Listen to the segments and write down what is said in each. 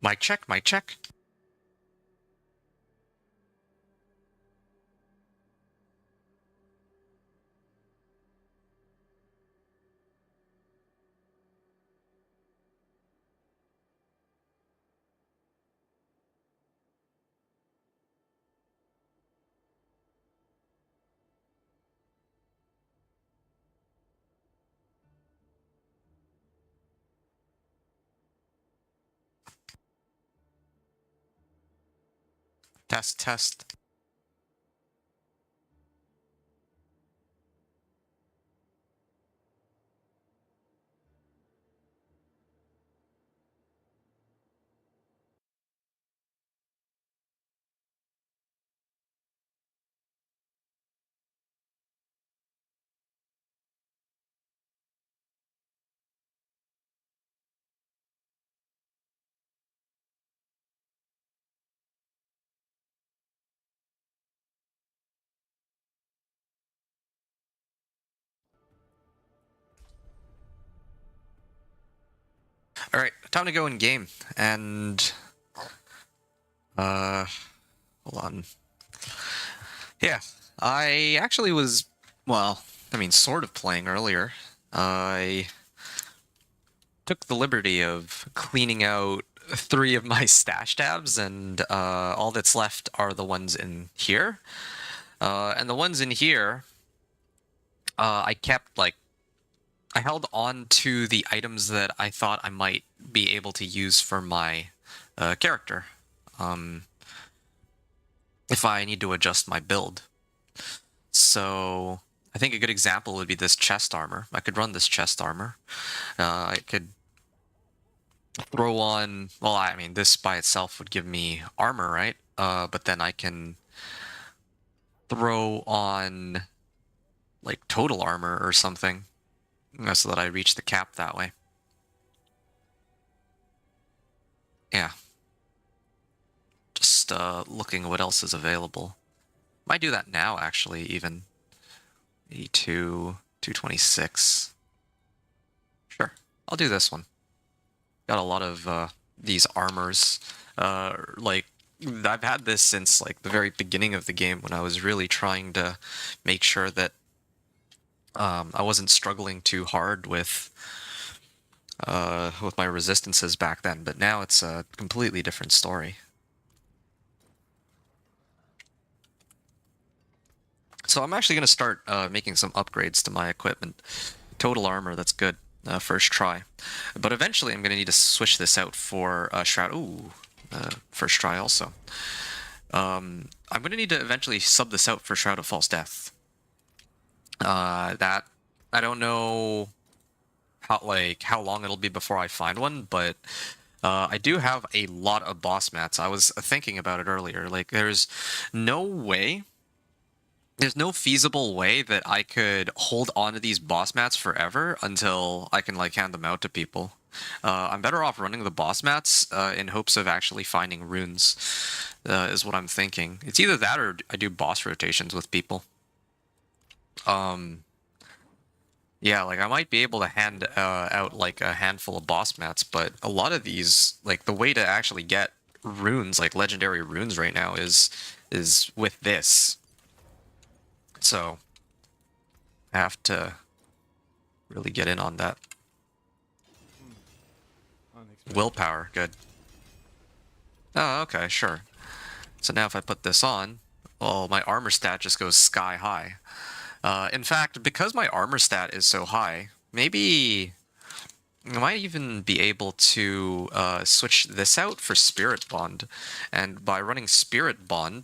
Mic check, mic check. Test, test. All right, time to go in game. And uh, hold on. Yeah, I actually was, well, I mean, sort of playing earlier. I took the liberty of cleaning out 3 of my stash tabs, and all that's left are the ones in here. And the ones in here, I kept like I held on to the items that I thought I might be able to use for my character. Um, if I need to adjust my build. So I think a good example would be this chest armor. I could run this chest armor. I could throw on, well, I mean, this by itself would give me armor, right? But then I can throw on like total armor or something, so that I reach the cap that way. Yeah. Just looking at what else is available. Might do that now, actually, even. 82, 226. Sure, I'll do this one. Got a lot of these armors. Like, I've had this since like the very beginning of the game when I was really trying to make sure that I wasn't struggling too hard with my resistances back then. But now it's a completely different story. So I'm actually going to start making some upgrades to my equipment. Total armor, that's good. First try. But eventually I'm going to need to switch this out for Shroud. Ooh, first try also. I'm going to need to eventually sub this out for Shroud of False Death. That I don't know how long it'll be before I find one, but I do have a lot of boss mats. I was thinking about it earlier. Like, no way there's no feasible way that I could hold on to these boss mats forever until I can like hand them out to people. I'm better off running the boss mats in hopes of actually finding runes, is what I'm thinking. It's either that or I do boss rotations with people. Yeah, like I might be able to hand out like a handful of boss mats, but a lot of these, like the way to actually get runes, like legendary runes right now is with this. So I have to really get in on that. Willpower, good. Oh, okay, sure. So now if I put this on, well, my armor stat just goes sky high. In fact, because my armor stat is so high, maybe I might even be able to switch this out for Spirit Bond. And by running Spirit Bond,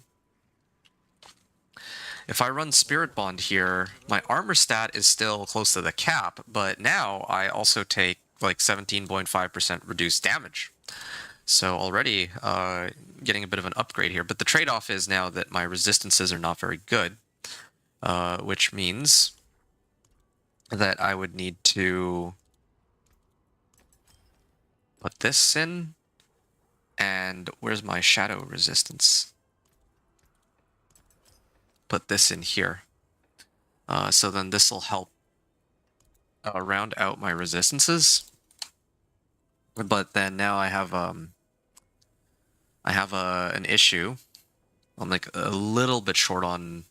if I run Spirit Bond here, my armor stat is still close to the cap, but now I also take like 17.5% reduced damage. So already getting a bit of an upgrade here. But the trade-off is now that my resistances are not very good, which means that I would need to put this in. And where's my shadow resistance? Put this in here. So then this will help round out my resistances. But then now I have I have an issue. I'm like a little bit short on...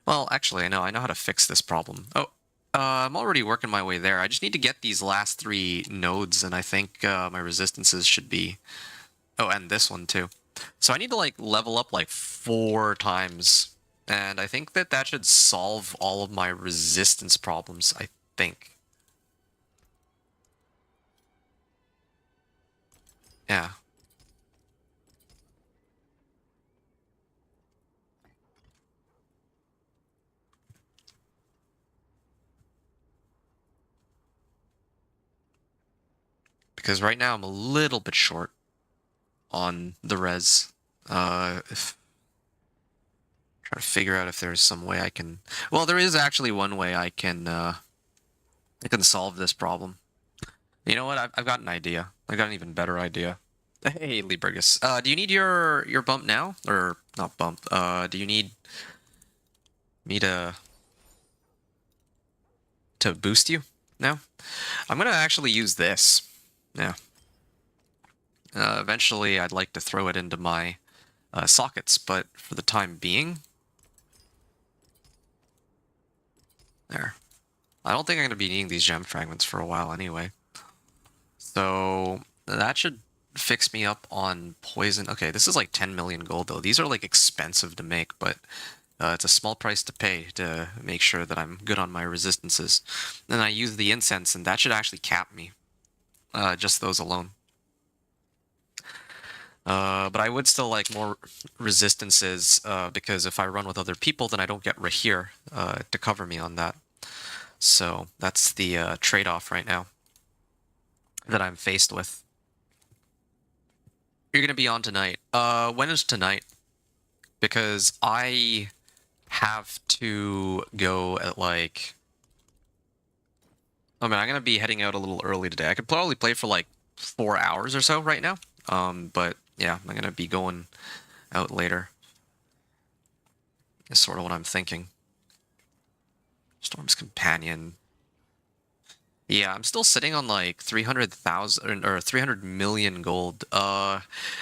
Well, actually, I know how to fix this problem. Oh, I'm already working my way there. I just need to get these last 3 nodes, and I think my resistances should be... Oh, and this one too. So I need to like level up like 4 times, and I think that that should solve all of my resistance problems, I think. Yeah. Because right now I'm a little bit short on the res. If try to figure out if there's some way I can... Well, there is actually one way I can solve this problem. You know what? I've got an idea. I've got an even better idea. Hey, Liburgus. Do you need your bump now? Or not bump. Do you need me to boost you now? I'm gonna actually use this. Yeah. Eventually, I'd like to throw it into my sockets, but for the time being... There. I don't think I'm going to be needing these gem fragments for a while anyway. So that should fix me up on poison. Okay, this is like 10 million gold though. These are like expensive to make, but it's a small price to pay to make sure that I'm good on my resistances. Then I use the incense, and that should actually cap me. Just those alone. But I would still like more resistances, because if I run with other people, then I don't get Rahir to cover me on that. So that's the trade-off right now that I'm faced with. You're going to be on tonight. When is tonight? Because I have to go at like... I mean, I'm going to be heading out a little early today. I could probably play for like 4 hours or so right now. But yeah, I'm going to be going out later. Is sort of what I'm thinking. Storm's Companion. Yeah, I'm still sitting on like 300,000 or 300 million gold. I'm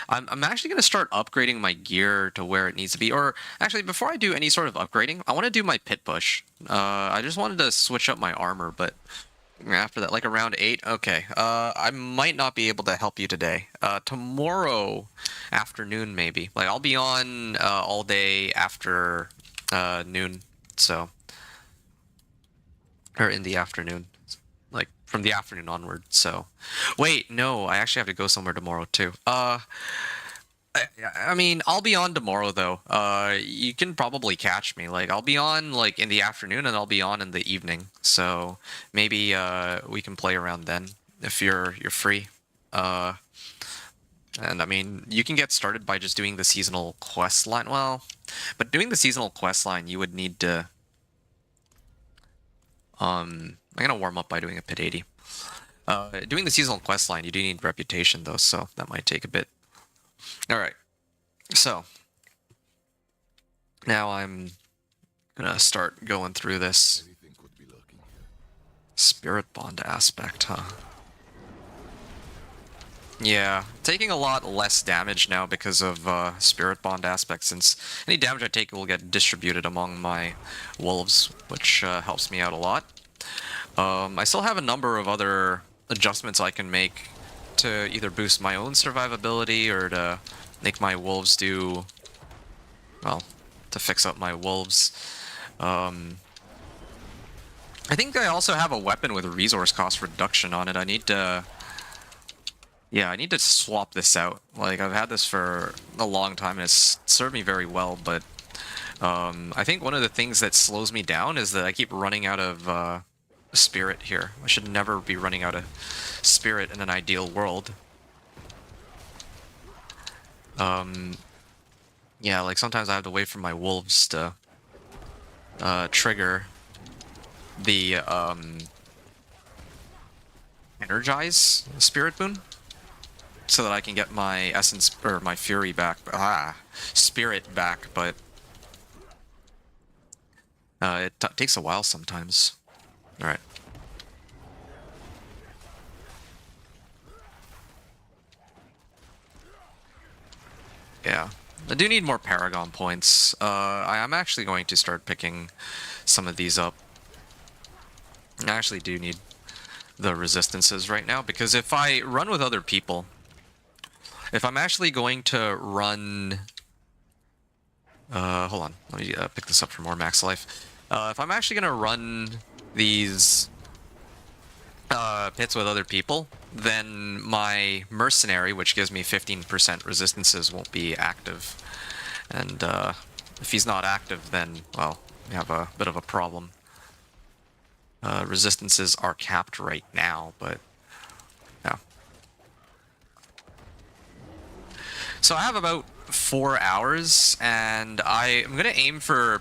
actually going to start upgrading my gear to where it needs to be. Or actually, before I do any sort of upgrading, I want to do my pit push. I just wanted to switch up my armor, but after that, like around 8, okay. I might not be able to help you today. Tomorrow afternoon, maybe. Like, I'll be on all day after noon, so... Or in the afternoon. Like, from the afternoon onward, so... Wait, no, I actually have to go somewhere tomorrow, too. I mean, I'll be on tomorrow, though. You can probably catch me. Like, I'll be on, like, in the afternoon, and I'll be on in the evening. So, maybe, we can play around then, if you're free. And, I mean, you can get started by just doing the seasonal quest line. Well, but doing the seasonal quest line, you would need to... I'm gonna warm up by doing a pit 80. Doing the seasonal quest line, you do need reputation, though, so that might take a bit. Alright, so now I'm gonna start going through this spirit bond aspect, huh? Yeah, taking a lot less damage now because of spirit bond aspect, since any damage I take will get distributed among my wolves, which helps me out a lot. I still have a number of other adjustments I can make to either boost my own survivability or to make my wolves do... well, to fix up my wolves. I think I also have a weapon with resource cost reduction on it. I need to... Yeah, I need to swap this out. Like, I've had this for a long time and it's served me very well, but I think one of the things that slows me down is that I keep running out of spirit here. I should never be running out of spirit in an ideal world. Yeah, like sometimes I have to wait for my wolves to trigger the energize spirit boon, so that I can get my essence or my fury back. Spirit back, but it takes a while sometimes. All right. I do need more Paragon points. I am actually going to start picking some of these up. I actually do need the resistances right now, because if I run with other people, if I'm actually going to run... hold on, let me pick this up for more max life. If I'm actually going to run these pits with other people, then my mercenary, which gives me 15% resistances, won't be active. And if he's not active, then, well, we have a bit of a problem. Resistances are capped right now, but yeah. So I have about 4 hours, and I'm going to aim for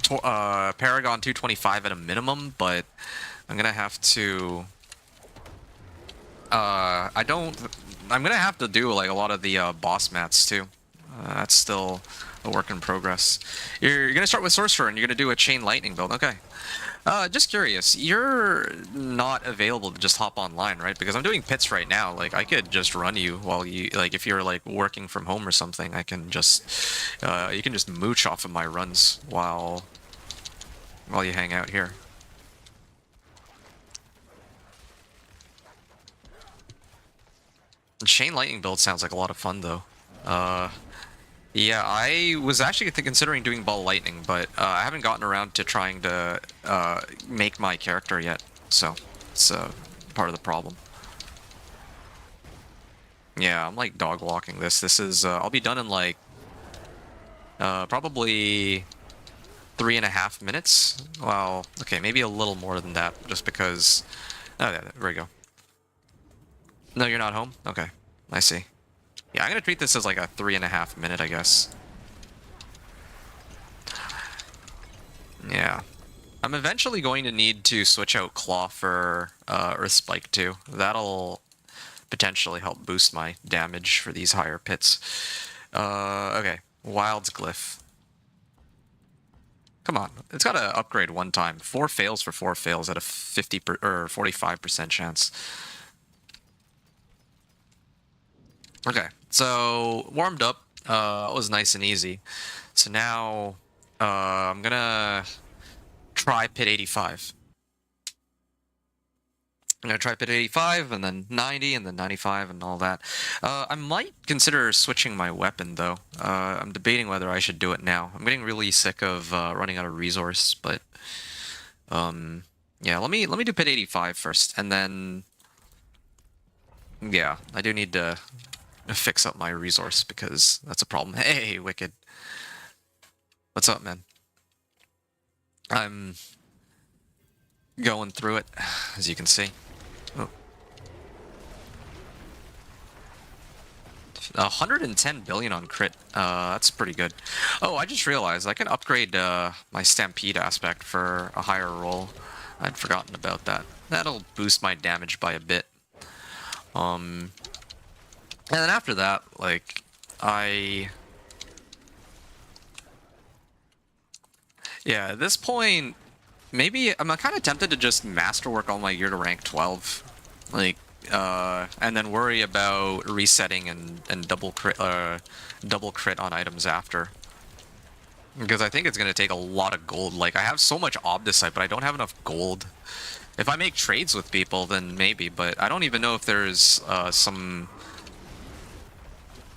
Paragon 225 at a minimum, but I'm going to have to... I'm going to have to do like a lot of the boss mats too. That's still a work in progress. You're going to start with Sorcerer, and you're going to do a Chain Lightning build. Okay. Just curious, you're not available to just hop online, right? Because I'm doing pits right now. Like, I could just run you while you, like, if you're, like, working from home or something, I can just, you can just mooch off of my runs while you hang out here. Chain Lightning build sounds like a lot of fun, though. Yeah, I was actually considering doing Ball Lightning, but I haven't gotten around to trying to make my character yet, so it's part of the problem. Yeah, I'm like dog walking this. This is, I'll be done in like, probably 3.5 minutes. Well, okay, maybe a little more than that, just because... Oh, yeah, there we go. No, you're not home? Okay, I see. Yeah, I'm gonna treat this as like a 3.5 minute, I guess. Yeah. I'm eventually going to need to switch out Claw for Earth Spike too. That'll potentially help boost my damage for these higher pits. Okay. Wild's Glyph. Come on. It's got to upgrade one time. 4 fails for 4 fails at a 45% chance. Okay, so warmed up. It was nice and easy. So now I'm gonna try pit 85. I'm gonna try pit 85, and then 90, and then 95, and all that. I might consider switching my weapon, though. I'm debating whether I should do it now. I'm getting really sick of running out of resource, but yeah, let me do pit 85 first, and then yeah, I do need to fix up my resource, because that's a problem. Hey, Wicked. What's up, man? I'm going through it, as you can see. Oh. 110 billion on crit. That's pretty good. Oh, I just realized I can upgrade my Stampede aspect for a higher roll. I'd forgotten about that. That'll boost my damage by a bit. And then after that, like, yeah, at this point, maybe I'm kind of tempted to just masterwork all my gear to rank 12. Like, and then worry about resetting and double crit on items after. Because I think it's going to take a lot of gold. Like, I have so much Obdicite, but I don't have enough gold. If I make trades with people, then maybe, but I don't even know if there's some...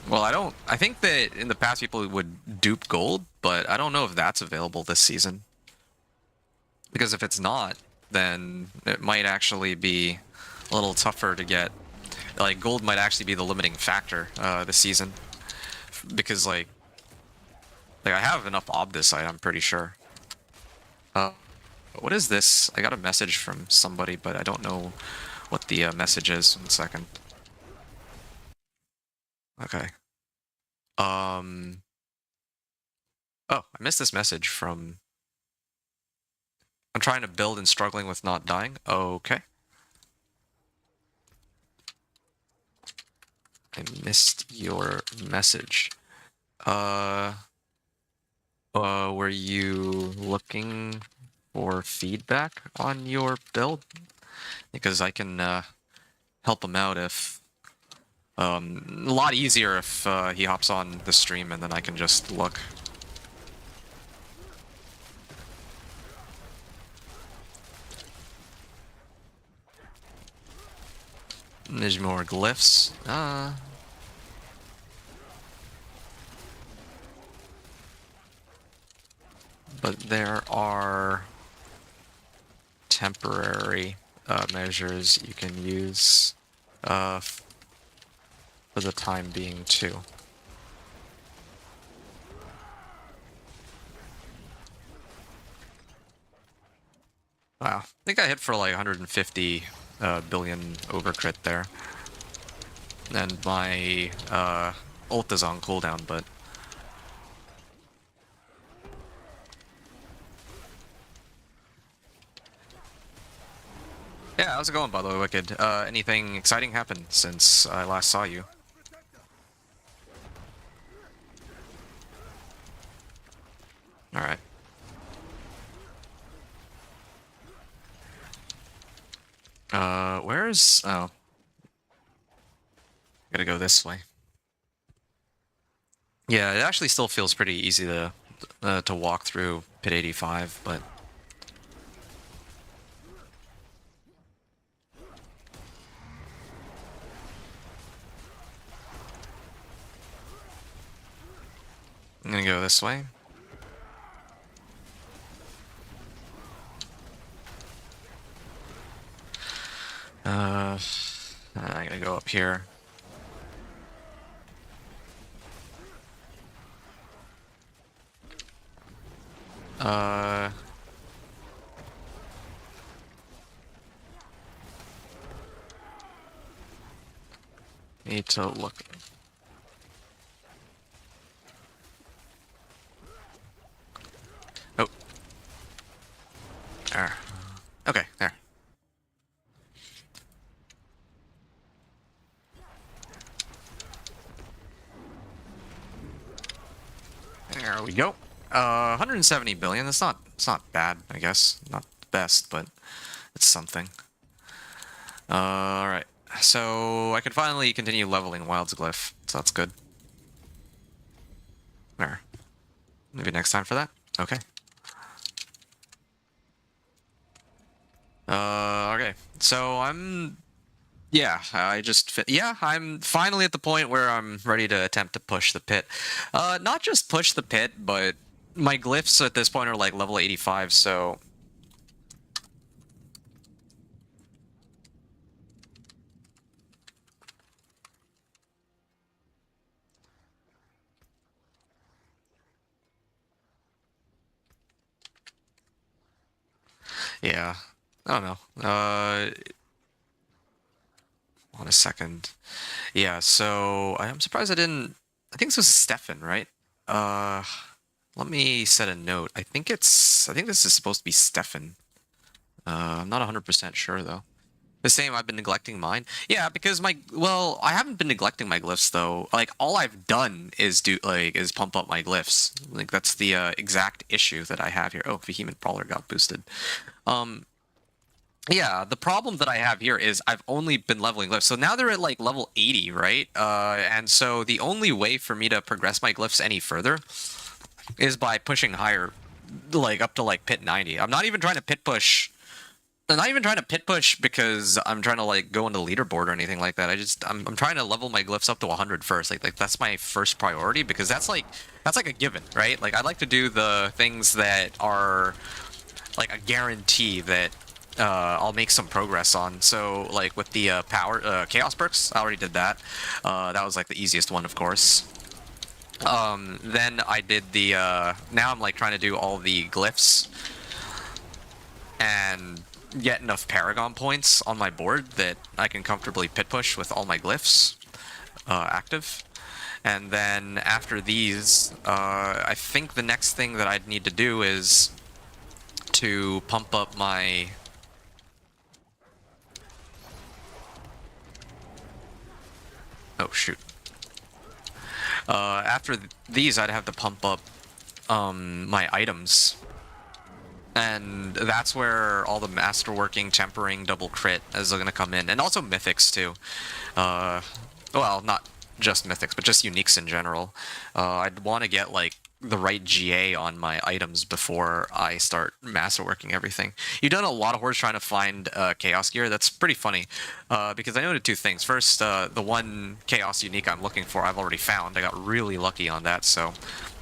Well, I think that in the past people would dupe gold, but I don't know if that's available this season. Because if it's not, then it might actually be a little tougher to get. Like, gold might actually be the limiting factor this season. Because, like I have enough Obdicite, I'm pretty sure. What is this? I got a message from somebody, but I don't know what the message is. 1 second. Okay. Oh, I missed this message from... I'm trying to build and struggling with not dying. Okay. I missed your message. Were you looking for feedback on your build? Because I can help them out if A lot easier if he hops on the stream and then I can just look. There's more glyphs. But there are temporary measures you can use for the time being too. Wow, I think I hit for like 150 billion overcrit there. And my ult is on cooldown, but... Yeah, how's it going, by the way, Wicked? Anything exciting happened since I last saw you? Alright. Where's... Oh. Gotta go this way. Yeah, it actually still feels pretty easy to walk through Pit 85, but... I'm gonna go this way. I'm gonna go up here. Need to look. Oh. There. Okay, there. There we go. 170 billion. It's not bad, I guess. Not the best, but it's something. Alright. So I can finally continue leveling Wild's Glyph, so that's good. There. Maybe next time for that? Okay. Okay. So I'm... Yeah, I'm finally at the point where I'm ready to attempt to push the pit. Not just push the pit, but my glyphs at this point are like level 85, so... Yeah, I don't know. Hold on a second. Yeah, so I'm surprised I didn't... I think this was Stefan, right? Let me set a note. I think this is supposed to be Stefan. I'm not 100% sure, though. The same, I've been neglecting mine. Yeah, because I haven't been neglecting my glyphs, though. Like, all I've done is pump up my glyphs. Like, that's the exact issue that I have here. Oh, Vehement Brawler got boosted. Yeah, the problem that I have here is I've only been leveling glyphs. So now they're at like level 80, right? And so the only way for me to progress my glyphs any further is by pushing higher, like up to like pit 90. I'm not even trying to pit push. I'm not even trying to pit push because I'm trying to like go into the leaderboard or anything like that. I'm trying to level my glyphs up to 100 first. Like that's my first priority because that's like a given, right? Like I'd like to do the things that are like a guarantee that I'll make some progress on. So like with the chaos perks, I already did that. That was like the easiest one, of course. Then I did the now I'm like trying to do all the glyphs and get enough Paragon points on my board that I can comfortably pit push with all my glyphs active. And then after these, I think the next thing that I'd need to do is to pump up my... Oh, shoot. After these, I'd have to pump up my items. And that's where all the masterworking, tempering, double crit is going to come in. And also mythics, too. well, not just mythics, but just uniques in general. I'd want to get like the right GA on my items before I start masterworking everything. You've done a lot of hordes trying to find chaos gear. That's pretty funny because I noted two things. First, the one chaos unique I'm looking for, I've already found. I got really lucky on that, so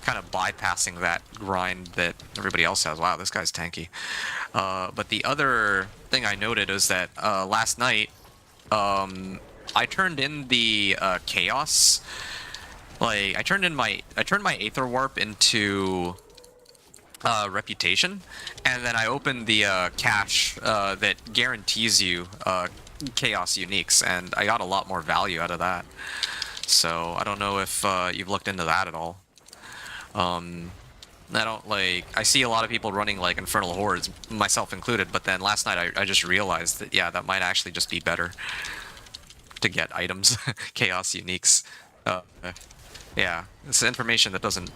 kind of bypassing that grind that everybody else has. Wow, this guy's tanky. But the other thing I noted is that last night, I turned in the chaos. Like I turned my Aether Warp into reputation, and then I opened the cache that guarantees you chaos uniques, and I got a lot more value out of that. So I don't know if you've looked into that at all. I don't like. I see a lot of people running like Infernal Hordes, myself included. But then last night I just realized that yeah, that might actually just be better to get items, chaos uniques. Uh, yeah, it's information that doesn't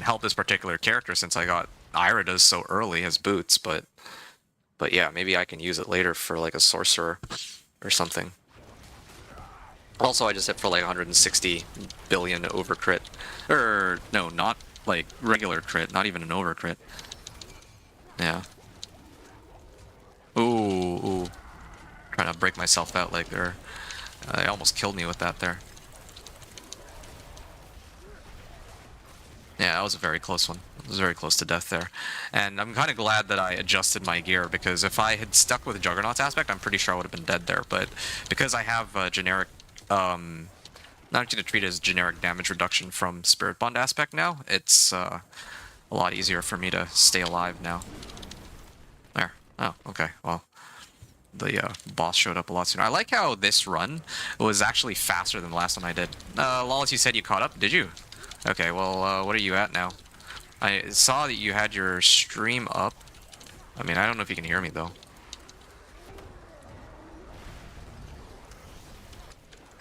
help this particular character since I got Iridas so early as boots. But yeah, maybe I can use it later for like a sorcerer or something. Also, I just hit for like 160 billion over crit, or no, not like regular crit, not even an over crit. Yeah. Ooh. Trying to break myself out like there. They almost killed me with that there. Yeah, that was a very close one. It was very close to death there. And I'm kind of glad that I adjusted my gear, because if I had stuck with the Juggernaut's aspect, I'm pretty sure I would have been dead there. But because I have generic, not going to treat it as generic damage reduction from Spirit Bond aspect now, it's a lot easier for me to stay alive now. There. Oh, okay. Well, the boss showed up a lot sooner. I like how this run was actually faster than the last one I did. Lawless, you said you caught up? Did you? Okay, well, what are you at now? I saw that you had your stream up. I mean, I don't know if you can hear me, though.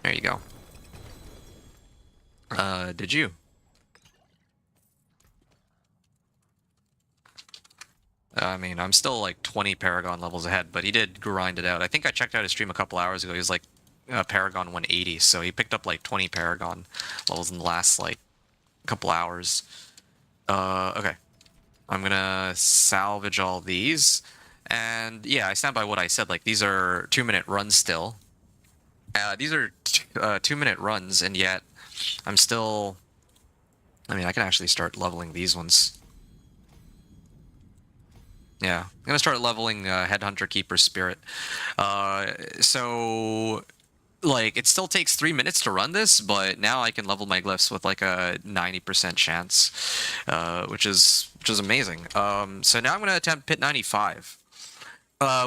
There you go. Did you? I mean, I'm still like 20 Paragon levels ahead, but he did grind it out. I think I checked out his stream a couple hours ago. He was like Paragon 180, so he picked up like 20 Paragon levels in the last like couple hours. Okay. I'm gonna salvage all these. And yeah, I stand by what I said. Like, these are 2-minute runs still. These are 2-minute runs, and yet I'm still... I mean, I can actually start leveling these ones. Yeah, I'm gonna start leveling Headhunter, Keeper, Spirit. So... like, it still takes 3 minutes to run this, but now I can level my glyphs with like a 90% chance, which is amazing. So now I'm gonna attempt Pit 95.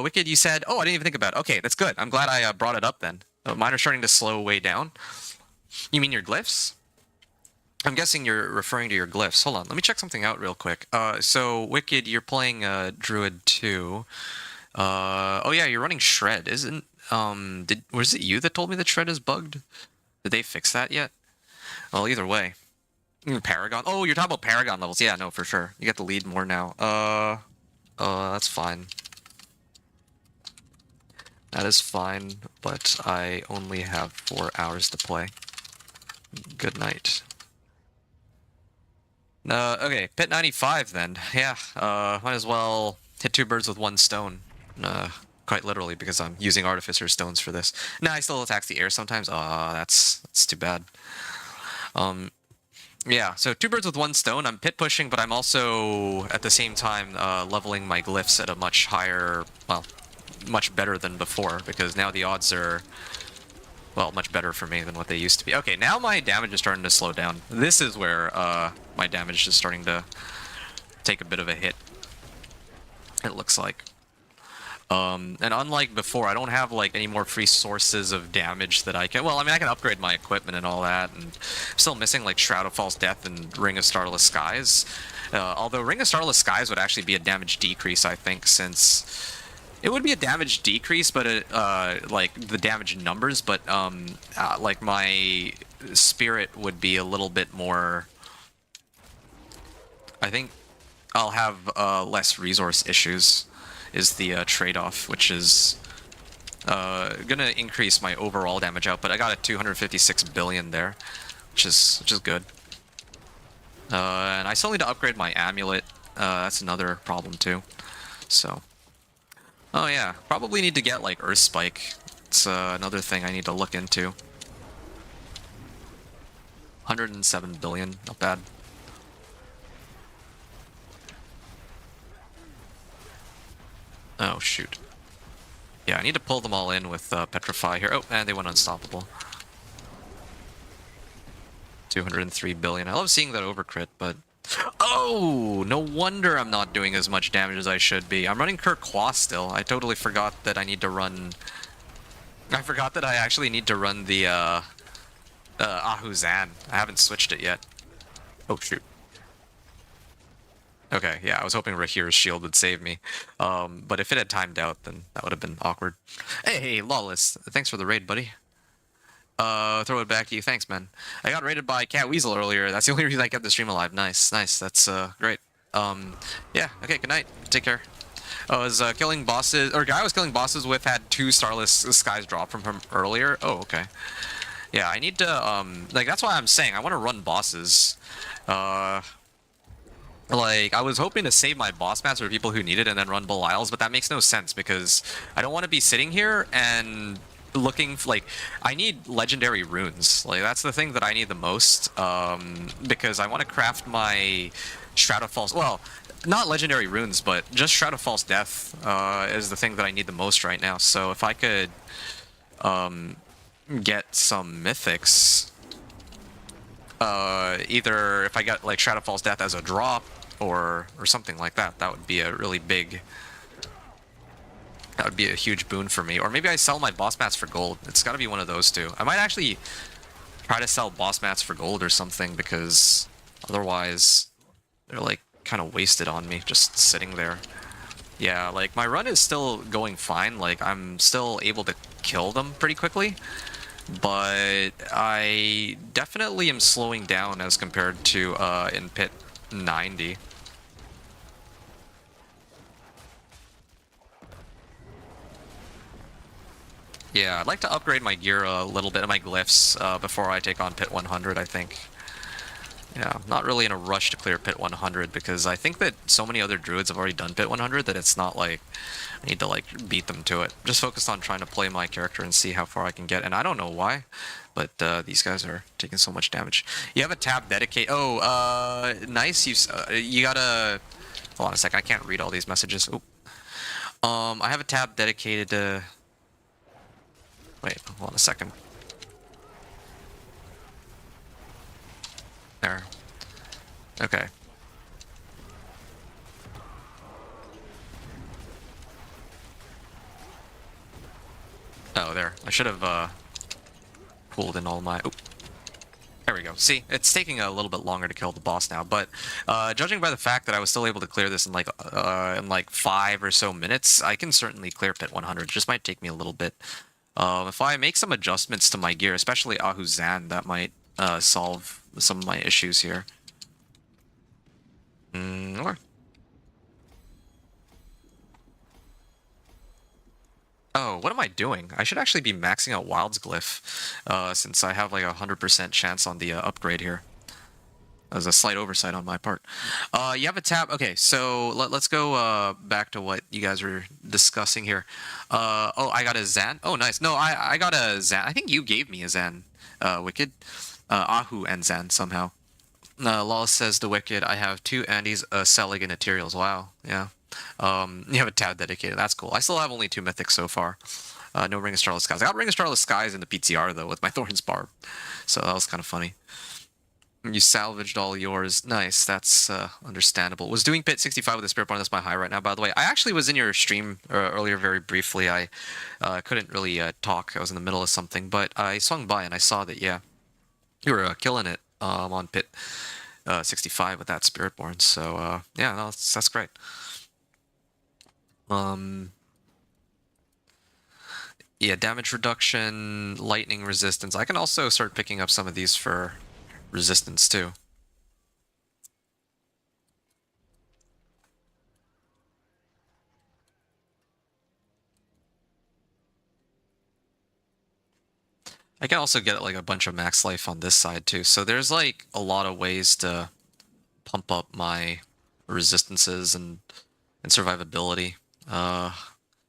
Wicked, you said, oh, I didn't even think about it. Okay, that's good. I'm glad I brought it up then. Mine are starting to slow way down. You mean your glyphs? I'm guessing you're referring to your glyphs. Hold on, let me check something out real quick. So Wicked, you're playing Druid 2. Oh yeah, you're running Shred, isn't? Was it you that told me that Shred is bugged? Did they fix that yet? Well, either way. Paragon. Oh, you're talking about Paragon levels. Yeah, no, for sure. You get the lead more now. That's fine. That is fine, but I only have 4 hours to play. Good night. Okay, Pit 95 then. Yeah, might as well hit 2 birds with 1 stone. Quite literally, because I'm using Artificer Stones for this. Nah, I still attacks the air sometimes. That's too bad. Yeah, so 2 birds with 1 stone. I'm pit pushing, but I'm also, at the same time, leveling my glyphs at a much higher, well, much better than before, because now the odds are, well, much better for me than what they used to be. Okay, now my damage is starting to slow down. This is where my damage is starting to take a bit of a hit, it looks like. And unlike before, I don't have like any more free sources of damage that I can... Well, I mean, I can upgrade my equipment and all that, and I'm still missing like Shroud of False Death and Ring of Starless Skies. Although Ring of Starless Skies would actually be a damage decrease, I think, since... It would be a damage decrease, but like the damage numbers, but like my spirit would be a little bit more... I think I'll have less resource issues is the trade-off, which is Gonna increase my overall damage output. I got a 256 billion there, which is good. And I still need to upgrade my amulet. That's another problem too. So, oh yeah, probably need to get like Earth Spike. It's another thing I need to look into. 107 billion, not bad. Oh shoot. Yeah, I need to pull them all in with Petrify here. Oh, and they went unstoppable. 203 billion. I love seeing that overcrit, but... Oh! No wonder I'm not doing as much damage as I should be. I'm running Kirkwa still. I totally forgot that I need to run... I forgot that I actually need to run the, Ahuzan. I haven't switched it yet. Oh, shoot. Okay, yeah, I was hoping Rahir's shield would save me. But if it had timed out, then that would have been awkward. Hey, Lawless. Thanks for the raid, buddy. Throw it back to you. Thanks, man. I got raided by Cat Weasel earlier. That's the only reason I kept the stream alive. Nice, nice. That's, great. Yeah, okay, good night. Take care. I was, killing bosses, or guy I was killing bosses with had 2 Starless Skies drop from him earlier. Oh, okay. Yeah, I need to, like, that's why I'm saying I want to run bosses. Like, I was hoping to save my boss mats for people who need it and then run Belial's, but that makes no sense because I don't want to be sitting here and looking like I need legendary runes. Like, that's the thing that I need the most, because I want to craft my Shroud of False, well, not legendary runes, but just Shroud of False Death is the thing that I need the most right now. So if I could get some mythics, either if I got like Shroud of False Death as a drop or something like that, that would be a really big, that would be a huge boon for me. Or maybe I sell my boss mats for gold. It's got to be one of those two. I might actually try to sell boss mats for gold or something, because otherwise they're like kind of wasted on me just sitting there. Yeah, like my run is still going fine. Like I'm still able to kill them pretty quickly, but I definitely am slowing down as compared to in pit 90. Yeah, I'd like to upgrade my gear a little bit, my glyphs, before I take on pit 100, I think. Yeah, I'm not really in a rush to clear pit 100 because I think that so many other druids have already done pit 100 that it's not like I need to like beat them to it. I'm just focused on trying to play my character and see how far I can get, and I don't know why, but these guys are taking so much damage. You have a tab dedicated. Oh, nice. You gotta. Hold on a second. I can't read all these messages. Oop. I have a tab dedicated to. Wait, hold on a second. There. Okay. Oh, there. I should have pulled in all my... Oop. There we go. See, it's taking a little bit longer to kill the boss now, but judging by the fact that I was still able to clear this in like 5 or so minutes, I can certainly clear pit 100. It just might take me a little bit. If I make some adjustments to my gear, especially Ahuzan, that might solve some of my issues here. Or... Oh, what am I doing? I should actually be maxing out Wild's Glyph, since I have like 100% chance on the upgrade here. That was a slight oversight on my part. You have a tab. Okay, so let's go back to what you guys were discussing here. Oh, I got a Zan. Oh, nice. No, I got a Zan. I think you gave me a Zan, Wicked. Ahu and Zan somehow. Lawless says the Wicked. I have 2 Andes, a Selig, and Ethereals. Wow, yeah. You have a tab dedicated. That's cool. I still have only 2 mythics so far. No Ring of Starless Skies. I got Ring of Starless Skies in the PTR though with my Thorn's Barb, so that was kind of funny. You salvaged all yours. Nice. That's understandable. Was doing pit 65 with the Spirit Born. That's my high right now, by the way. I actually was in your stream earlier very briefly. I couldn't really talk. I was in the middle of something, but I swung by and I saw that, yeah, you were killing it on pit 65 with that Spirit Born. So, yeah, no, that's great. Yeah, damage reduction, lightning resistance. I can also start picking up some of these for resistance too. I can also get like a bunch of max life on this side too. So there's like a lot of ways to pump up my resistances and survivability. Uh,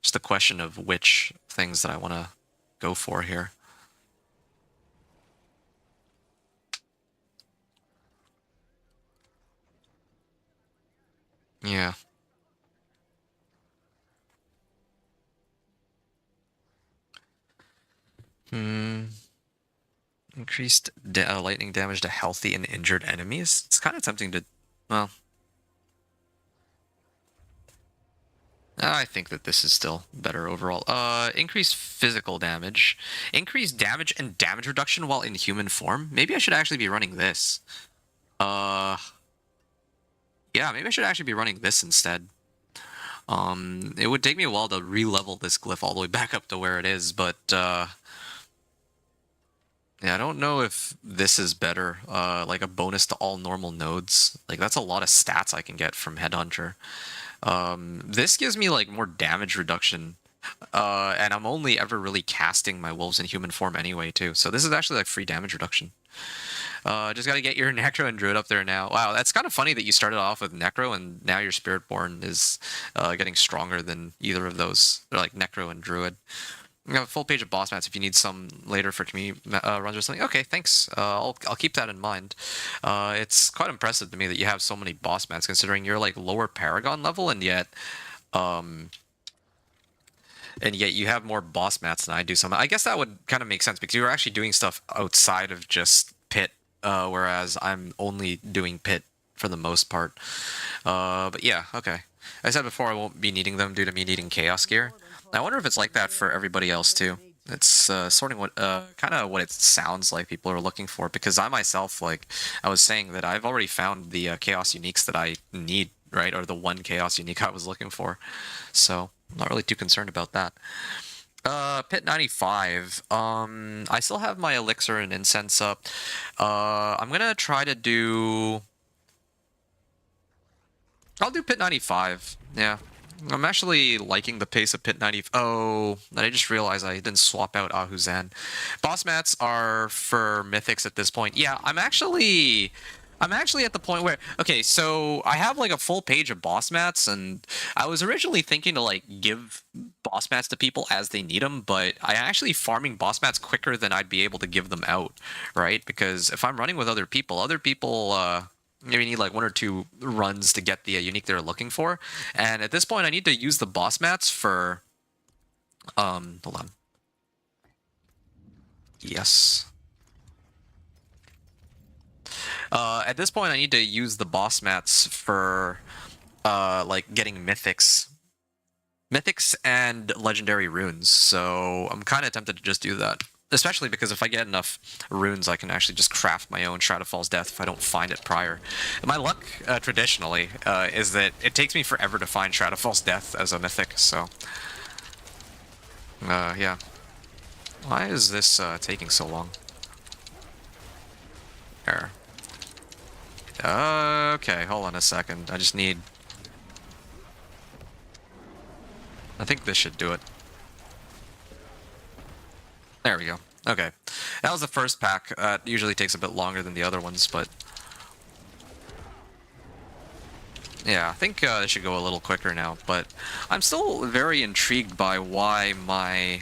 just a question of which things that I want to go for here. Yeah. Increased lightning damage to healthy and injured enemies. It's kind of tempting to, well, I think that this is still better overall. Increased physical damage. Increased damage and damage reduction while in human form. Maybe I should actually be running this. Yeah, maybe I should actually be running this instead. It would take me a while to re-level this glyph all the way back up to where it is, but, yeah, I don't know if this is better. Like a bonus to all normal nodes. Like, that's a lot of stats I can get from Headhunter. This gives me, like, more damage reduction. And I'm only ever really casting my wolves in human form anyway, too. So this is actually, like, free damage reduction. Just gotta get your Necro and Druid up there now. Wow, that's kind of funny that you started off with Necro and now your Spiritborn is getting stronger than either of those. They're like Necro and Druid. You have a full page of boss mats if you need some later for community runs or something. Okay, thanks. I'll keep that in mind. It's quite impressive to me that you have so many boss mats, considering you're like lower Paragon level, and yet you have more boss mats than I do. Some, I guess that would kind of make sense because you're actually doing stuff outside of just Pit, whereas I'm only doing Pit for the most part. But yeah, okay. I said before I won't be needing them due to me needing Chaos Gear. I wonder if it's like that for everybody else too. It's sorting what kind of what it sounds like people are looking for, because I myself, like I was saying, that I've already found the Chaos Uniques that I need, right? Or the one Chaos Unique I was looking for. So I'm not really too concerned about that. Pit 95. I still have my Elixir and Incense up. I'm gonna try to do... I'll do Pit 95, yeah. I'm actually liking the pace of Pit 90. Oh, I just realized I didn't swap out Ahuzan. Boss mats are for mythics at this point. Yeah, I'm actually at the point where, okay, so I have like a full page of boss mats, and I was originally thinking to like give boss mats to people as they need them, but I actually farming boss mats quicker than I'd be able to give them out, right? Because if I'm running with other people maybe need like one or two runs to get the unique they're looking for. And at this point, I need to use the boss mats for... hold on. Yes. At this point, I need to use the boss mats for, like, getting mythics. Mythics and legendary runes, so I'm kind of tempted to just do that. Especially because if I get enough runes, I can actually just craft my own Shroud of False Death if I don't find it prior. And my luck, traditionally, is that it takes me forever to find Shroud of False Death as a mythic, so... yeah. Why is this taking so long? There. Okay, hold on a second. I just need... I think this should do it. There we go. Okay. That was the first pack. Usually takes a bit longer than the other ones, but... Yeah, I think it should go a little quicker now, but I'm still very intrigued by why my...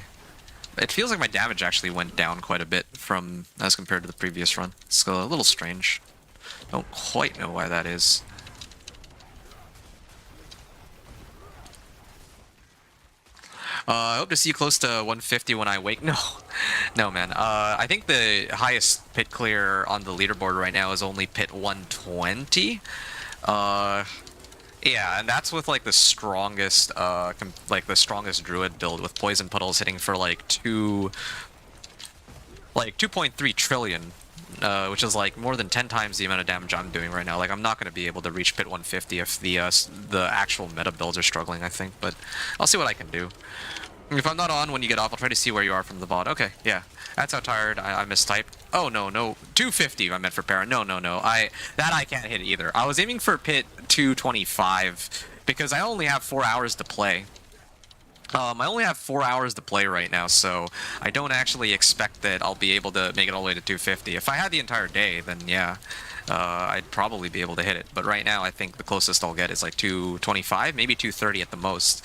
It feels like my damage actually went down quite a bit from as compared to the previous run. It's a little strange. Don't quite know why that is. I hope to see you close to 150 when I wake. No, no, man. I think the highest pit clear on the leaderboard right now is only pit 120. Yeah, and that's with like the strongest, Druid build with poison puddles hitting for like 2.3 trillion. Which is like more than 10 times the amount of damage I'm doing right now. Like, I'm not going to be able to reach pit 150 if the actual meta builds are struggling, I think, but I'll see what I can do. If I'm not on when you get off, I'll try to see where you are from the bot. Okay, yeah. That's how tired I mistyped. Oh, no. 250 I meant for para. No. I can't hit either. I was aiming for pit 225 because I only have 4 hours to play. I only have 4 hours to play right now, so I don't actually expect that I'll be able to make it all the way to 250. If I had the entire day, then yeah, I'd probably be able to hit it. But right now, I think the closest I'll get is like 225, maybe 230 at the most.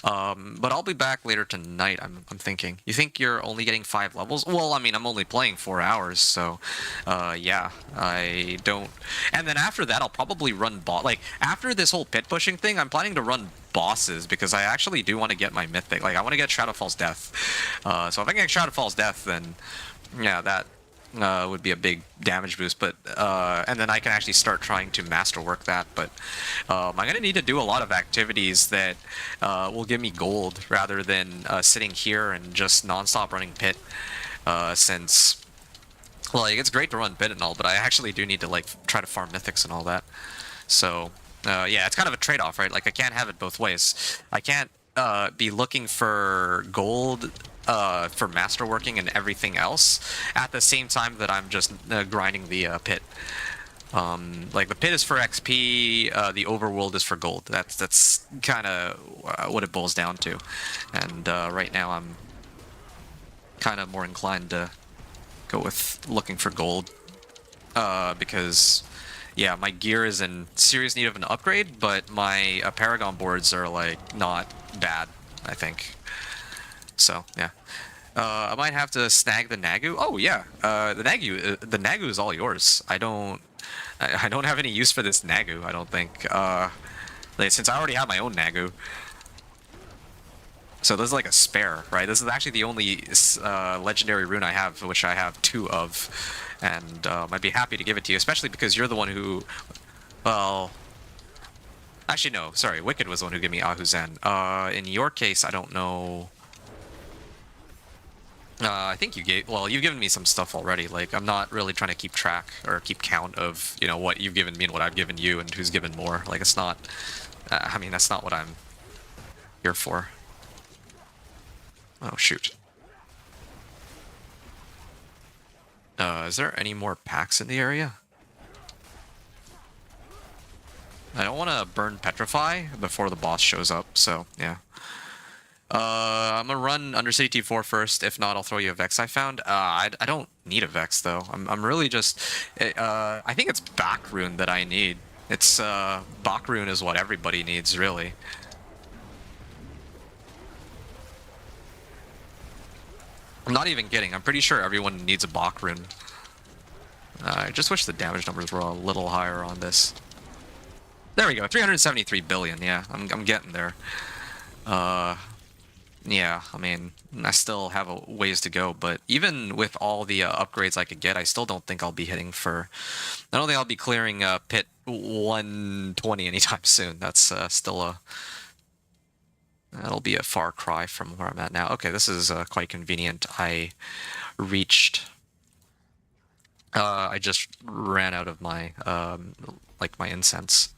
But I'll be back later tonight, I'm thinking. You think you're only getting 5 levels? Well, I mean, I'm only playing 4 hours, so yeah, I don't... And then after that, I'll probably run bot... Like, after this whole pit pushing thing, I'm planning to run bosses, because I actually do want to get my mythic. Like, I want to get Shadowfall's Death. So if I can get Shadowfall's Death, then yeah, that would be a big damage boost. But and then I can actually start trying to masterwork that. But I'm gonna need to do a lot of activities that will give me gold rather than sitting here and just nonstop running pit. Since, well, like, it's great to run pit and all, but I actually do need to like try to farm mythics and all that. So yeah, it's kind of a trade-off, right? Like, I can't have it both ways. I can't be looking for gold for masterworking and everything else at the same time that I'm just grinding the pit. Like, the pit is for XP, the overworld is for gold. That's kind of what it boils down to. And right now I'm kind of more inclined to go with looking for gold because... Yeah, my gear is in serious need of an upgrade, but my Paragon boards are, like, not bad, I think. So, yeah. I might have to snag the Nagu. Oh, yeah. The Nagu is all yours. I don't have any use for this Nagu, I don't think. Like, since I already have my own Nagu. So this is like a spare, right? This is actually the only legendary rune I have, which I have 2 of. And I'd be happy to give it to you, especially because you're the one who... Well... Actually, no. Sorry. Wicked was the one who gave me Ahuzan. In your case, I don't know... I think you gave... Well, you've given me some stuff already. Like, I'm not really trying to keep track or keep count of, you know, what you've given me and what I've given you and who's given more. Like, it's not... I mean, that's not what I'm here for. Oh, shoot. Is there any more packs in the area? I don't want to burn Petrify before the boss shows up, so yeah. I'm gonna run Undercity T4 first. If not, I'll throw you a Vex I found. I don't need a Vex, though. I'm really just... I think it's Back Rune that I need. It's, Back Rune is what everybody needs, really. I'm not even kidding. I'm pretty sure everyone needs a Bach rune. I just wish the damage numbers were a little higher on this. There we go. 373 billion. Yeah, I'm getting there. Yeah, I mean, I still have a ways to go, but even with all the upgrades I could get, I still don't think I'll be hitting for... I don't think I'll be clearing pit 120 anytime soon. That's still a... That'll be a far cry from where I'm at now. Okay, this is quite convenient. I reached... I just ran out of my, like, my incense.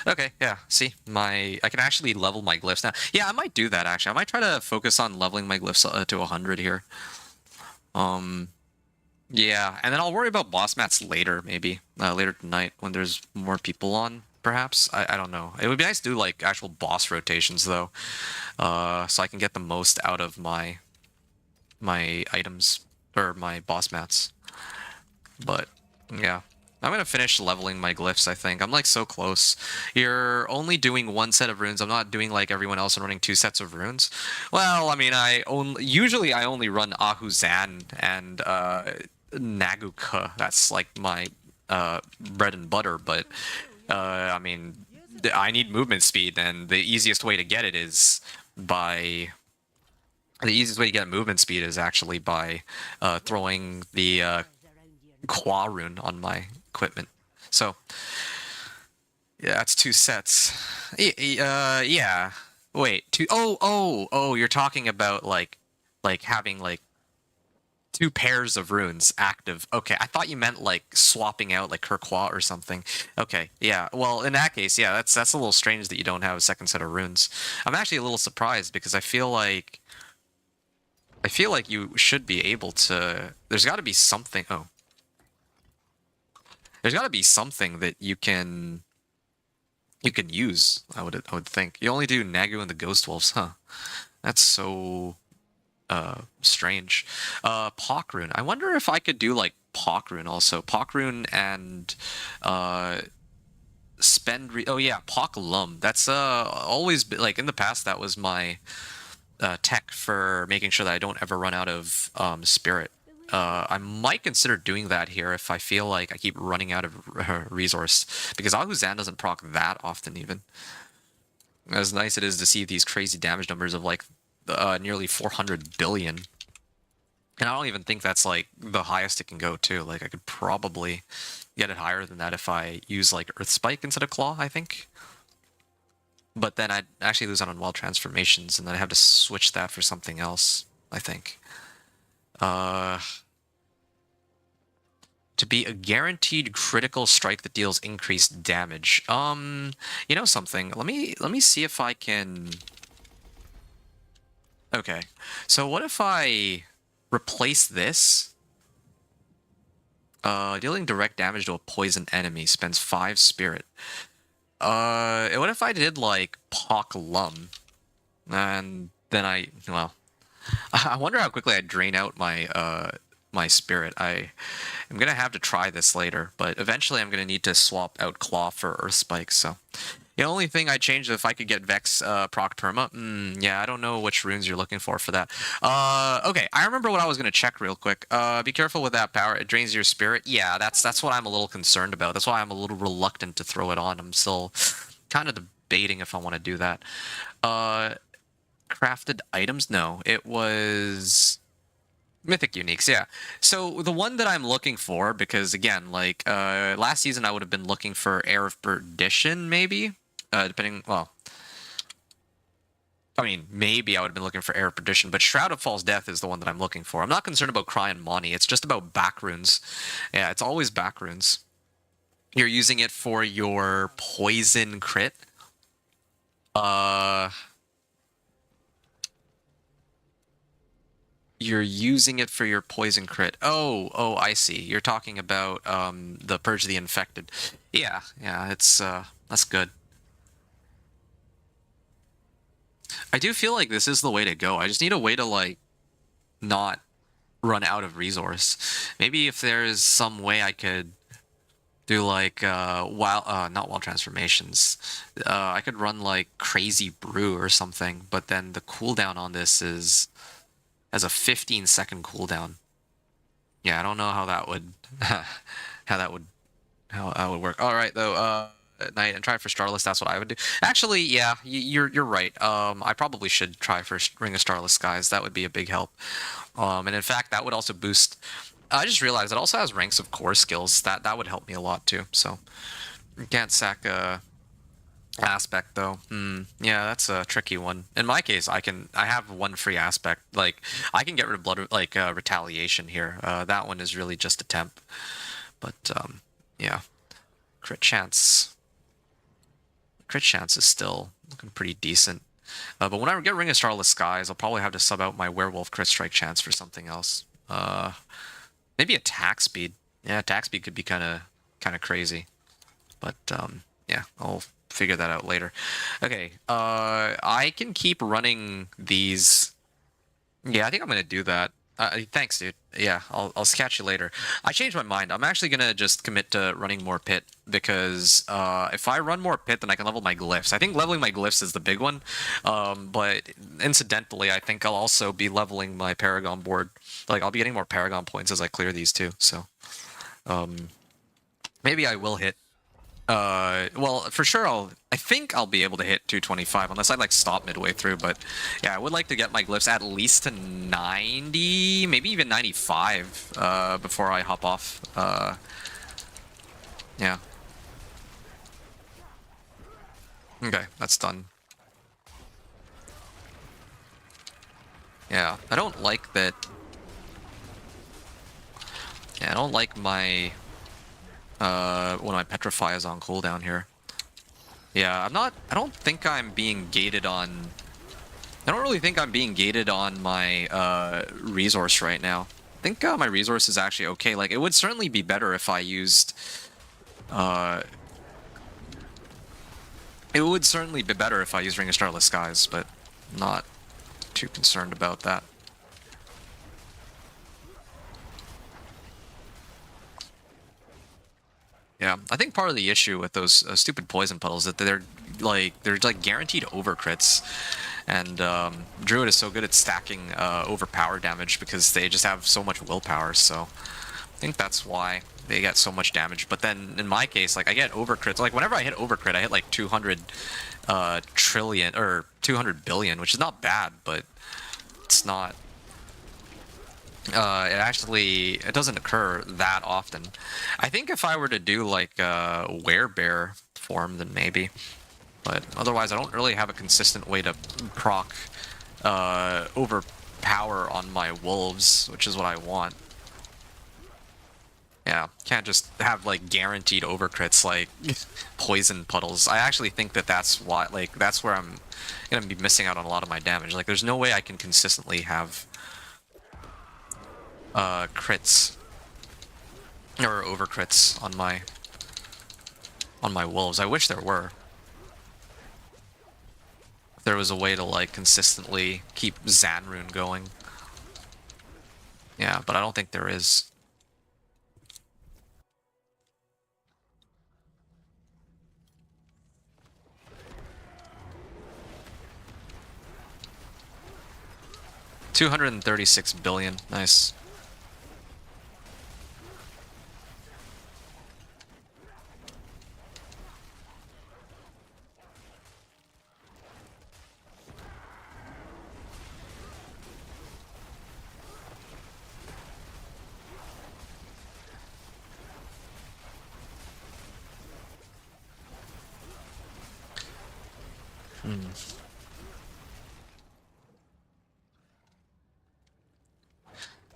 Okay, yeah, see, I can actually level my glyphs now. Yeah, I might do that, actually. I might try to focus on leveling my glyphs to 100 here. Yeah, and then I'll worry about boss mats later, maybe. Later tonight, when there's more people on, perhaps. I don't know. It would be nice to do, like, actual boss rotations, though. So I can get the most out of my items, or my boss mats. But, yeah. I'm gonna finish leveling my glyphs, I think. I'm, like, so close. You're only doing 1 set of runes. I'm not doing like everyone else and running 2 sets of runes. Well, I mean, usually I only run Ahuzan and Naguka. That's, like, my bread and butter, but I mean, I need movement speed, and the easiest way to get it is by... The easiest way to get movement speed is actually by throwing the Qua rune on my equipment. So, yeah, that's 2 sets. Yeah. Wait, 2... Oh, you're talking about, like having, like, 2 pairs of runes active. Okay, I thought you meant, like, swapping out, like, her Qua or something. Okay, yeah. Well, in that case, yeah, that's a little strange that you don't have a second set of runes. I'm actually a little surprised, because I feel like you should be able to... There's got to be something... Oh. There's got to be something that you can use, I would think. You only do Nagu and the Ghost Wolves, huh? That's so strange. Pock Rune. I wonder if I could do like Pock Rune also. Pock Rune and oh yeah, Pock Lum. That's always been, like in the past that was my tech for making sure that I don't ever run out of spirit. I might consider doing that here if I feel like I keep running out of resource, because Alhuzan doesn't proc that often even. As nice it is to see these crazy damage numbers of like nearly 400 billion. And I don't even think that's like the highest it can go too. Like I could probably get it higher than that if I use like Earth Spike instead of Claw, I think. But then I'd actually lose out on Wild Transformations, and then I have to switch that for something else, I think. To be a guaranteed critical strike that deals increased damage. You know something? Let me see if I can. Okay, so what if I replace this? Dealing direct damage to a poison enemy spends 5 spirit. What if I did like Pock Lum? And then well, I wonder how quickly I drain out my my spirit. I'm gonna have to try this later, but eventually I'm gonna need to swap out Claw for Earth Spike. So the only thing I changed is if I could get Vex proc Perma. Yeah, I don't know which runes you're looking for that. Okay, I remember what I was gonna check real quick. Be careful with that power. It drains your spirit. Yeah, that's what I'm a little concerned about. That's why I'm a little reluctant to throw it on. I'm still kind of debating if I want to do that. Crafted items? No, it was Mythic Uniques, yeah. So the one that I'm looking for, because again, like last season I would have been looking for Air of Perdition, maybe? Depending, well, I mean, maybe I would have been looking for Air of Perdition, but Shroud of False Death is the one that I'm looking for. I'm not concerned about Cry and Money, it's just about back runes. Yeah, it's always back runes. You're using it for your poison crit. You're using it for your poison crit. Oh, I see. You're talking about the Purge of the Infected. Yeah, it's that's good. I do feel like this is the way to go. I just need a way to like not run out of resource. Maybe if there's some way I could do like not wild transformations. I could run like Crazy Brew or something, but then the cooldown on this is as a 15-second cooldown. Yeah, I don't know how that would how that would work. All right, though. At night and try for Starless. That's what I would do. Actually, yeah, you're right. I probably should try for Ring of Starless Skies. That would be a big help. And in fact, that would also boost. I just realized it also has ranks of core skills. That would help me a lot too. So can't sack aspect though. Yeah, that's a tricky one. In my case, I have one free aspect. Like I can get rid of blood like retaliation here. That one is really just a temp. But yeah, crit chance is still looking pretty decent. But when I get Ring of Starless Skies, I'll probably have to sub out my Werewolf crit strike chance for something else. Maybe attack speed. Yeah, attack speed could be kind of crazy. But yeah, I'll figure that out later. Okay, I can keep running these. Yeah, I think I'm gonna do that. Thanks, dude. Yeah, I'll catch you later. I changed my mind. I'm actually gonna just commit to running more pit because if I run more pit, then I can level my glyphs. I think leveling my glyphs is the big one. But incidentally, I think I'll also be leveling my Paragon board. Like I'll be getting more Paragon points as I clear these too. So maybe I will hit. Well, for sure I think I'll be able to hit 225 unless I like stop midway through, but yeah, I would like to get my glyphs at least to 90, maybe even 95 before I hop off. Yeah. Okay, that's done. Yeah, I don't like that. Yeah, I don't like my when my Petrify is on cooldown here. Yeah, I don't think I'm being gated on... I don't really think I'm being gated on my resource right now. I think my resource is actually okay. Like, it would certainly be better if I used... it would certainly be better if I used Ring of Starless Skies, but not too concerned about that. Yeah, I think part of the issue with those stupid poison puddles is that they're guaranteed over crits, and Druid is so good at stacking overpower damage because they just have so much willpower. So I think that's why they get so much damage. But then in my case, like I get over crits. Like whenever I hit over crit, I hit like 200 trillion or 200 billion, which is not bad, but it's not. It doesn't occur that often. I think if I were to do like a werebear form, then maybe. But otherwise, I don't really have a consistent way to proc overpower on my wolves, which is what I want. Yeah, can't just have like guaranteed overcrits like poison puddles. I actually think that that's why, like, that's where I'm gonna be missing out on a lot of my damage. Like, there's no way I can consistently have crits or over crits on my wolves. I wish there were. If there was a way to like consistently keep Zanrune going. Yeah, but I don't think there is. $236 billion. Nice.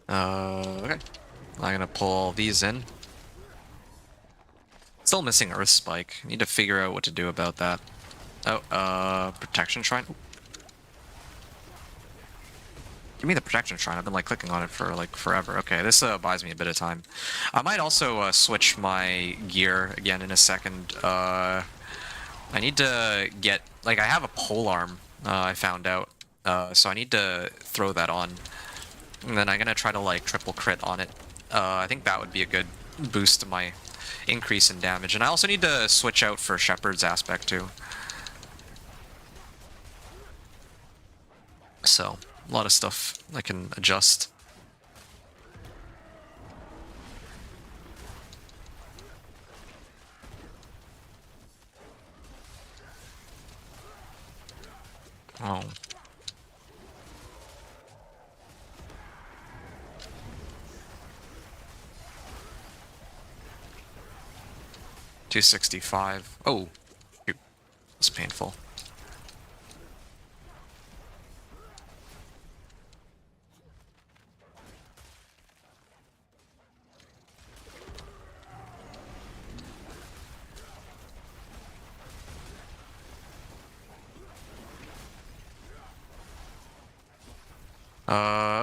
Okay. I'm gonna pull these in. Still missing Earth Spike. Need to figure out what to do about that. Oh, Protection Shrine. Give me the Protection Shrine. I've been like clicking on it for like forever. Okay, this buys me a bit of time. I might also switch my gear again in a second. I need to get, like, I have a polearm, I found out. So I need to throw that on. And then I'm gonna try to like triple crit on it. I think that would be a good boost to my increase in damage. And I also need to switch out for Shepherd's Aspect too. So, a lot of stuff I can adjust. Oh. $265. Oh, it's painful.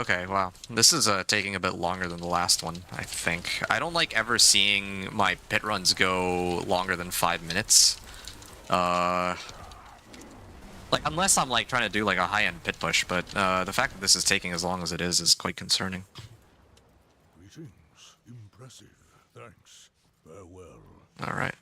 Okay, wow. This is taking a bit longer than the last one, I think. I don't like ever seeing my pit runs go longer than 5 minutes. Like, unless I'm like trying to do like a high-end pit push, but the fact that this is taking as long as it is quite concerning. Greetings. Impressive. Thanks. Farewell. All right.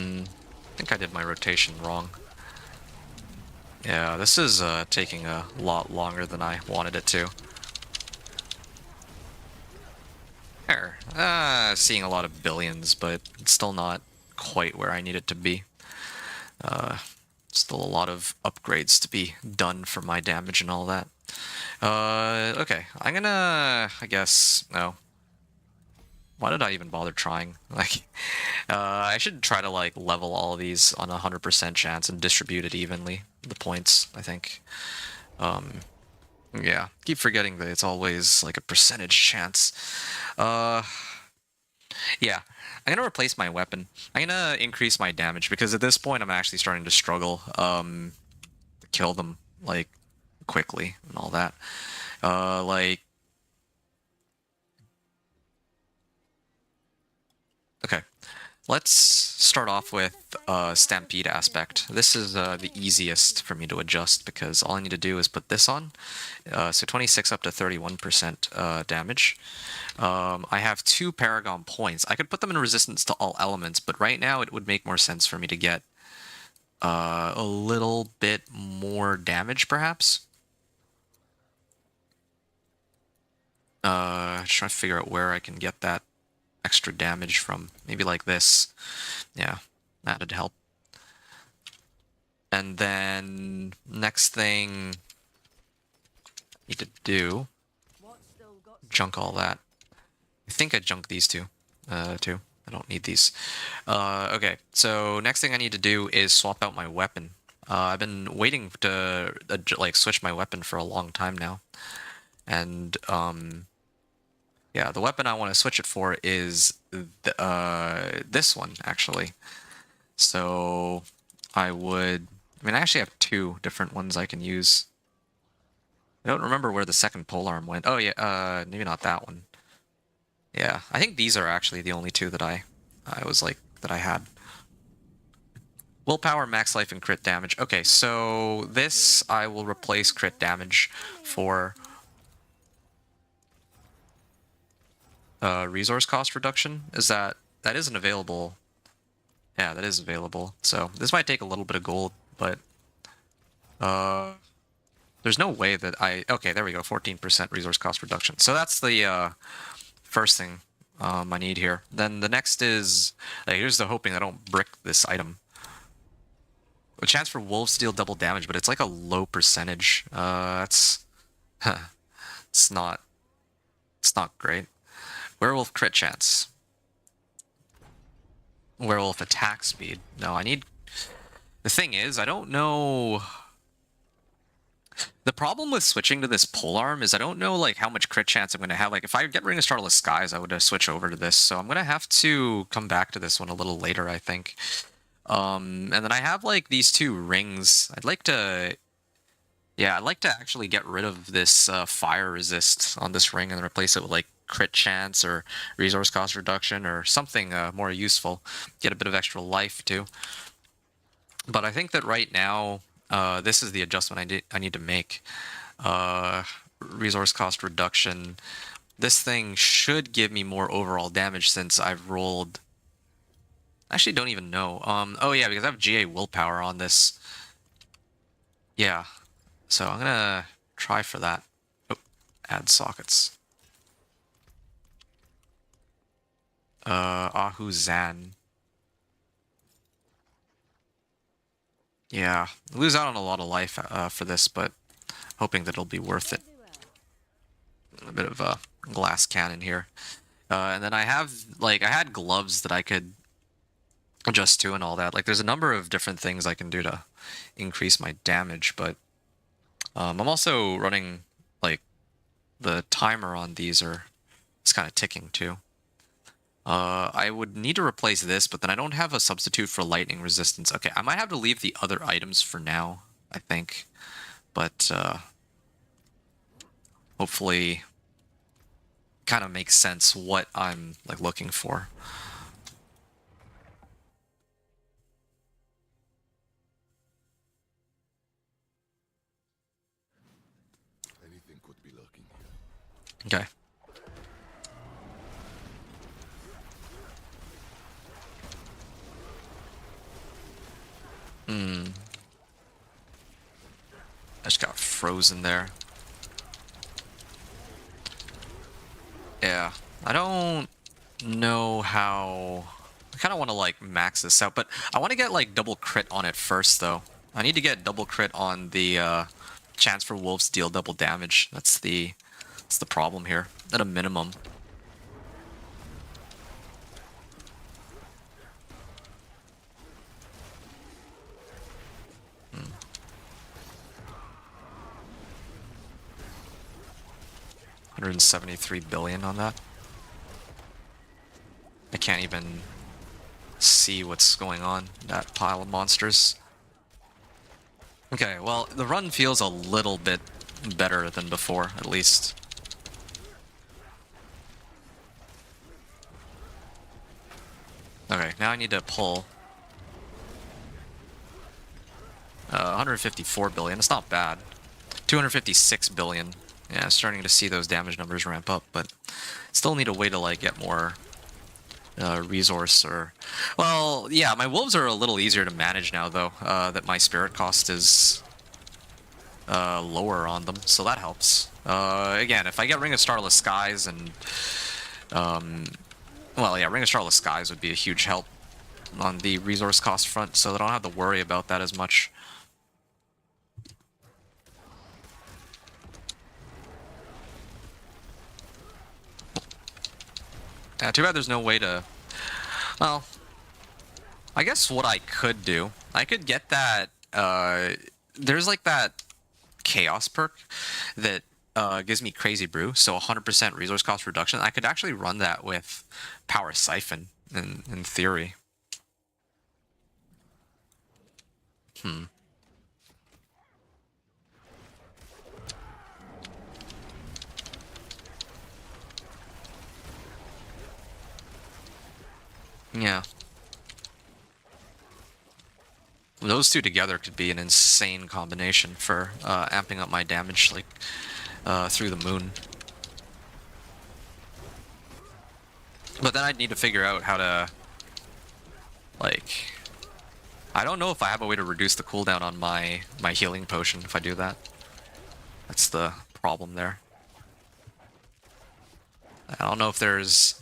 I think I did my rotation wrong. Yeah, this is taking a lot longer than I wanted it to. There. Seeing a lot of billions, but it's still not quite where I need it to be. Still a lot of upgrades to be done for my damage and all that. Okay. I'm gonna, I guess, no. Why did I even bother trying? Like, I should try to, like, level all of these on a 100% chance and distribute it evenly, the points, I think. Yeah, keep forgetting that it's always, like, a percentage chance. Yeah, I'm gonna replace my weapon. I'm gonna increase my damage, because at this point I'm actually starting to struggle, to kill them, like, quickly and all that. Like, Okay. Let's start off with Stampede aspect. This is the easiest for me to adjust because all I need to do is put this on. So 26 up to 31% damage. I have 2 Paragon points. I could put them in resistance to all elements, but right now it would make more sense for me to get a little bit more damage, perhaps. Just trying to figure out where I can get that extra damage from. Maybe like this. Yeah, that'd help. And then next thing I need to do, junk all that. I think I junk these two, too. I don't need these. Okay, so next thing I need to do is swap out my weapon. I've been waiting to like switch my weapon for a long time now, and yeah, the weapon I want to switch it for is this one actually. So I mean, I actually have 2 different ones I can use. I don't remember where the second polearm went. Oh yeah, maybe not that one. Yeah, I think these are actually the only 2 that I was like that I had. Willpower, max life, and crit damage. Okay, so this I will replace crit damage for resource cost reduction. That isn't available? Yeah, that is available. So this might take a little bit of gold, but there's no way that okay, there we go, 14% resource cost reduction. So that's the first thing I need here. Then the next is, like, here's the hoping I don't brick this item. A chance for wolves to deal double damage, but it's like a low percentage. It's not great. Werewolf crit chance. Werewolf attack speed. No, I need... The thing is, I don't know... The problem with switching to this polearm is I don't know like how much crit chance I'm going to have. Like if I get Ring of Starless Skies, I would switch over to this. So I'm going to have to come back to this one a little later, I think. And then I have like these 2 rings. I'd like to actually get rid of this fire resist on this ring and replace it with like crit chance or resource cost reduction or something more useful. Get a bit of extra life too. But I think that right now, this is the adjustment I need to make. Resource cost reduction. This thing should give me more overall damage since I've rolled... I actually don't even know. Oh yeah, because I have GA willpower on this. Yeah. So I'm gonna try for that. Oh, add sockets. Ahu Zan. Yeah, lose out on a lot of life for this, but hoping that it'll be worth it. A bit of a glass cannon here. And then I have, like, I had gloves that I could adjust to and all that. Like, there's a number of different things I can do to increase my damage, but I'm also running, like, the timer on these it's kind of ticking too. I would need to replace this, but then I don't have a substitute for lightning resistance. Okay, I might have to leave the other items for now, I think. But hopefully kind of makes sense what I'm like looking for. Anything could be lurking here. Okay. I just got frozen there. Yeah, I don't know how... I kind of want to like max this out, but I want to get like double crit on it first though. I need to get double crit on the chance for wolves to deal double damage. That's the problem here, at a minimum. $173 billion on that. I can't even see what's going on in that pile of monsters. Okay, well, the run feels a little bit better than before, at least. Okay, now I need to pull 154 billion. It's not bad. 256 billion. Yeah, starting to see those damage numbers ramp up, but still need a way to like get more resource or... Well, yeah, my wolves are a little easier to manage now, though, that my spirit cost is lower on them, so that helps. Again, if I get Ring of Starless Skies and... well, yeah, Ring of Starless Skies would be a huge help on the resource cost front, so I don't have to worry about that as much. Yeah, too bad there's no way to... Well, I guess what I could do, I could get that... there's like that Chaos perk that gives me Crazy Brew, so 100% resource cost reduction. I could actually run that with Power Siphon, in theory. Yeah. Those two together could be an insane combination for amping up my damage, like, through the moon. But then I'd need to figure out how to, like... I don't know if I have a way to reduce the cooldown on my healing potion if I do that. That's the problem there. I don't know if there's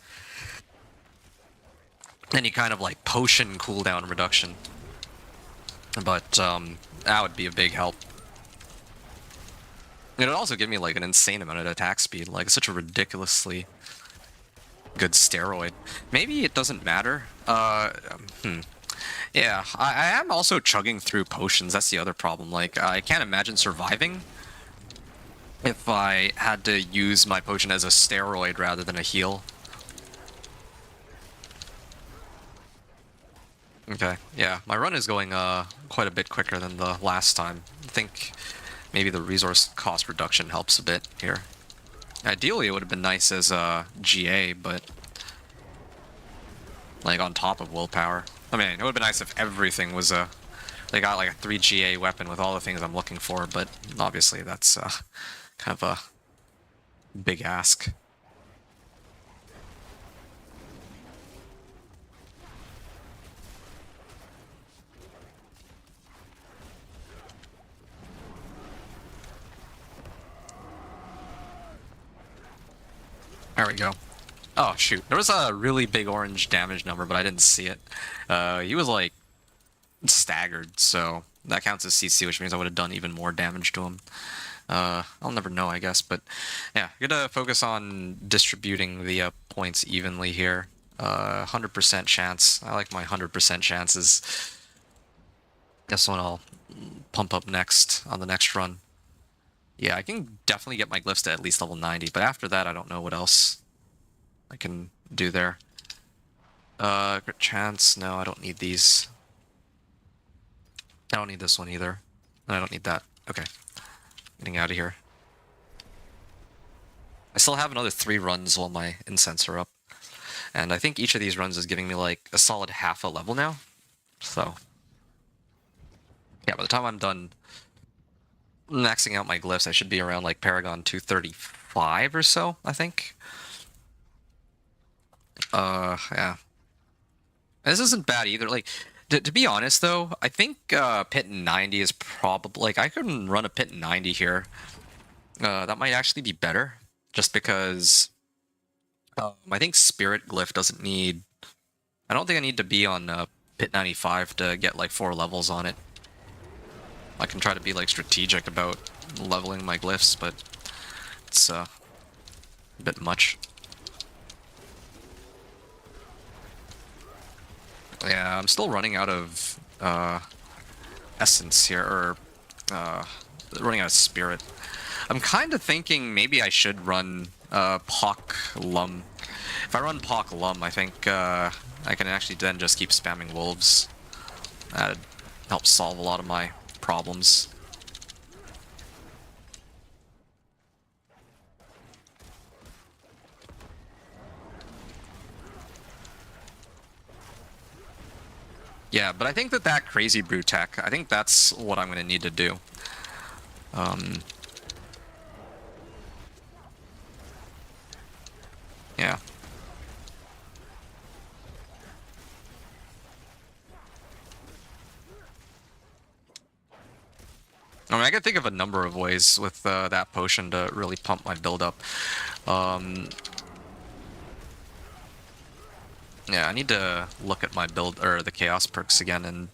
any kind of, like, potion cooldown reduction. But, that would be a big help. It would also give me, like, an insane amount of attack speed. Like, such a ridiculously good steroid. Maybe it doesn't matter. Yeah, I am also chugging through potions. That's the other problem. Like, I can't imagine surviving if I had to use my potion as a steroid rather than a heal. Okay, yeah, my run is going quite a bit quicker than the last time. I think maybe the resource cost reduction helps a bit here. Ideally, it would have been nice as a GA, but like on top of willpower. I mean, it would have been nice if everything was a... They got like a 3 GA weapon with all the things I'm looking for, but obviously that's kind of a big ask. There we go. Oh, shoot. There was a really big orange damage number, but I didn't see it. He was, like, staggered, so that counts as CC, which means I would have done even more damage to him. I'll never know, I guess, but yeah, gonna focus on distributing the points evenly here. 100% chance. I like my 100% chances. Guess what I'll pump up next on the next run. Yeah, I can definitely get my glyphs to at least level 90, but after that, I don't know what else I can do there. Crit chance. No, I don't need these. I don't need this one either. And I don't need that. Okay. Getting out of here. I still have another 3 runs while my incense are up. And I think each of these runs is giving me like a solid half a level now. So, yeah, by the time I'm done maxing out my glyphs, I should be around like Paragon 235 or so, I think. Yeah. This isn't bad either. Like, to be honest though, I think Pit 90 is probably... Like, I could run a Pit 90 here. That might actually be better. Just because... I think Spirit Glyph doesn't need... I don't think I need to be on Pit 95 to get like 4 levels on it. I can try to be like strategic about leveling my glyphs, but it's a bit much. Yeah, I'm still running out of essence here, or running out of spirit. I'm kind of thinking maybe I should run Pock Lum. If I run Pock Lum, I think I can actually then just keep spamming wolves. That'd help solve a lot of my problems. Yeah, but I think that crazy brew tech, I think that's what I'm going to need to do. Yeah. I mean, I can think of a number of ways with that potion to really pump my build up. Yeah, I need to look at my build, or the chaos perks again, and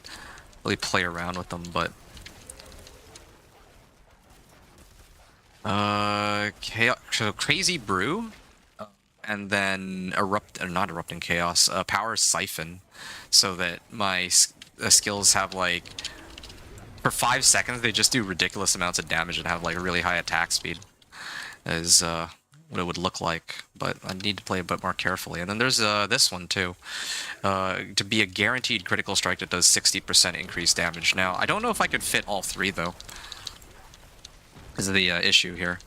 really play around with them, but... chaos, so Crazy Brew, and then Erupt, or not Erupting Chaos, Power Siphon, so that my skills have, like, for 5 seconds, they just do ridiculous amounts of damage and have, like, a really high attack speed, is, what it would look like, but I need to play a bit more carefully. And then there's, this one, too. To be a guaranteed critical strike that does 60% increased damage. Now, I don't know if I could fit all three, though, is the issue here.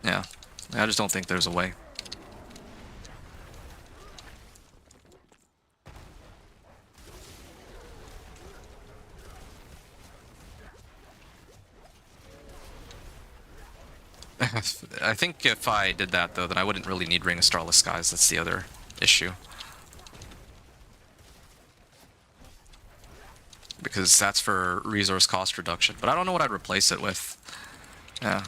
Yeah, I just don't think there's a way. I think if I did that, though, then I wouldn't really need Ring of Starless Skies. That's the other issue. Because that's for resource cost reduction. But I don't know what I'd replace it with. Yeah.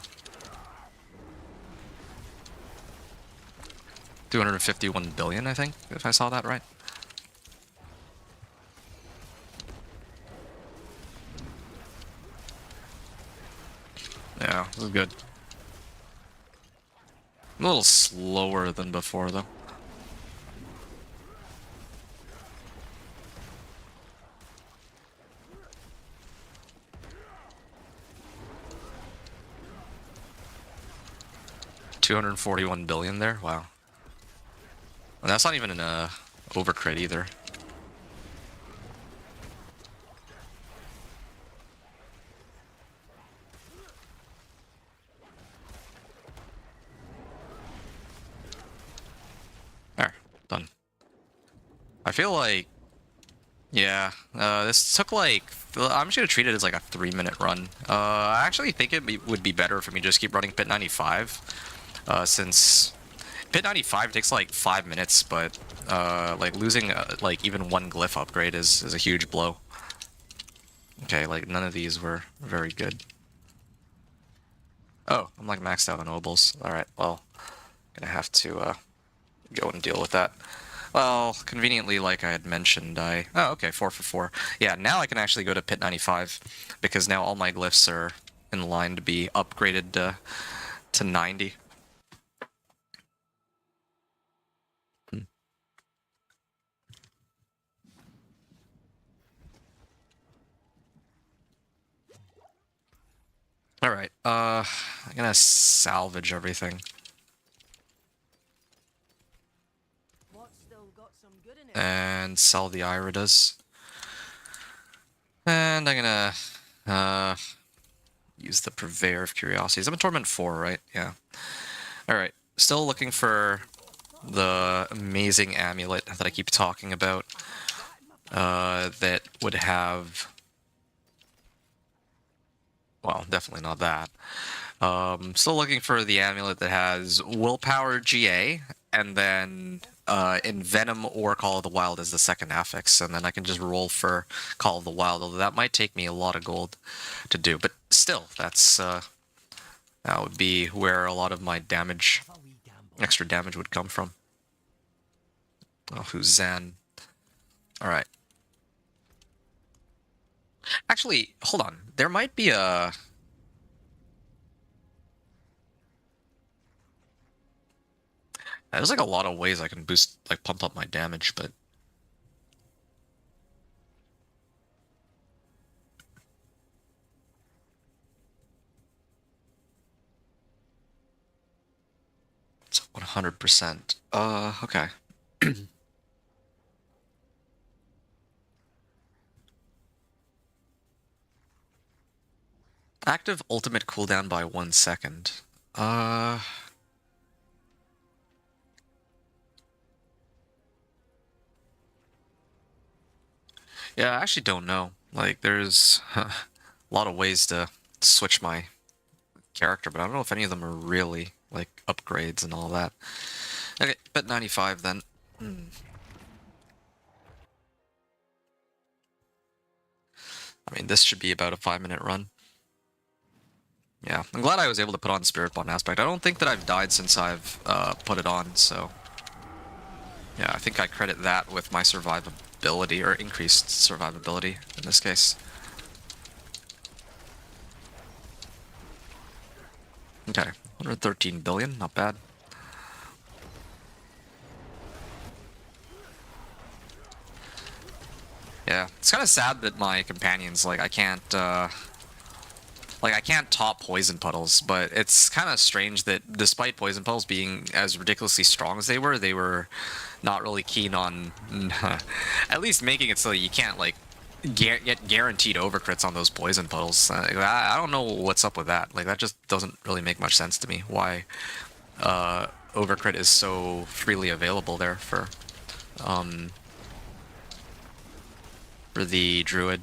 251 billion, I think, if I saw that right. Yeah, this is good. I'm a little slower than before, though. $241 billion there? Wow. And that's not even an overcrit either. There, done. I feel like, yeah, this took like, I'm just gonna treat it as like a 3-minute run. I actually think it would be better for me to just keep running Pit 95, since Pit 95 takes like 5 minutes, but like losing like even one glyph upgrade is a huge blow. Okay, like none of these were very good. Oh, I'm like maxed out on obols. Alright, well, gonna have to go and deal with that. Well, conveniently, like I had mentioned, oh, okay, 4 for 4. Yeah, now I can actually go to Pit 95, because now all my glyphs are in line to be upgraded to 90. Alright, I'm gonna salvage everything. And sell the Iridas. And I'm gonna use the Purveyor of Curiosities. I'm in Torment 4, right? Yeah. Alright, still looking for the amazing amulet that I keep talking about. That would have... Well, definitely not that. Still looking for the amulet that has Willpower GA, and then Envenom or Call of the Wild as the second affix, and then I can just roll for Call of the Wild, although that might take me a lot of gold to do. But still, that's that would be where a lot of my damage, extra damage would come from. Oh, who's Zan? Alright. Actually, hold on. There might be a... There's like a lot of ways I can boost, like pump up my damage, but... It's 100%. Okay. Active ultimate cooldown by 1 second. Yeah, I actually don't know. Like, there's a lot of ways to switch my character, but I don't know if any of them are really, like, upgrades and all that. Okay, bet 95 then. Hmm. I mean, this should be about a 5-minute run. Yeah, I'm glad I was able to put on Spirit Bond Aspect. I don't think that I've died since I've put it on, so... Yeah, I think I credit that with my survivability, or increased survivability in this case. Okay, 113 billion, not bad. Yeah, it's kind of sad that my companions, like, I can't top poison puddles, but it's kind of strange that despite poison puddles being as ridiculously strong as they were not really keen on at least making it so that you can't, like, get guaranteed overcrits on those poison puddles. I don't know what's up with that. Like, that just doesn't really make much sense to me. Why overcrit is so freely available there for the druid.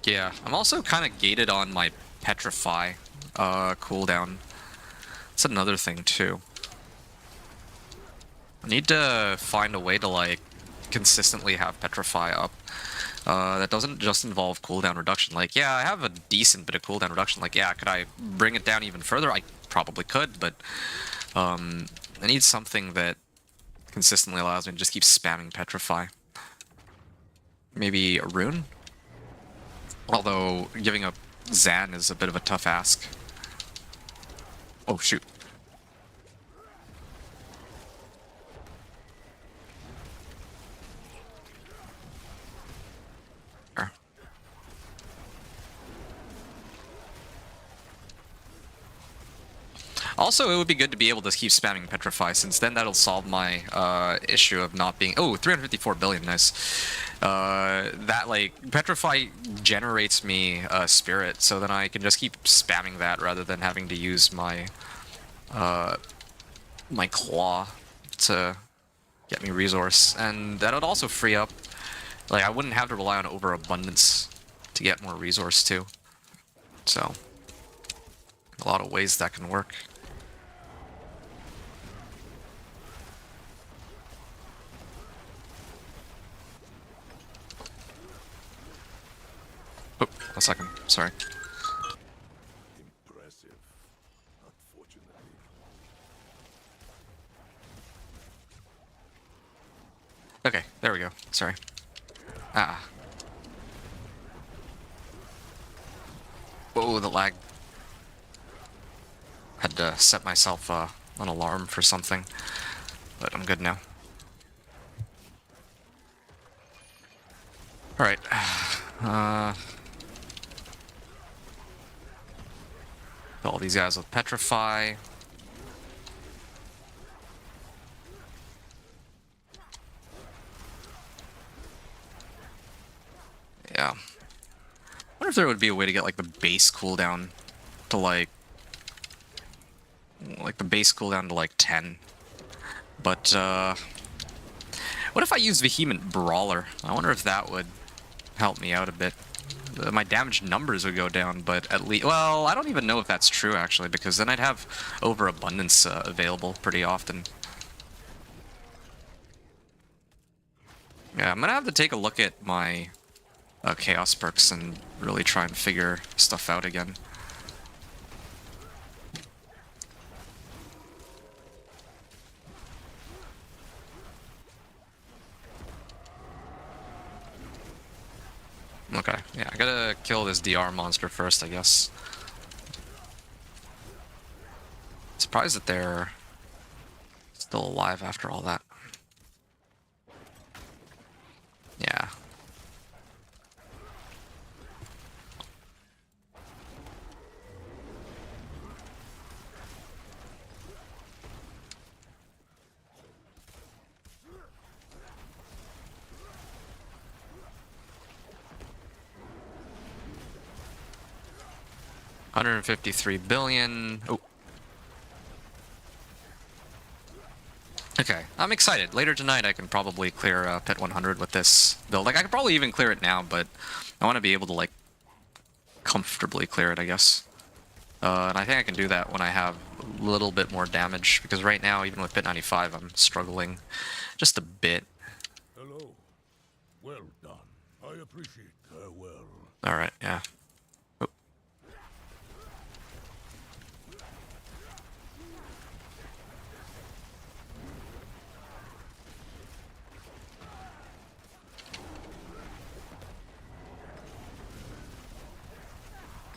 Yeah, I'm also kind of gated on my petrify cooldown. That's another thing too. I need to find a way to, like, consistently have petrify up. That doesn't just involve cooldown reduction. Like, yeah, I have a decent bit of cooldown reduction. Like, yeah, could I bring it down even further? I probably could, but I need something that consistently allows me to just keep spamming petrify. Maybe a rune? Although giving up Zan is a bit of a tough ask. Oh, shoot. Sure. Also, it would be good to be able to keep spamming Petrify, since then that'll solve my issue of not being... Oh, 354 billion, nice. That, like, Petrify generates me Spirit, so then I can just keep spamming that rather than having to use my my Claw to get me resource. And that would also free up... Like, I wouldn't have to rely on overabundance to get more resource, too. So, a lot of ways that can work. Oh, a second. Sorry. Impressive. Unfortunately. Okay, there we go. Sorry. Ah. Whoa, the lag. Had to set myself an alarm for something, but I'm good now. Alright. All these guys with Petrify. Yeah. I wonder if there would be a way to get, like, the base cooldown to, like the base cooldown to, like, 10. But, what if I use Vehement Brawler? I wonder if that would help me out a bit. My damage numbers would go down, but at least... Well, I don't even know if that's true, actually, because then I'd have overabundance available pretty often. Yeah, I'm gonna have to take a look at my Chaos perks and really try and figure stuff out again. Okay, yeah, I gotta kill this DR monster first, I guess. Surprised that they're still alive after all that. Yeah. 153 billion. Oh. Okay, I'm excited. Later tonight, I can probably clear Pit 100 with this build. Like, I could probably even clear it now, but I want to be able to, like, comfortably clear it, I guess. And I think I can do that when I have a little bit more damage, because right now, even with Pit 95, I'm struggling just a bit. Hello. Well done. I appreciate her well. Alright, yeah. Oh.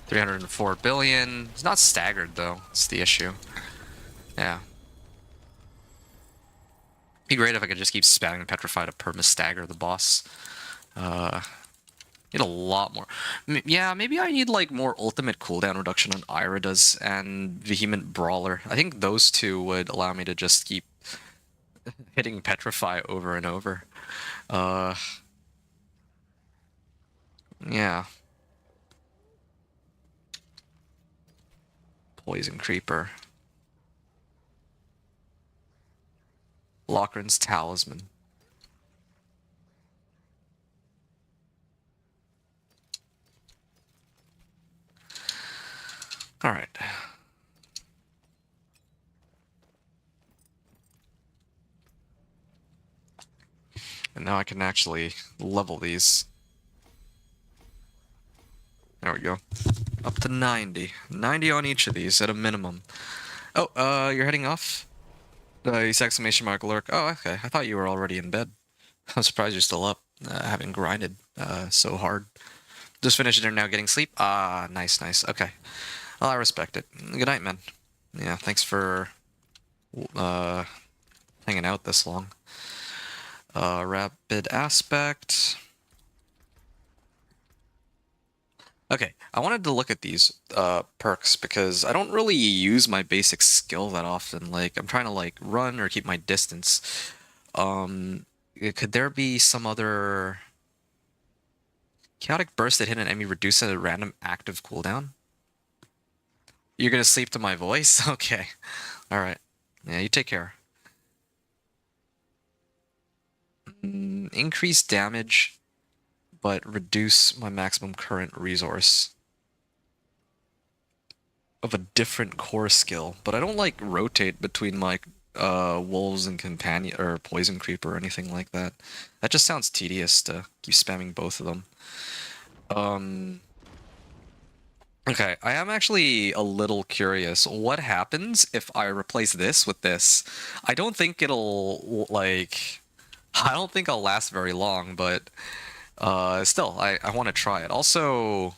$304 billion. It's not staggered, though. It's the issue. Yeah. Be great if I could just keep spamming Petrify to perma-stagger the boss. Need a lot more. Yeah, maybe I need, like, more ultimate cooldown reduction on Irida's and Vehement Brawler. I think those two would allow me to just keep hitting Petrify over and over. Yeah. Poison Creeper. Lochran's Talisman. Alright. And now I can actually level these. There we go. Up to 90. 90 on each of these at a minimum. Oh, you're heading off? Use exclamation mark lurk. Oh, okay. I thought you were already in bed. I'm surprised you're still up, having grinded so hard. Just finished dinner now, getting sleep? Ah, nice, nice. Okay. Well, I respect it. Good night, man. Yeah, thanks for hanging out this long. Rapid aspect. Okay, I wanted to look at these perks because I don't really use my basic skill that often. Like, I'm trying to, like, run or keep my distance. Could there be some other... Chaotic Burst that hit an enemy reduces a random active cooldown? You're gonna sleep to my voice? Okay. Alright. Yeah, you take care. Increase damage, but reduce my maximum current resource of a different core skill. But I don't, like, rotate between my wolves and companion or poison creeper or anything like that. That just sounds tedious to keep spamming both of them. Okay, I am actually a little curious. What happens if I replace this with this? I don't think it'll, like... I don't think I'll last very long, but... still, I want to try it. Also...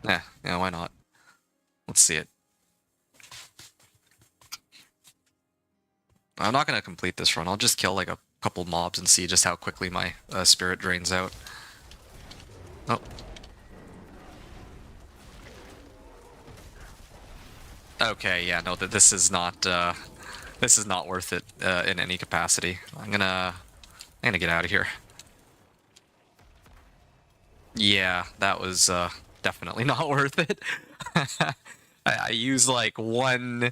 yeah, why not? Let's see it. I'm not going to complete this run. I'll just kill, like, a couple mobs and see just how quickly my spirit drains out. Oh. Okay, yeah, no, this is not worth it in any capacity. I'm gonna get out of here. Yeah, that was definitely not worth it. I used like one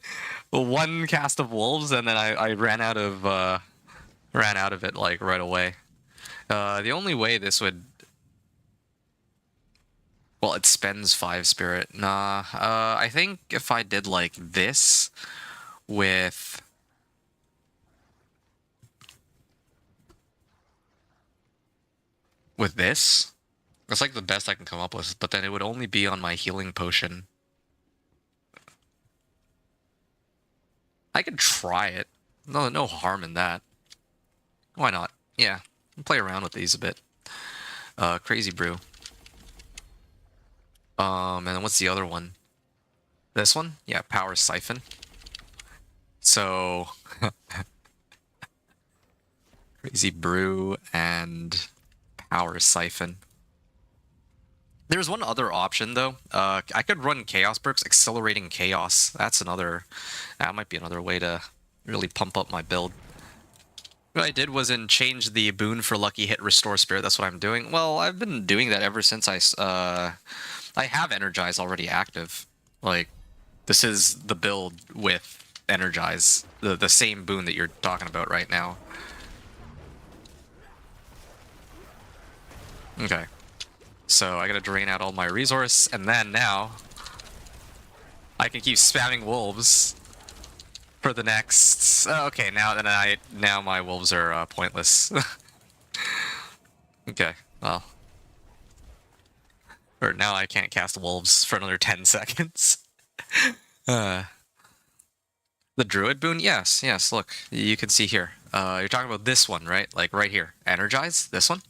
cast of wolves, and then I ran out of it like right away. The only way this would... Well, it spends 5 spirit. Nah, I think if I did like this with... this, that's like the best I can come up with, but then it would only be on my healing potion. I could try it. No harm in that. Why not? Yeah, I'll play around with these a bit. Crazy Brew. And then what's the other one? This one? Yeah, Power Siphon. So... Crazy Brew and Power Siphon. There's one other option, though. I could run Chaos perks, Accelerating Chaos. That might be another way to really pump up my build. What I did was change the boon for lucky hit restore spirit. That's what I'm doing. Well, I've been doing that ever since I have Energize already active. Like, this is the build with Energize, the same boon that you're talking about right now. Okay. So I gotta drain out all my resource, and then now I can keep spamming wolves for the next. Oh, okay, now my wolves are pointless. Okay, well, or now I can't cast wolves for another 10 seconds. uh, the Druid boon, yes, yes. Look, you can see here. You're talking about this one, right? Like right here, Energize. This one.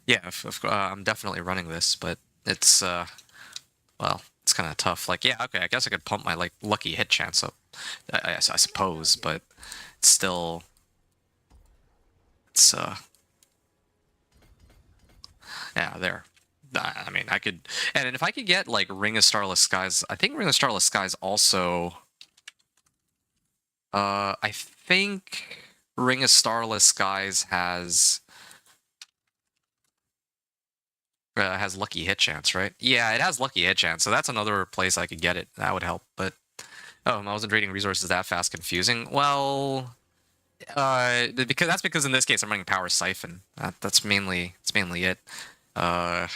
Yeah, I'm definitely running this, but it's well, it's kind of tough. Like, yeah, okay, I guess I could pump my like lucky hit chance up. I suppose, but it's still, it's yeah, there. I mean, I could, and if I could get like Ring of Starless Skies, I think Ring of Starless Skies also. I think Ring of Starless Skies has lucky hit chance, right? Yeah, it has lucky hit chance, so that's another place I could get it. That would help, but oh, I wasn't draining resources that fast. Confusing. Well, because in this case I'm running Power Siphon. That's mainly it. Uh,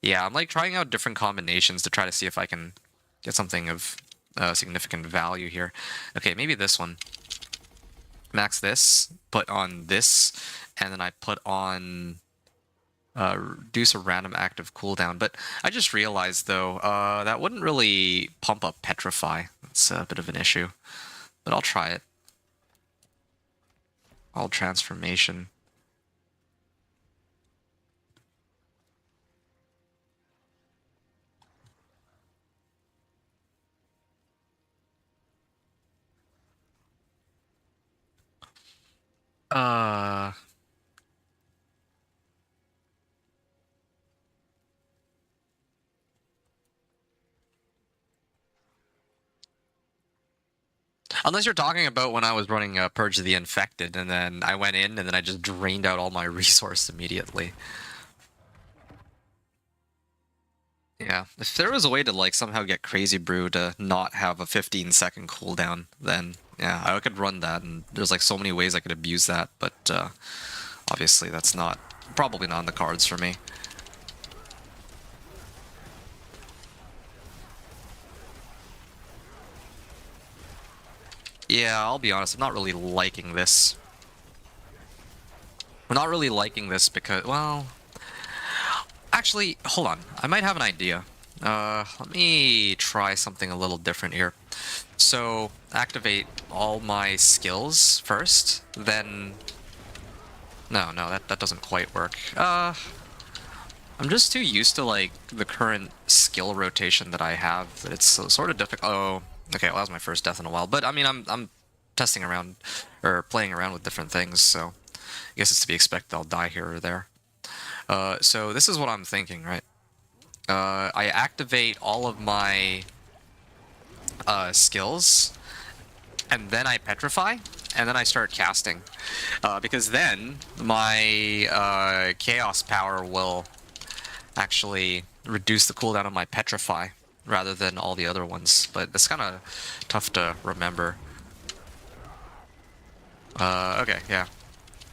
yeah, I'm like trying out different combinations to try to see if I can get something of significant value here. Okay, maybe this one. Max this, put on this, and then I put on reduce a random active cooldown. But I just realized though that wouldn't really pump up Petrify. That's a bit of an issue, but I'll try it. All transformation. Uh, Unless you're talking about when I was running Purge of the Infected, and then I went in, and then I just drained out all my resource immediately. Yeah, if there was a way to like somehow get Crazy Brew to not have a 15-second cooldown, then yeah, I could run that, and there's like so many ways I could abuse that, but obviously that's probably not in the cards for me. Yeah, I'll be honest, I'm not really liking this. I'm not really liking this because, well, actually, hold on. I might have an idea. Let me try something a little different here. So, activate all my skills first, then... No, that doesn't quite work. I'm just too used to, like, the current skill rotation that I have, that it's sort of difficult. Oh, okay, well, that was my first death in a while. But, I mean, I'm testing around, or playing around with different things, so I guess it's to be expected I'll die here or there. So this is what I'm thinking, right? I activate all of my skills, and then I petrify, and then I start casting. Because then my chaos power will actually reduce the cooldown of my petrify rather than all the other ones. But it's kind of tough to remember. Okay, yeah.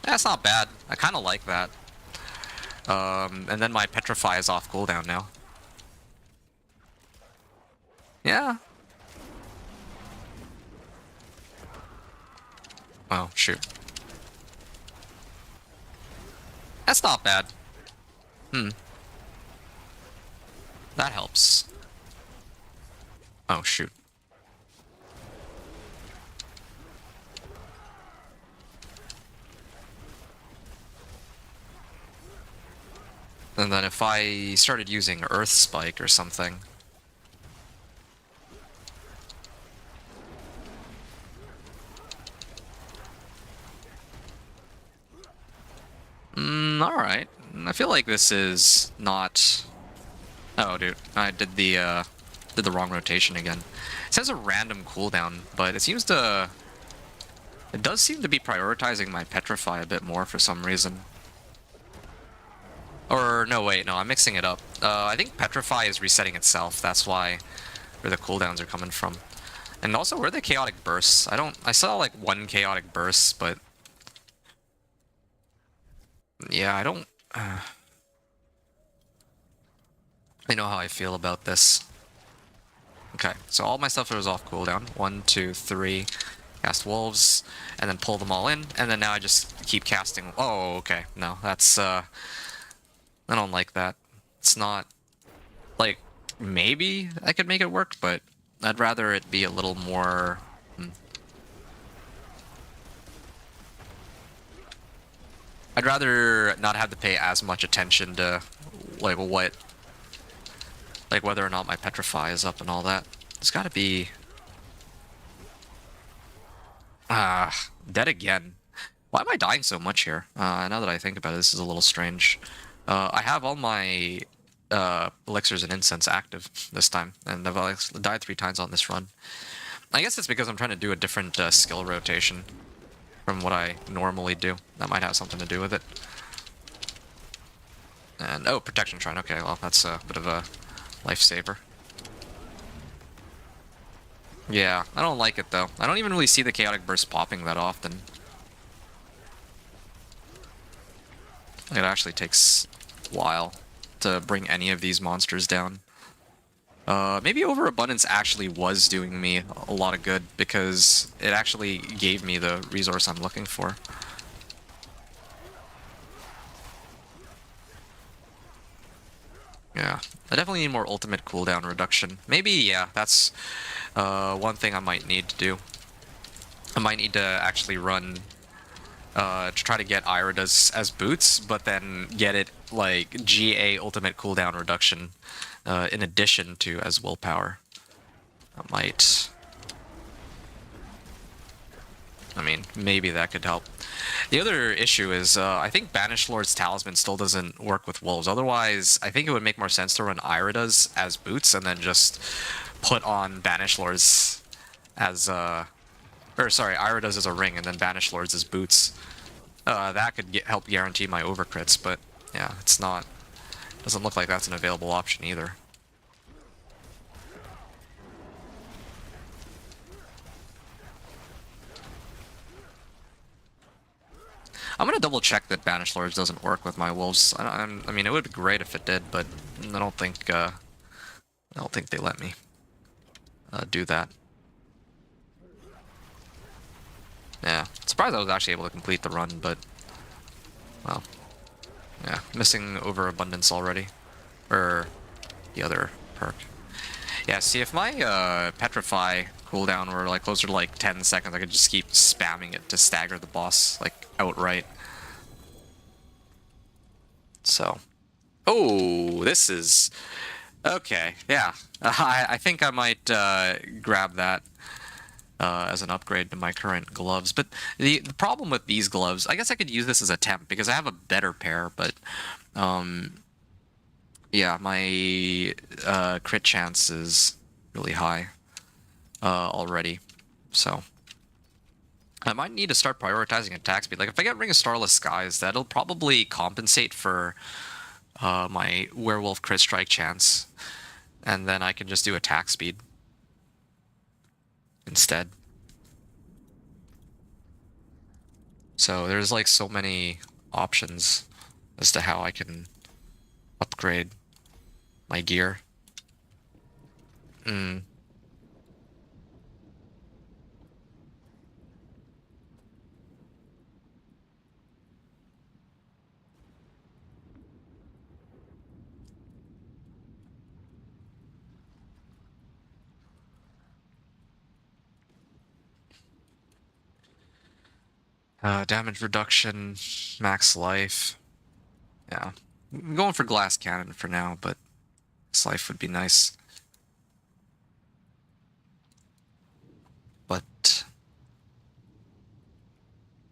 That's not bad. I kind of like that. And then my petrify is off cooldown now. Yeah. Oh, shoot. That's not bad. That helps. Oh, shoot. And then if I started using Earth Spike or something... alright. I feel like this is not... Oh, dude. I did the wrong rotation again. It says a random cooldown, but it seems to... It does seem to be prioritizing my Petrify a bit more for some reason. Or, no, wait, no, I'm mixing it up. I think Petrify is resetting itself, that's why where the cooldowns are coming from. And also, where are the chaotic bursts? I saw like one chaotic burst, but yeah, I don't I know how I feel about this. Okay, so all my stuff was off cooldown. 1, 2, 3. Cast wolves, and then pull them all in, and then now I just keep casting. Oh, okay. No, that's I don't like that. It's not like maybe I could make it work, but I'd rather it be a little more. I'd rather not have to pay as much attention to like whether or not my petrify is up and all that. There's got to be dead again. Why am I dying so much here? Now that I think about it, this is a little strange. I have all my elixirs and incense active this time, and I've died 3 times on this run. I guess it's because I'm trying to do a different skill rotation from what I normally do. That might have something to do with it. And, oh, Protection Shrine. Okay, well, that's a bit of a lifesaver. Yeah, I don't like it, though. I don't even really see the Chaotic Burst popping that often. It actually takes a while to bring any of these monsters down. Maybe Overabundance actually was doing me a lot of good, because it actually gave me the resource I'm looking for. Yeah, I definitely need more ultimate cooldown reduction. Maybe, yeah, that's one thing I might need to do. I might need to actually run to try to get Iridas as boots, but then get it like GA ultimate cooldown reduction in addition to as willpower. That might... I mean, maybe that could help. The other issue is, I think Banished Lord's Talisman still doesn't work with wolves. Otherwise, I think it would make more sense to run Iridas as boots and then just put on Banished Lords as, or sorry, Iridas as a ring and then Banished Lords as boots. That could help guarantee my overcrits, but yeah, it's not... Doesn't look like that's an available option either. I'm gonna double check that Banished Lords doesn't work with my wolves. I mean, it would be great if it did, but I don't think they let me do that. Yeah, surprised I was actually able to complete the run, but well, yeah, missing overabundance already, or the other perk. Yeah, see, if my petrify cooldown were like closer to like 10 seconds, I could just keep spamming it to stagger the boss like outright. So, oh, this is okay. Yeah, I think I might grab that as an upgrade to my current gloves. But the problem with these gloves, I guess I could use this as a temp because I have a better pair. But yeah, my crit chance is really high already, so I might need to start prioritizing attack speed. Like if I get Ring of Starless Skies, that'll probably compensate for my Werewolf crit strike chance, and then I can just do attack speed instead. So there's like so many options as to how I can upgrade my gear. Damage reduction, max life. Yeah, I'm going for glass cannon for now, but max life would be nice. But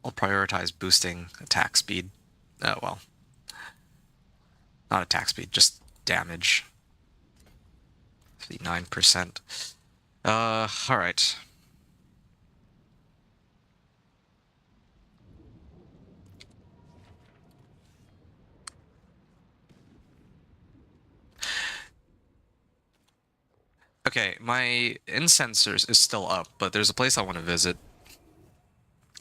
I'll prioritize boosting attack speed. Oh, well. Not attack speed, just damage. 59%. Alright. Okay, my incense is still up, but there's a place I want to visit.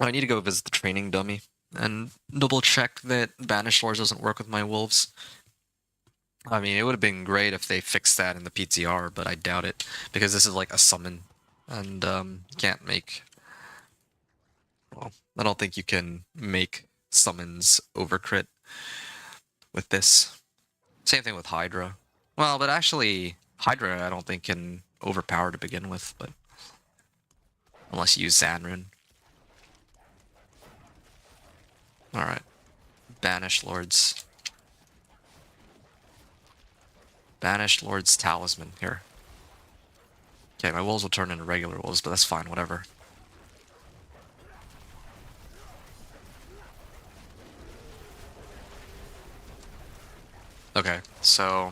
I need to go visit the training dummy and double check that Banished Lords doesn't work with my wolves. I mean, it would have been great if they fixed that in the PTR, but I doubt it, because this is like a summon, and you can't make... Well, I don't think you can make summons overcrit with this. Same thing with Hydra. Well, but actually, Hydra I don't think can overpower to begin with, but... Unless you use Zanrun. Alright. Banished Lords. Banished Lord's Talisman, here. Okay, my wolves will turn into regular wolves, but that's fine, whatever. Okay, so...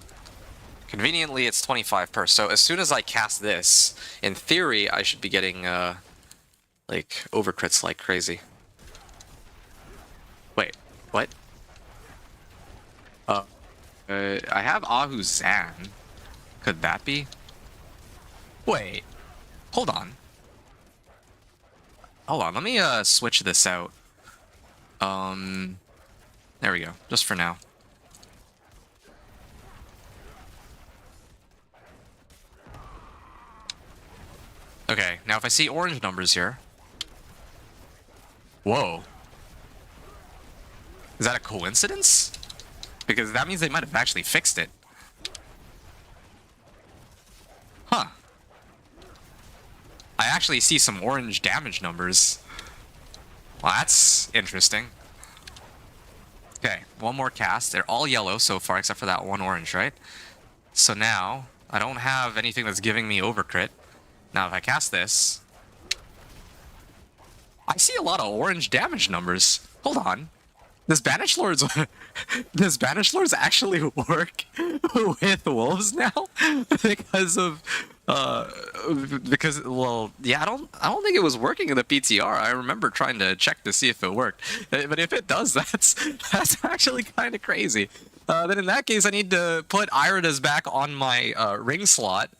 Conveniently, it's 25 per. So as soon as I cast this, in theory, I should be getting, like, overcrits like crazy. Wait, what? I have Ahu Zan. Could that be? Wait, hold on. Hold on, let me, switch this out. There we go, just for now. Okay, now if I see orange numbers here... Whoa. Is that a coincidence? Because that means they might have actually fixed it. Huh. I actually see some orange damage numbers. Well, that's interesting. Okay, one more cast. They're all yellow so far, except for that one orange, right? So now, I don't have anything that's giving me overcrit. Now, if I cast this... I see a lot of orange damage numbers. Hold on. Does Banished Lords... Does Banished Lords actually work with wolves now? Because of... because, well, yeah, I don't think it was working in the PTR. I remember trying to check to see if it worked. But if it does, that's actually kind of crazy. Then in that case, I need to put Iridas back on my ring slot.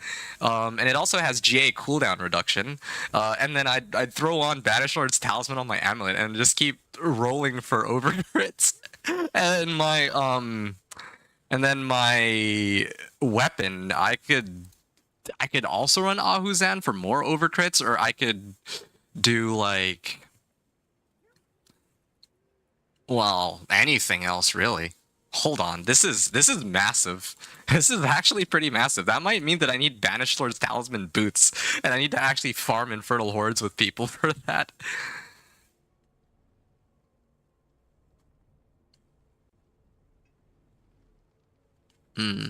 And it also has GA cooldown reduction. And then I'd throw on Banished Lord's Talisman on my amulet and just keep rolling for overcrits. And my weapon, I could also run Ahuzan for more overcrits, or I could do like, well, anything else really. Hold on, this is massive. This is actually pretty massive. That might mean that I need Banished Lord's Talisman boots, and I need to actually farm Infernal Hordes with people for that. Hmm.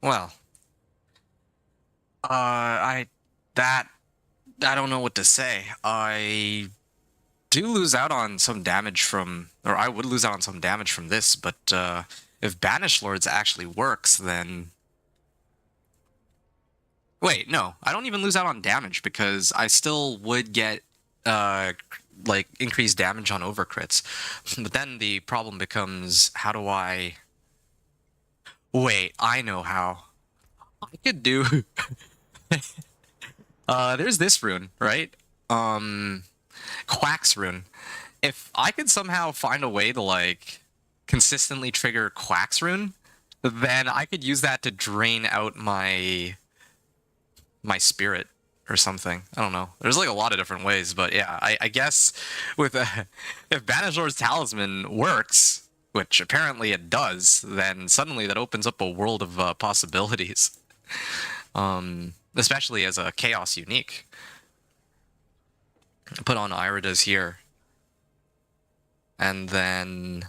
Well, I don't know what to say. I do lose out on some damage from, or I would lose out on some damage from this, but if Banished Lords actually works, then... Wait, no, I don't even lose out on damage, because I still would get, like, increased damage on overcrits. But then the problem becomes, how do I... Wait, I know how. I could do... there's this rune, right? Quack's rune. If I could somehow find a way to, like, consistently trigger Quack's rune, then I could use that to drain out my spirit or something. I don't know. There's like a lot of different ways, but yeah, I guess with if Banished Lord's Talisman works, which apparently it does, then suddenly that opens up a world of possibilities. Especially as a Chaos unique. Put on Iridas here. And then...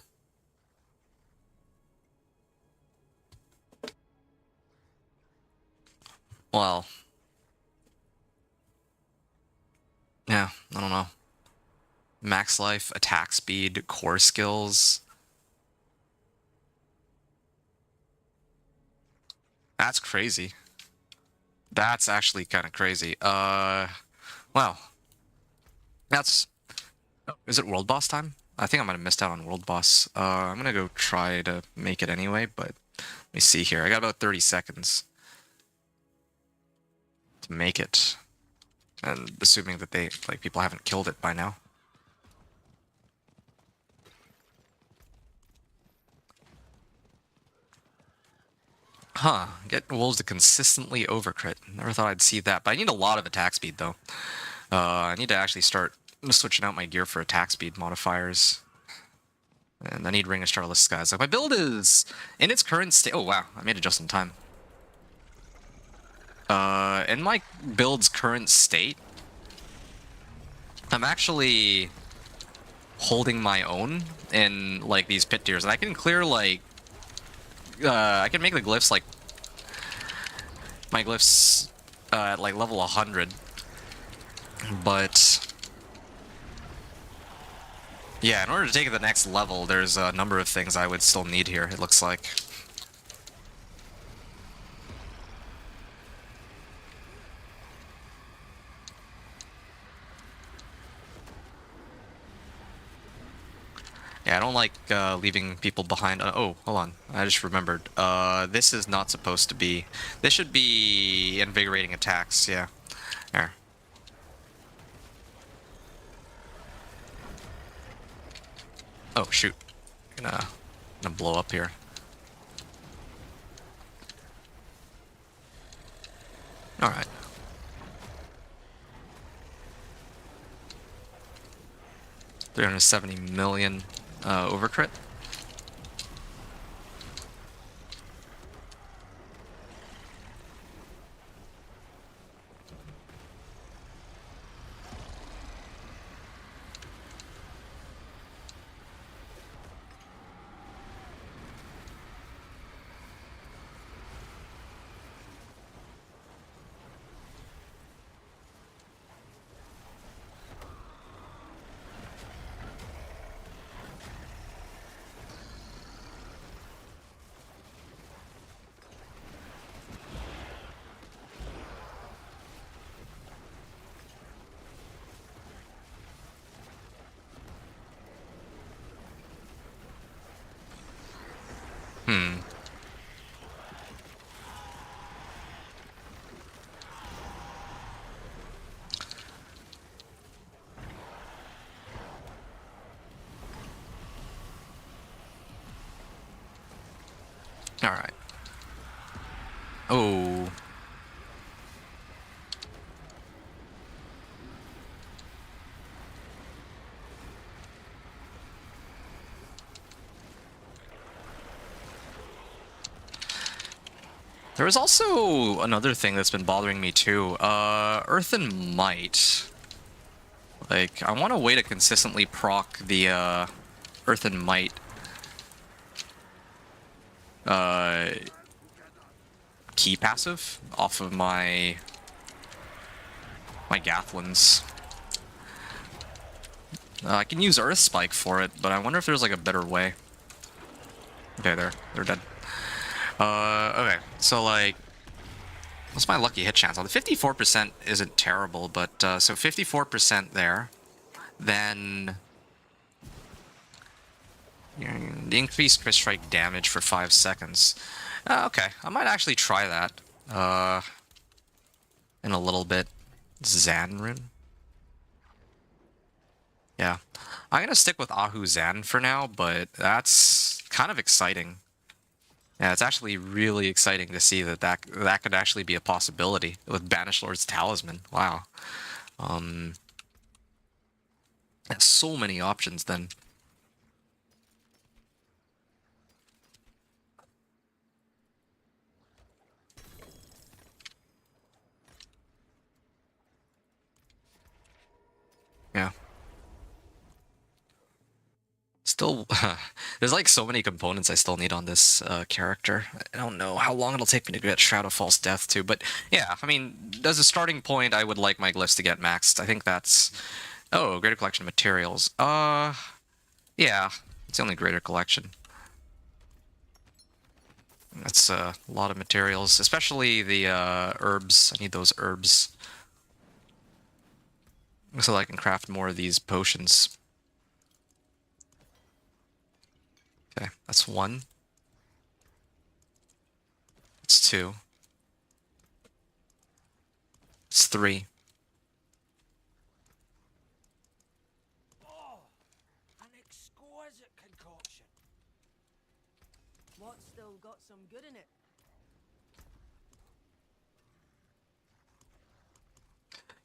Well, yeah, I don't know. Max life, attack speed, core skills. That's crazy. That's actually kind of crazy. Well, that's... Is it world boss time? I think I might have missed out on world boss. I'm gonna go try to make it anyway, but let me see here. I got about 30 seconds to make it. And assuming that people haven't killed it by now. Huh, get wolves to consistently overcrit. Never thought I'd see that, but I need a lot of attack speed though. I need to actually start switching out my gear for attack speed modifiers. And I need Ring of Starless Skies. Like, my build is in its current state. Oh wow, I made it just in time. In my build's current state, I'm actually holding my own in like these pit tiers, and I can clear like I can make the glyphs like my glyphs at like level 100, but yeah, in order to take it to the next level, there's a number of things I would still need here, it looks like. Yeah, I don't like leaving people behind. Oh, hold on. I just remembered. This is not supposed to be... This should be invigorating attacks, yeah. There. Oh, shoot. Gonna blow up here. Alright. $370 million overcrit. Hmm. Alright. Oh. There was also another thing that's been bothering me too. Earth and Might. Like, I want a way to consistently proc the Earth and Might key passive off of my Gathlins. I can use Earth Spike for it, but I wonder if there's like a better way. Okay, they're dead. Okay, so like, what's my lucky hit chance? On the 54% isn't terrible, but so 54% there. Then the increased crit strike damage for 5 seconds. Okay, I might actually try that in a little bit. Zanrun. Yeah, I'm gonna stick with Ahu Zan for now, but that's kind of exciting. Yeah, it's actually really exciting to see that could actually be a possibility with Banished Lord's Talisman. Wow. That's so many options then. Yeah. Still, There's like so many components I still need on this character. I don't know how long it'll take me to get Shroud of False Death to, but yeah, I mean, as a starting point, I would like my glyphs to get maxed. I think that's... Oh, greater collection of materials. Yeah, it's the only greater collection. That's a lot of materials, especially the herbs. I need those herbs so that I can craft more of these potions. Okay, that's one. That's two. It's three. Oh, an exquisite concoction. What's still got some good in it?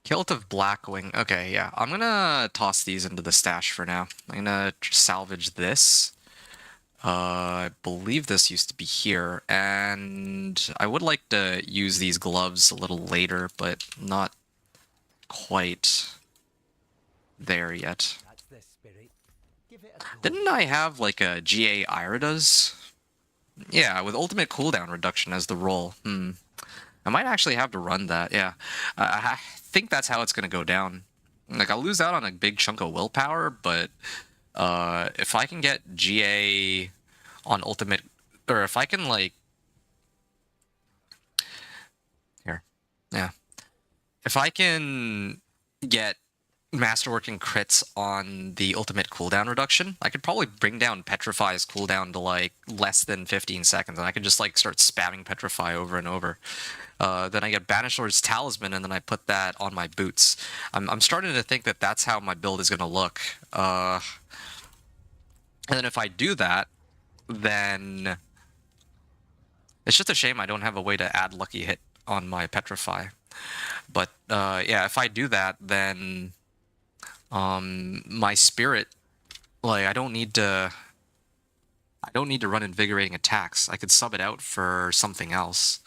Kilt of Blackwing. Okay, yeah. I'm gonna toss these into the stash for now. I'm gonna salvage this. I believe this used to be here, and I would like to use these gloves a little later, but not quite there yet. That's the spirit. Give it a go. Didn't I have like a GA Iridas? Yeah, with ultimate cooldown reduction as the role. I might actually have to run that, yeah. I think that's how it's going to go down. Like, I'll lose out on a big chunk of willpower, but if I can get GA on ultimate... Or if I can, like... Here. Yeah. If I can get masterworking crits on the ultimate cooldown reduction, I could probably bring down Petrify's cooldown to, like, less than 15 seconds, and I could just, like, start spamming Petrify over and over. Then I get Banished Lord's Talisman, and then I put that on my boots. I'm starting to think that that's how my build is going to look. And then if I do that, then... It's just a shame I don't have a way to add Lucky Hit on my Petrify. But, yeah, if I do that, then... my Spirit... Like, I don't need to run Invigorating Attacks. I could sub it out for something else.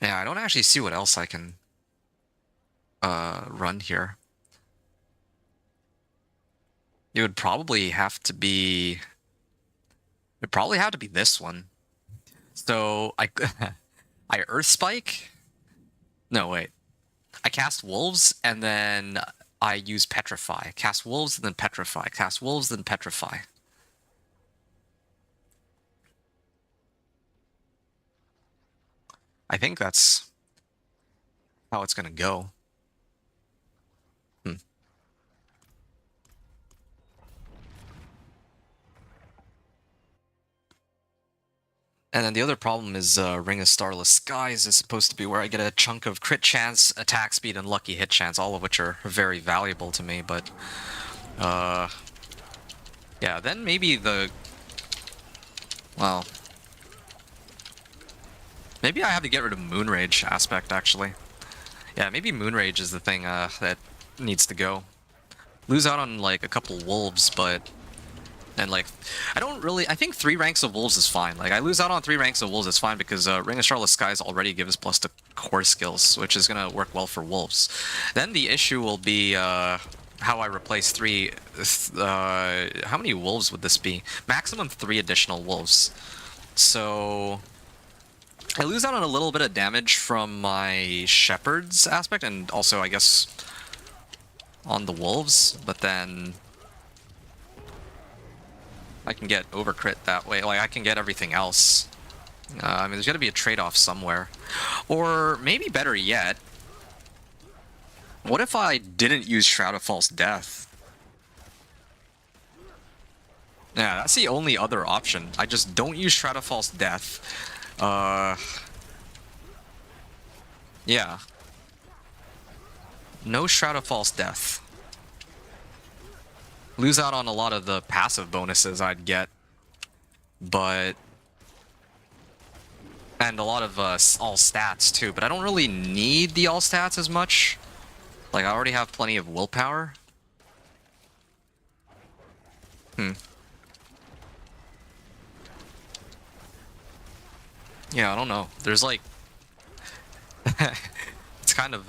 Yeah, I don't actually see what else I can run here. It would probably have to be... It'd probably have to be this one. So, I Earth Spike? No, wait. I cast Wolves, and then I use Petrify. Cast Wolves, and then Petrify. Cast Wolves, then Petrify. I think that's how it's gonna go. And then the other problem is Ring of Starless Skies is supposed to be where I get a chunk of crit chance, attack speed, and lucky hit chance, all of which are very valuable to me, but... yeah, then maybe the... Well... Maybe I have to get rid of Moonrage aspect, actually. Yeah, maybe Moonrage is the thing that needs to go. Lose out on, like, a couple wolves, but... And, like, I think 3 ranks of wolves is fine. Like, I lose out on 3 ranks of wolves, it's fine, because Ring of Starless Skies already gives plus to core skills, which is going to work well for wolves. Then the issue will be how I replace 3... how many wolves would this be? Maximum 3 additional wolves. So... I lose out on a little bit of damage from my Shepherd's aspect, and also, I guess, on the wolves, but then... I can get overcrit that way. Like, I can get everything else. I mean, there's got to be a trade-off somewhere. Or maybe better yet, what if I didn't use Shroud of False Death? Yeah, that's the only other option. I just don't use Shroud of False Death. Yeah. No Shroud of False Death. Lose out on a lot of the passive bonuses I'd get, but And a lot of all stats too, but I don't really need the all stats as much. Like, I already have plenty of willpower. Yeah, I don't know. There's like... it's kind of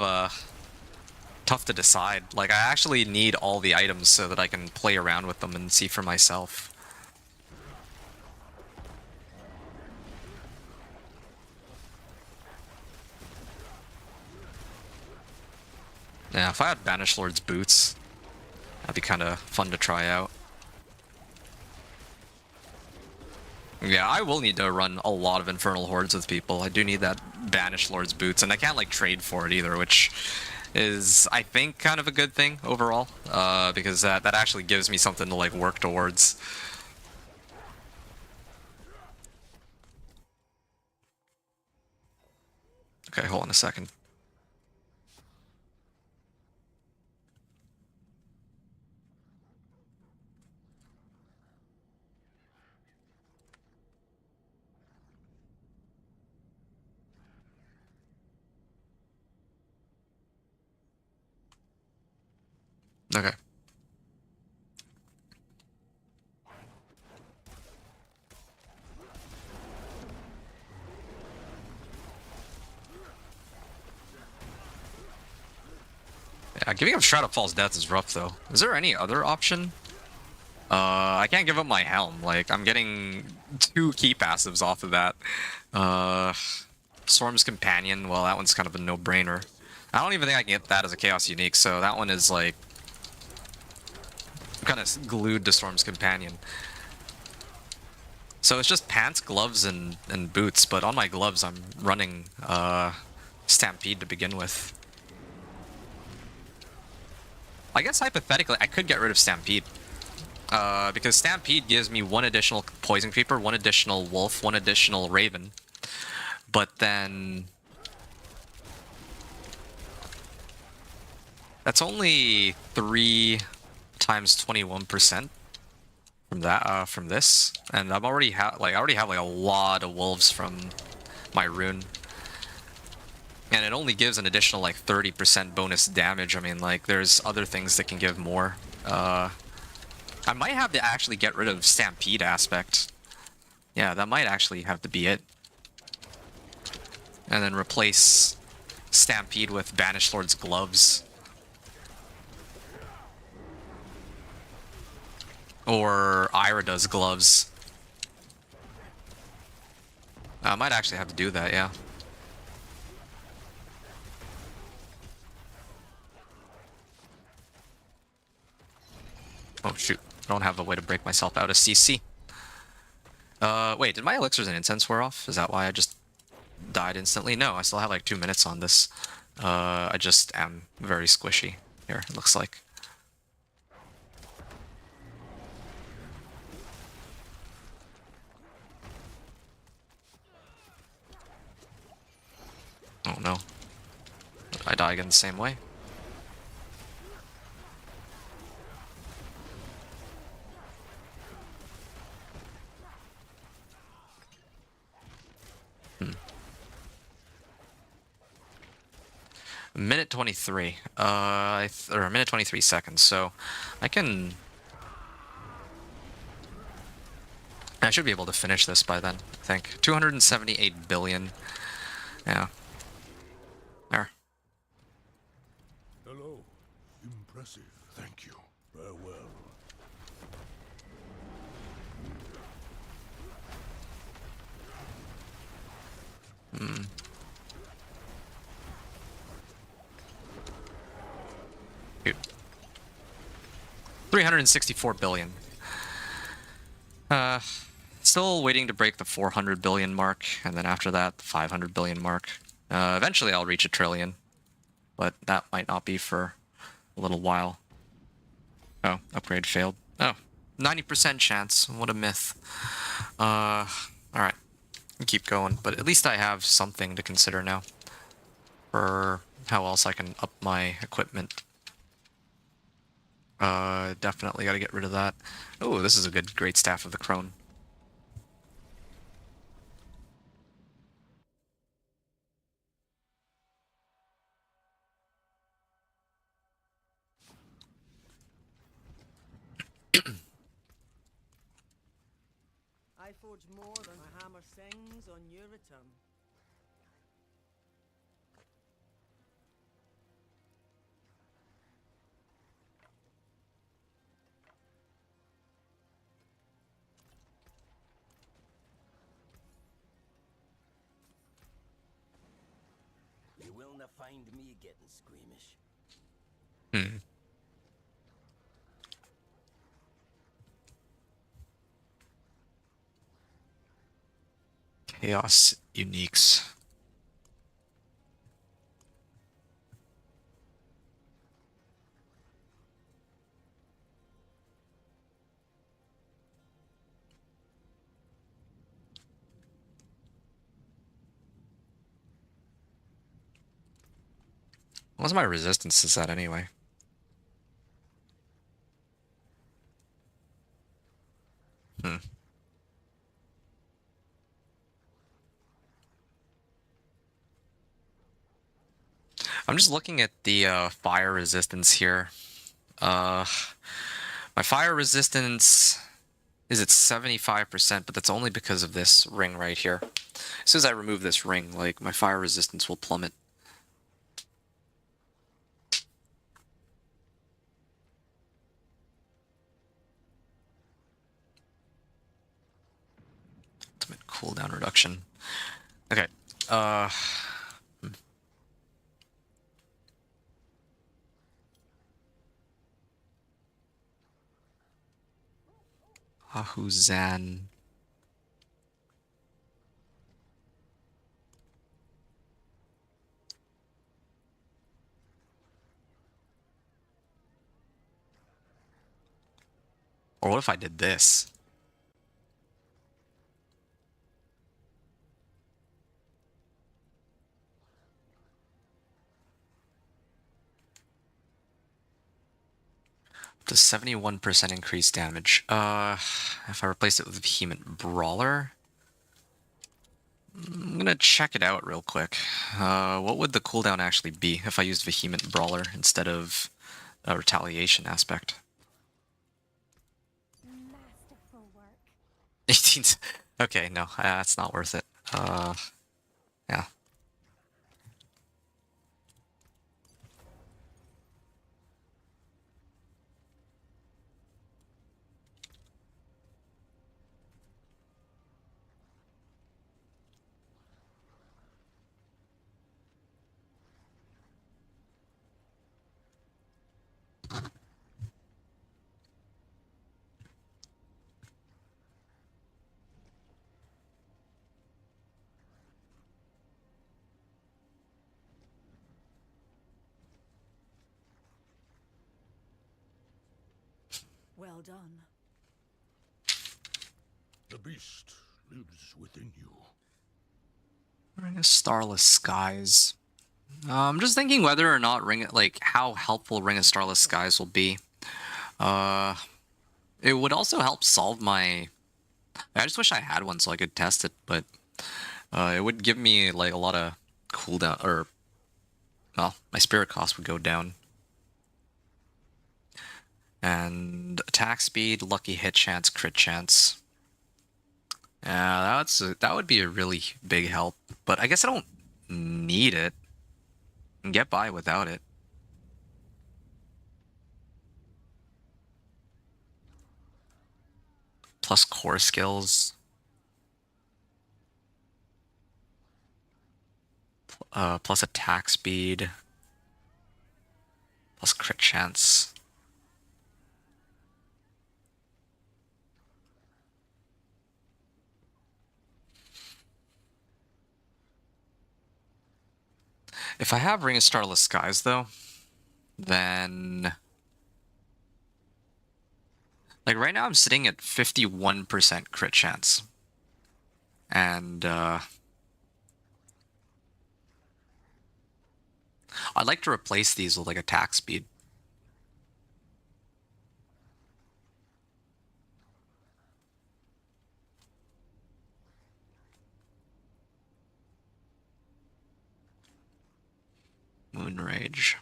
tough to decide. Like, I actually need all the items so that I can play around with them and see for myself. Yeah, if I had Banished Lord's boots, that'd be kind of fun to try out. Yeah, I will need to run a lot of Infernal Hordes with people. I do need that Banished Lord's boots, and I can't, like, trade for it either, which is, I think, kind of a good thing overall, because that actually gives me something to, like, work towards. Okay, hold on a second. Okay. Yeah, giving up Shroud of False Death is rough, though. Is there any other option? I can't give up my Helm. Like, I'm getting 2 key passives off of that. Storm's Companion, well, that one's kind of a no-brainer. I don't even think I can get that as a Chaos Unique, so that one is, like... I'm kind of glued to Storm's Companion. So it's just pants, gloves, and boots, but on my gloves I'm running Stampede to begin with. I guess hypothetically I could get rid of Stampede. Because Stampede gives me 1 additional Poison Creeper, 1 additional Wolf, 1 additional Raven. But then... that's only 3 times 21% from that, from this. And I'm already I already have like a lot of wolves from my rune. And it only gives an additional like 30% bonus damage. I mean, like, there's other things that can give more. I might have to actually get rid of Stampede aspect. Yeah, that might actually have to be it. And then replace Stampede with Banished Lord's gloves. Or Irida's gloves. I might actually have to do that, yeah. Oh shoot, I don't have a way to break myself out of CC. Wait, did my elixirs and incense wear off? Is that why I just died instantly? No, I still have like 2 minutes on this. I just am very squishy here, it looks like. Oh no. I die again the same way. Minute 23. Or a minute 23 seconds, so I can... I should be able to finish this by then, I think. 278 billion. Yeah. There. Hello. Impressive. Thank you. Farewell. Hmm. Dude. 364 billion. Still waiting to break the 400 billion mark, and then after that, the 500 billion mark. Eventually I'll reach 1 trillion, but that might not be for a little while. Oh, upgrade failed. Oh, 90% chance. What a myth. Alright. Keep going, but at least I have something to consider now for how else I can up my equipment. Definitely gotta get rid of that. Oh, this is a good Great Staff of the Crone. forge more than my hammer sings on your return. You will not find me getting squeamish. Hmm. Chaos uniques. What's my resistance to that anyway? Hmm. I'm just looking at the fire resistance here. My fire resistance is at 75%, but that's only because of this ring right here. As soon as I remove this ring, like, my fire resistance will plummet. Ultimate cooldown reduction. Okay. Ahuzan. Or what if I did this? Does 71% increase damage. If I replace it with Vehement Brawler, I'm gonna check it out real quick. What would the cooldown actually be if I used Vehement Brawler instead of a retaliation aspect? Masterful work. 18. Okay, no, that's not worth it. Yeah. Well done. The beast lives within you. Ring of Starless Skies. I'm just thinking whether or not how helpful Ring of Starless Skies will be. It would also help solve my... I just wish I had one so I could test it, but it would give me like a lot of cooldown, or well, my spirit cost would go down. And attack speed, lucky hit chance, crit chance. Yeah, that would be a really big help, but I guess I don't need it. I can get by without it. Plus core skills. Plus attack speed. Plus crit chance. If I have Ring of Starless Skies, though, then... Like, right now I'm sitting at 51% crit chance. And, I'd like to replace these with, like, attack speed. Moon Rage.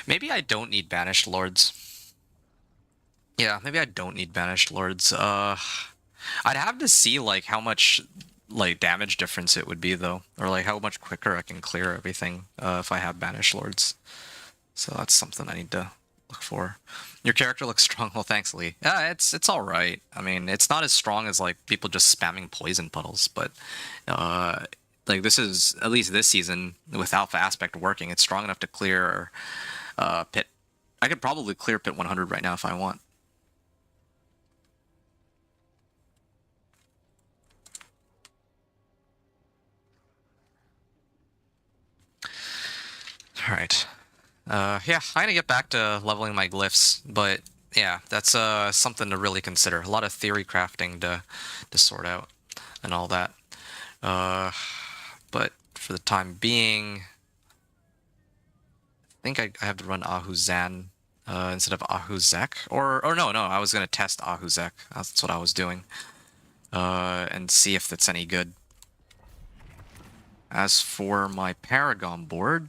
Maybe I don't need Banished Lords. Yeah, maybe I don't need Banished Lords. I'd have to see like how much like damage difference it would be though, or like how much quicker I can clear everything if I have Banished Lords. So that's something I need to look for. Your character looks strong. Well, thanks, Lee. Yeah, it's all right. I mean, it's not as strong as like people just spamming poison puddles, but like this is at least this season with Alpha Aspect working, it's strong enough to clear Pit. I could probably clear Pit 100 right now if I want. All right. Yeah, I'm gonna get back to leveling my glyphs, but yeah, that's something to really consider. A lot of theory crafting to sort out and all that. But for the time being, I think I have to run Ahuzan instead of Ahuzek, or no, I was gonna test Ahuzek. That's what I was doing, and see if that's any good. As for my Paragon board,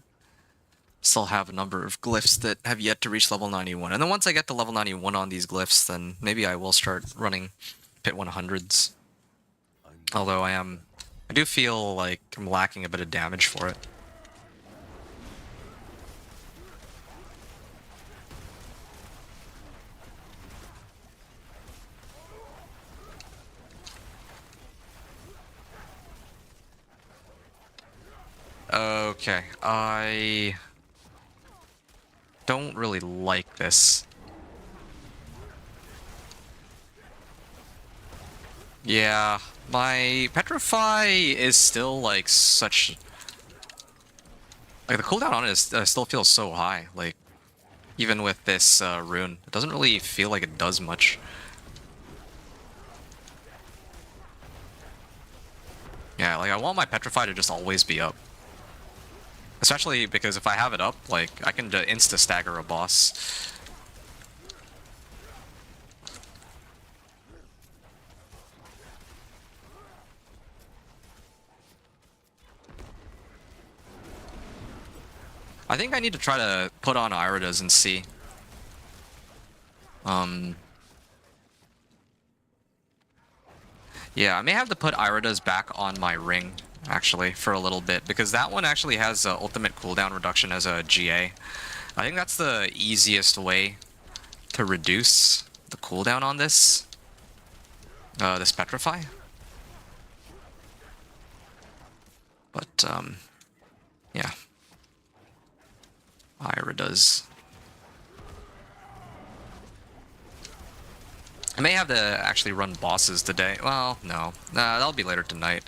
still have a number of glyphs that have yet to reach level 91. And then once I get to level 91 on these glyphs, then maybe I will start running Pit 100s. Although I do feel like I'm lacking a bit of damage for it. Okay, I don't really like this. Yeah, my Petrify is still like such... Like the cooldown on it is, still feels so high, like even with this rune. It doesn't really feel like it does much. Yeah, like I want my Petrify to just always be up. Especially because if I have it up, like, I can insta-stagger a boss. I think I need to try to put on Iridas and see. Yeah, I may have to put Iridas back on my ring, actually, for a little bit, because that one actually has ultimate cooldown reduction as a GA. I think that's the easiest way to reduce the cooldown on this. This Petrify. But, yeah. Iridas. I may have to actually run bosses today. Well, no. That'll be later tonight.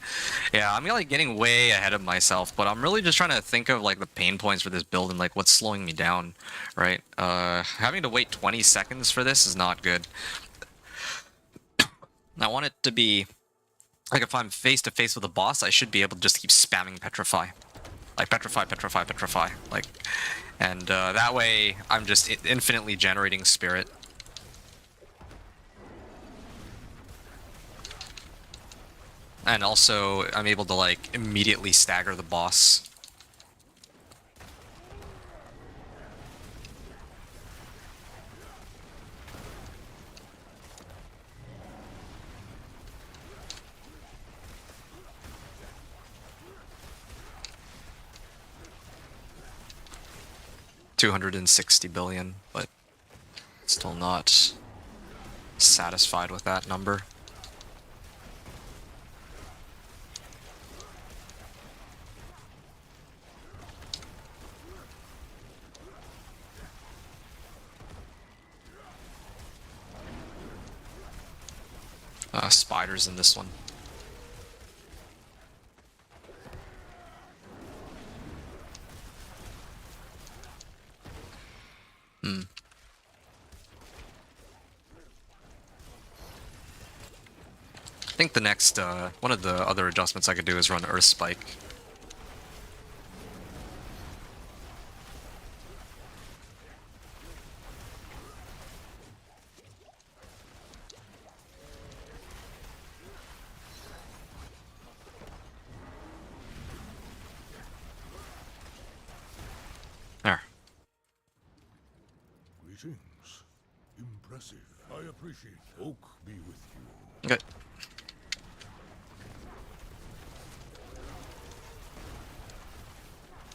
Yeah, I'm like getting way ahead of myself, but I'm really just trying to think of like the pain points for this build and like what's slowing me down, right? Having to wait 20 seconds for this is not good. I want it to be like if I'm face to face with a boss, I should be able to just keep spamming Petrify. Like Petrify, Petrify, Petrify. Like, and that way I'm just infinitely generating spirit. And also, I'm able to, like, immediately stagger the boss. $260 billion, but still not satisfied with that number. Spiders in this one. I think the next, one of the other adjustments I could do is run Earth Spike. There. Greetings. Impressive. I appreciate that. Oak be with you. Okay.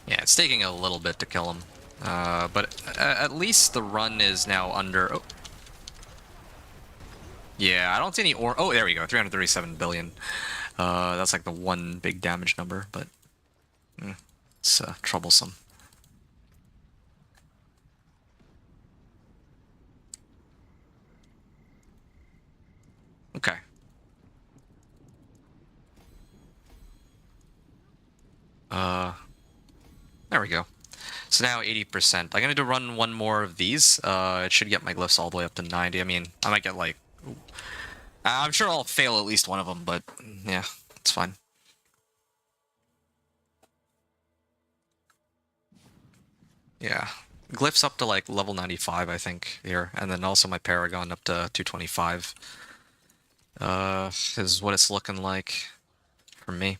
Yeah, it's taking a little bit to kill him. But at least the run is now under... Oh. Yeah, I don't see any or... Oh, there we go. 337 billion. That's like the one big damage number, but... it's troublesome. Okay. There we go. So now 80%. I'm gonna do run one more of these. It should get my glyphs all the way up to 90. I mean, I might get like... I'm sure I'll fail at least one of them, but yeah, it's fine. Yeah. Glyphs up to like level 95, I think, here. And then also my Paragon up to 225. Is what it's looking like for me.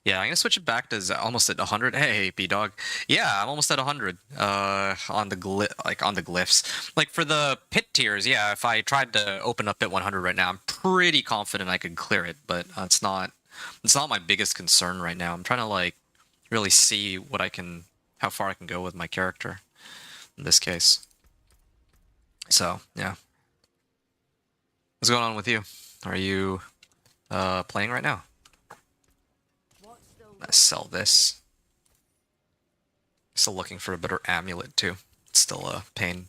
Yeah, I'm gonna switch it back to almost at 100. Hey, B-Dog. Yeah, I'm almost at 100. On the glyphs. Like for the pit tiers, yeah, if I tried to open up pit 100 right now, I'm pretty confident I could clear it, but it's not my biggest concern right now. I'm trying to like really see how far I can go with my character in this case. So, yeah. What's going on with you? Are you playing right now? Let's sell this. Still looking for a better amulet too. It's still a pain.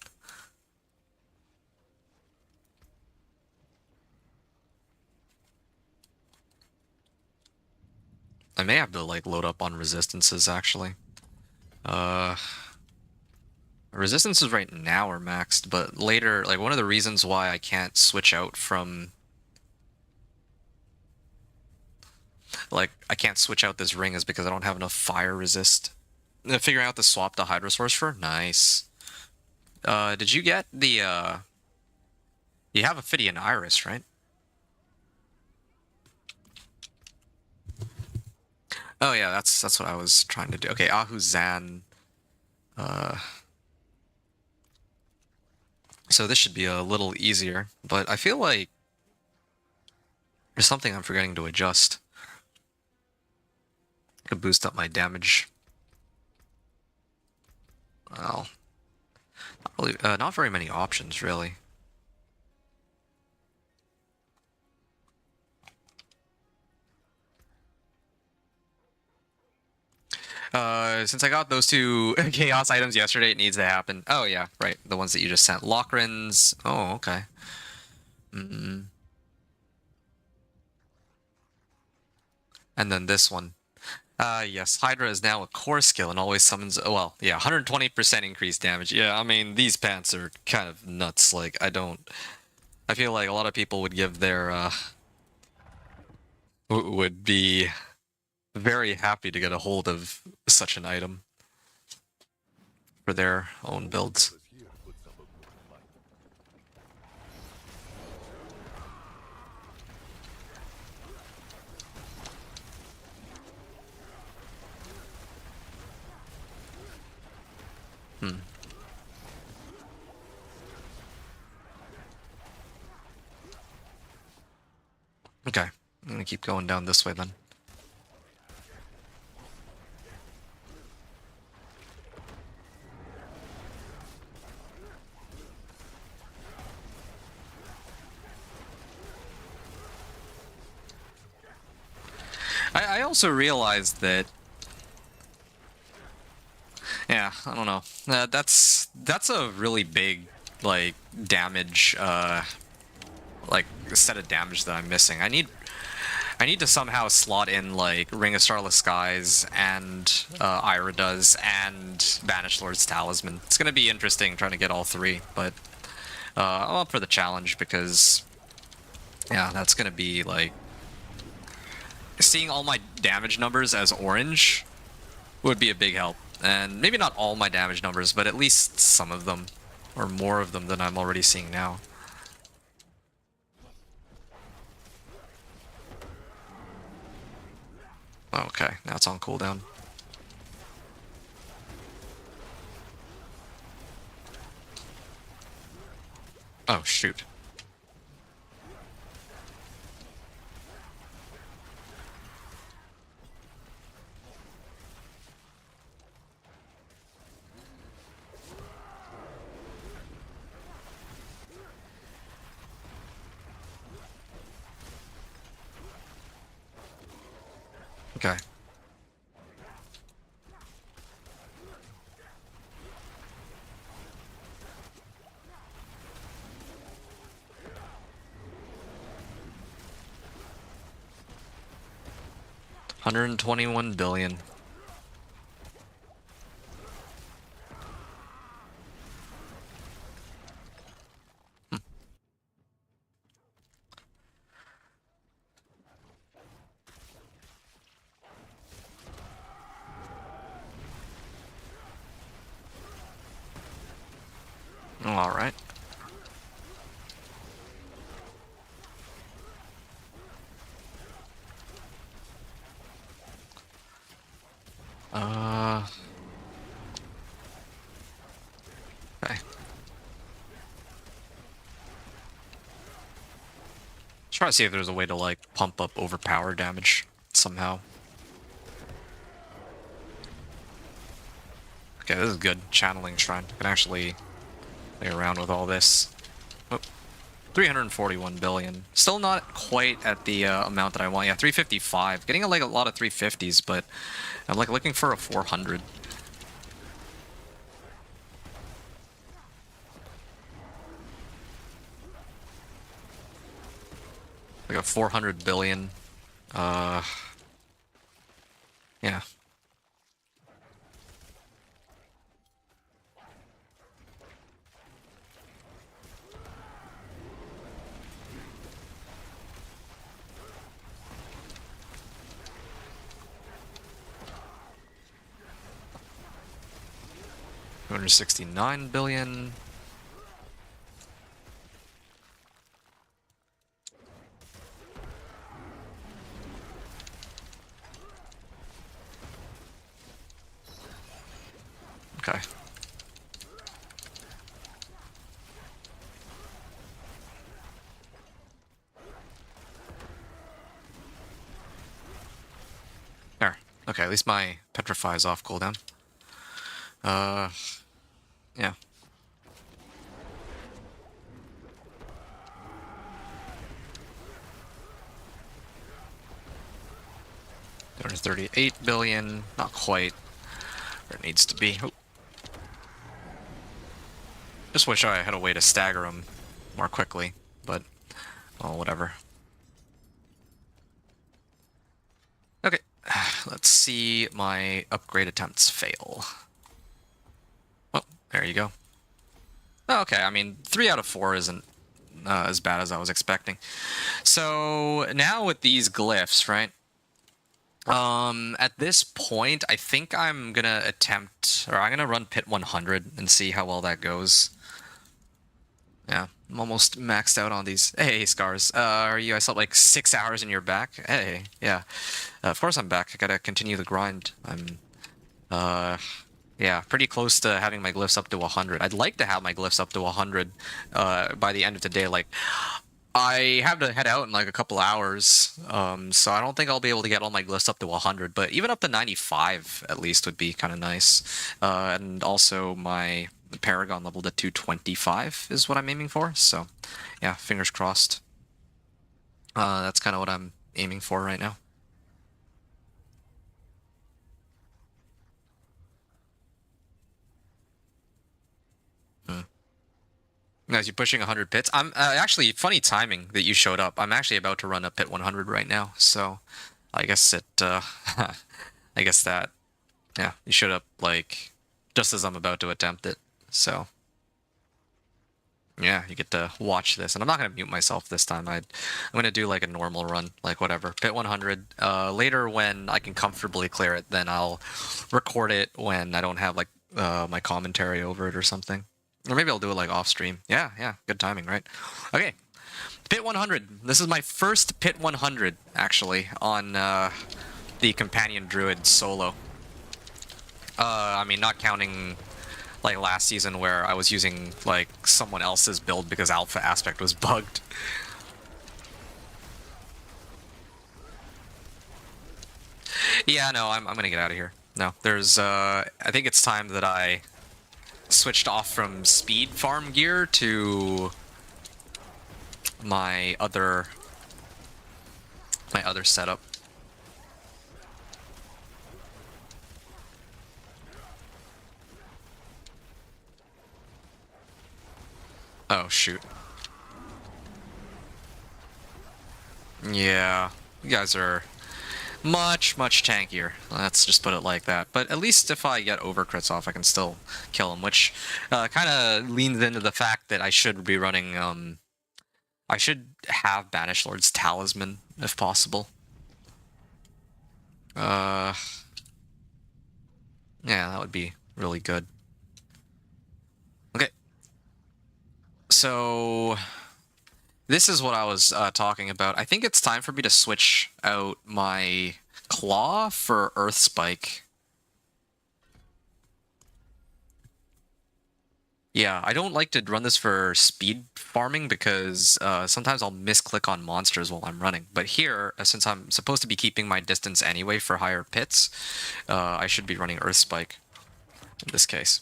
I may have to like load up on resistances actually. Resistances right now are maxed, but later, like one of the reasons why I can't switch out from I can't switch out this ring is because I don't have enough fire resist. Figuring out the swap to Hydrosaurs for? Nice. Did you get the, you have Ophidian Iris, right? Oh yeah, that's what I was trying to do. Okay, Ahuzan. So this should be a little easier, but I feel like there's something I'm forgetting to adjust. Could boost up my damage. Well, not very many options, really. Since I got those two chaos items yesterday, it needs to happen. Oh yeah, right. The ones that you just sent. Lockrins. Oh, okay. And then this one. Yes, Hydra is now a core skill and always summons... Well, yeah, 120% increased damage. Yeah, I mean, these pants are kind of nuts. Like, I feel like a lot of people would give their, would be very happy to get a hold of such an item for their own builds. Okay, I'm gonna keep going down this way then. I also realized that... Yeah, I don't know. That's a really big, like, damage, like, set of damage that I'm missing. I need to somehow slot in, like, Ring of Starless Skies and Ira does and Banished Lord's Talisman. It's gonna be interesting trying to get all three, but I'm up for the challenge because, yeah, that's gonna be, like... Seeing all my damage numbers as orange would be a big help. And maybe not all my damage numbers, but at least some of them. Or more of them than I'm already seeing now. Okay, now it's on cooldown. Oh, shoot. Okay. $121 billion. All right. Okay. Try to see if there's a way to like pump up overpower damage somehow. Okay, this is good. Channeling Shrine. I can actually play around with all this. Oh, 341 billion. Still not quite at the amount that I want. Yeah, 355. Getting like a lot of 350s, but I'm like looking for a 400. Like a 400 billion. Yeah. $269 billion. Okay. There. Okay, at least my Petrify is off cooldown. Yeah. $238 billion. Not quite where it needs to be. Oh. Just wish I had a way to stagger them more quickly, but, well, whatever. Okay, let's see my upgrade attempts fail. Well, there you go. Oh, okay, I mean, 3 out of 4 isn't as bad as I was expecting. So, now with these glyphs, right? At this point, I think I'm gonna attempt, or I'm gonna run Pit 100 and see how well that goes. Yeah, I'm almost maxed out on these. Hey, Scars, are you? I slept like 6 hours and you're back. Hey, yeah. Of course I'm back. I gotta continue the grind. I'm, yeah, pretty close to having my glyphs up to 100. I'd like to have my glyphs up to 100 by the end of today. Like, I have to head out in like a couple hours, so I don't think I'll be able to get all my glyphs up to 100, but even up to 95 at least would be kind of nice. And also my Paragon level to 225 is what I'm aiming for, so yeah, fingers crossed. That's kind of what I'm aiming for right now. As you're pushing 100 pits, I'm actually, funny timing that you showed up. I'm actually about to run a pit 100 right now, so I guess it, I guess that, yeah, you showed up like just as I'm about to attempt it. So yeah, you get to watch this, and I'm not gonna mute myself this time. I'm gonna do like a normal run, like whatever, pit 100. Later when I can comfortably clear it, then I'll record it when I don't have like my commentary over it or something. Or maybe I'll do it like off stream. Yeah, yeah, good timing, right? Okay, pit 100. This is my first pit 100 actually on the companion druid solo. I mean, not counting like last season where I was using like someone else's build because Alpha Aspect was bugged. Yeah, no, I'm gonna get out of here. No, there's I think it's time that I switched off from speed farm gear to my other setup. Oh shoot. Yeah, you guys are much tankier. Let's just put it like that. But at least if I get overcrits off, I can still kill him, which kind of leans into the fact that I should be running. I should have Banished Lord's Talisman if possible. Yeah, that would be really good. Okay, so this is what I was talking about. I think it's time for me to switch out my Claw for Earth Spike. Yeah, I don't like to run this for speed farming because sometimes I'll misclick on monsters while I'm running. But here, since I'm supposed to be keeping my distance anyway for higher pits, I should be running Earth Spike in this case.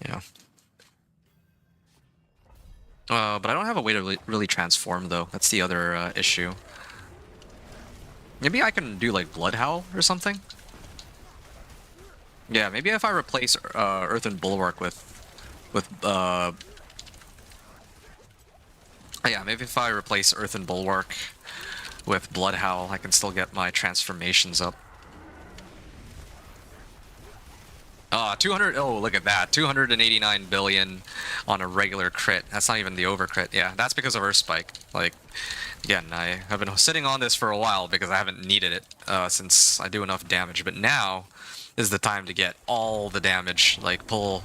Yeah. But I don't have a way to really transform, though. That's the other issue. Maybe I can do, like, Blood Howl or something? Yeah, maybe if I replace Earthen Bulwark yeah, maybe if I replace Earthen Bulwark with Blood Howl, I can still get my transformations up. 200, oh, look at that. 289 billion on a regular crit. That's not even the overcrit. Yeah, that's because of Earth Spike. Like, again, I have been sitting on this for a while because I haven't needed it since I do enough damage. But now is the time to get all the damage, like pull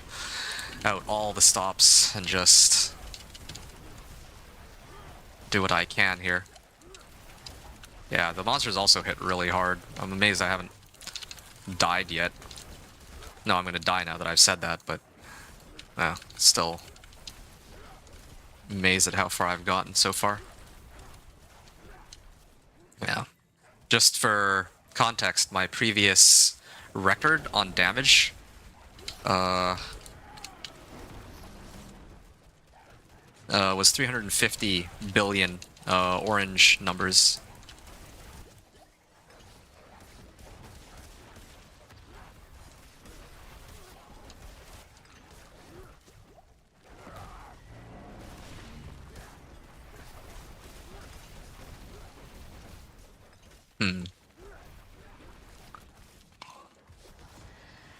out all the stops and just do what I can here. Yeah, the monsters also hit really hard. I'm amazed I haven't died yet. No, I'm gonna die now that I've said that, but still amazed at how far I've gotten so far. Yeah. Just for context, my previous record on damage was 350 billion orange numbers.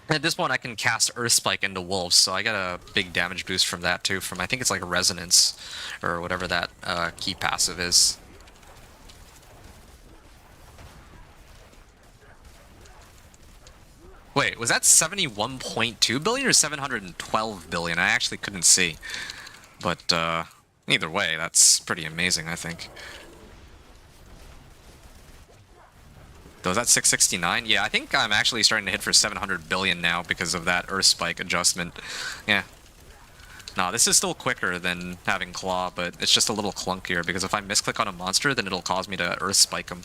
At this point, I can cast Earth Spike into Wolves, so I get a big damage boost from that too. From I think it's like Resonance, or whatever that key passive is. Wait, was that 71.2 billion or 712 billion? I actually couldn't see. But either way, that's pretty amazing, I think. Was that 669? Yeah, I think I'm actually starting to hit for 700 billion now because of that Earth Spike adjustment. Yeah. Nah, this is still quicker than having Claw, but it's just a little clunkier because if I misclick on a monster, then it'll cause me to Earth Spike him,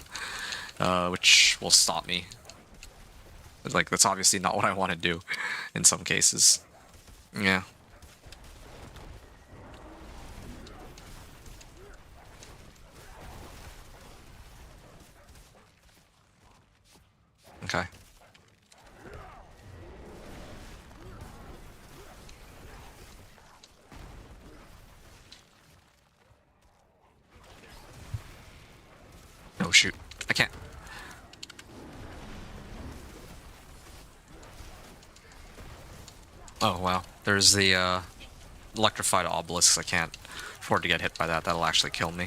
which will stop me. Like, that's obviously not what I want to do in some cases. Yeah. Okay. Oh shoot, I can't. Oh wow, there's the electrified obelisks. I can't afford to get hit by that. That'll actually kill me.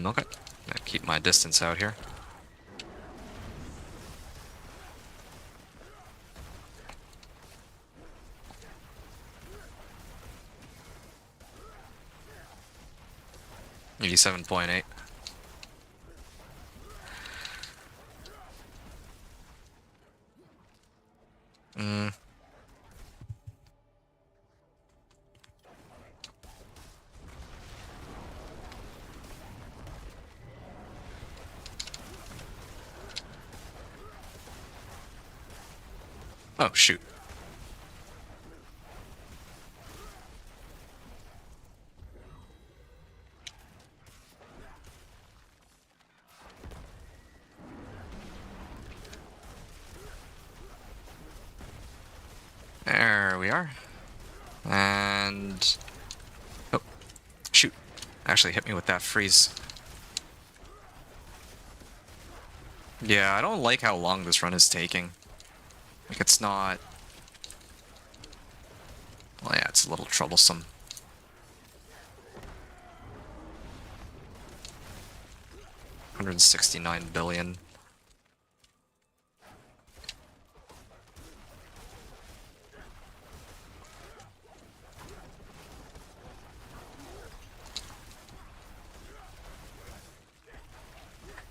Okay. Gonna keep my distance out here. 87.8. Mm. Oh, shoot. There we are. And... oh, shoot. Actually hit me with that freeze. Yeah, I don't like how long this run is taking. Like, it's not... well, yeah, it's a little troublesome. $169 billion.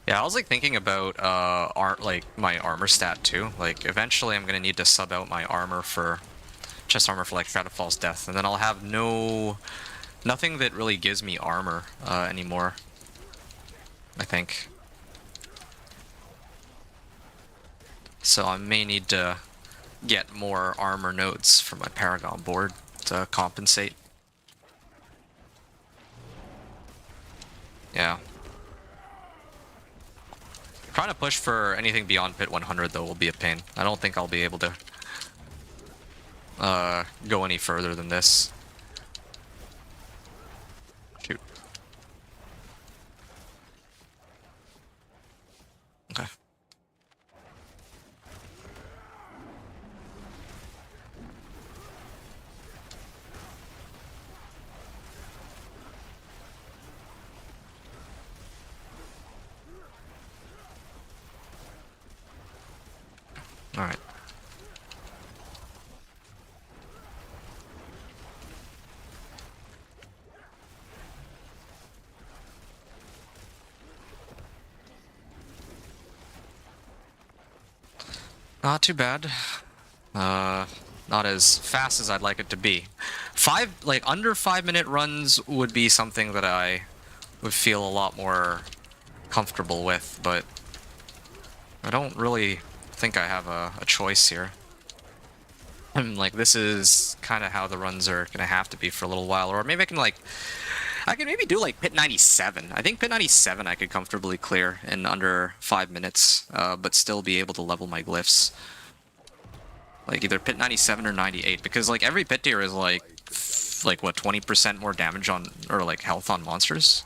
Yeah, I was like thinking about like my armor stat too. Like eventually I'm gonna need to sub out my armor for chest armor for like Shadowfall's Death, and then I'll have nothing that really gives me armor anymore, I think. So I may need to get more armor nodes for my Paragon board to compensate. Yeah. Trying to push for anything beyond Pit 100 though will be a pain. I don't think I'll be able to go any further than this. Shoot. Okay. Alright. Not too bad. Not as fast as I'd like it to be. Under 5-minute runs would be something that I would feel a lot more comfortable with, but I don't really think I have a choice here. Like, this is kind of how the runs are gonna have to be for a little while, or maybe I can maybe do like Pit 97. I think Pit 97 I could comfortably clear in under 5 minutes, but still be able to level my glyphs. Like either Pit 97 or 98, because like every pit tier is like what, 20% more damage on, or like health on monsters?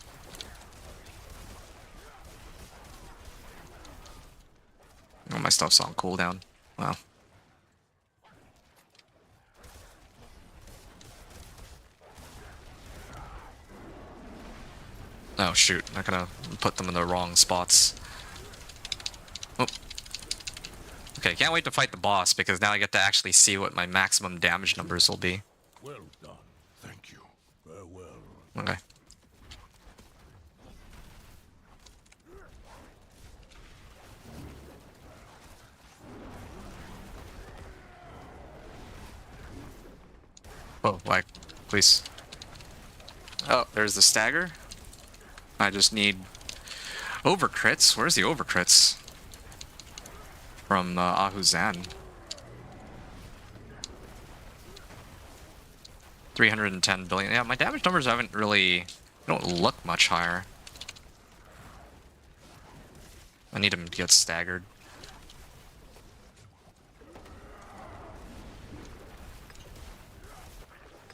Oh, my stuff's on cooldown. Wow. Oh shoot, not gonna put them in the wrong spots. Oh. Okay, can't wait to fight the boss, because now I get to actually see what my maximum damage numbers will be. Well done. Thank you. Farewell. Okay. Oh, why? Please. Oh, there's the stagger. I just need overcrits. Where's the overcrits? From Ahuzan. 310 billion. Yeah, my damage numbers haven't really... don't look much higher. I need him to get staggered.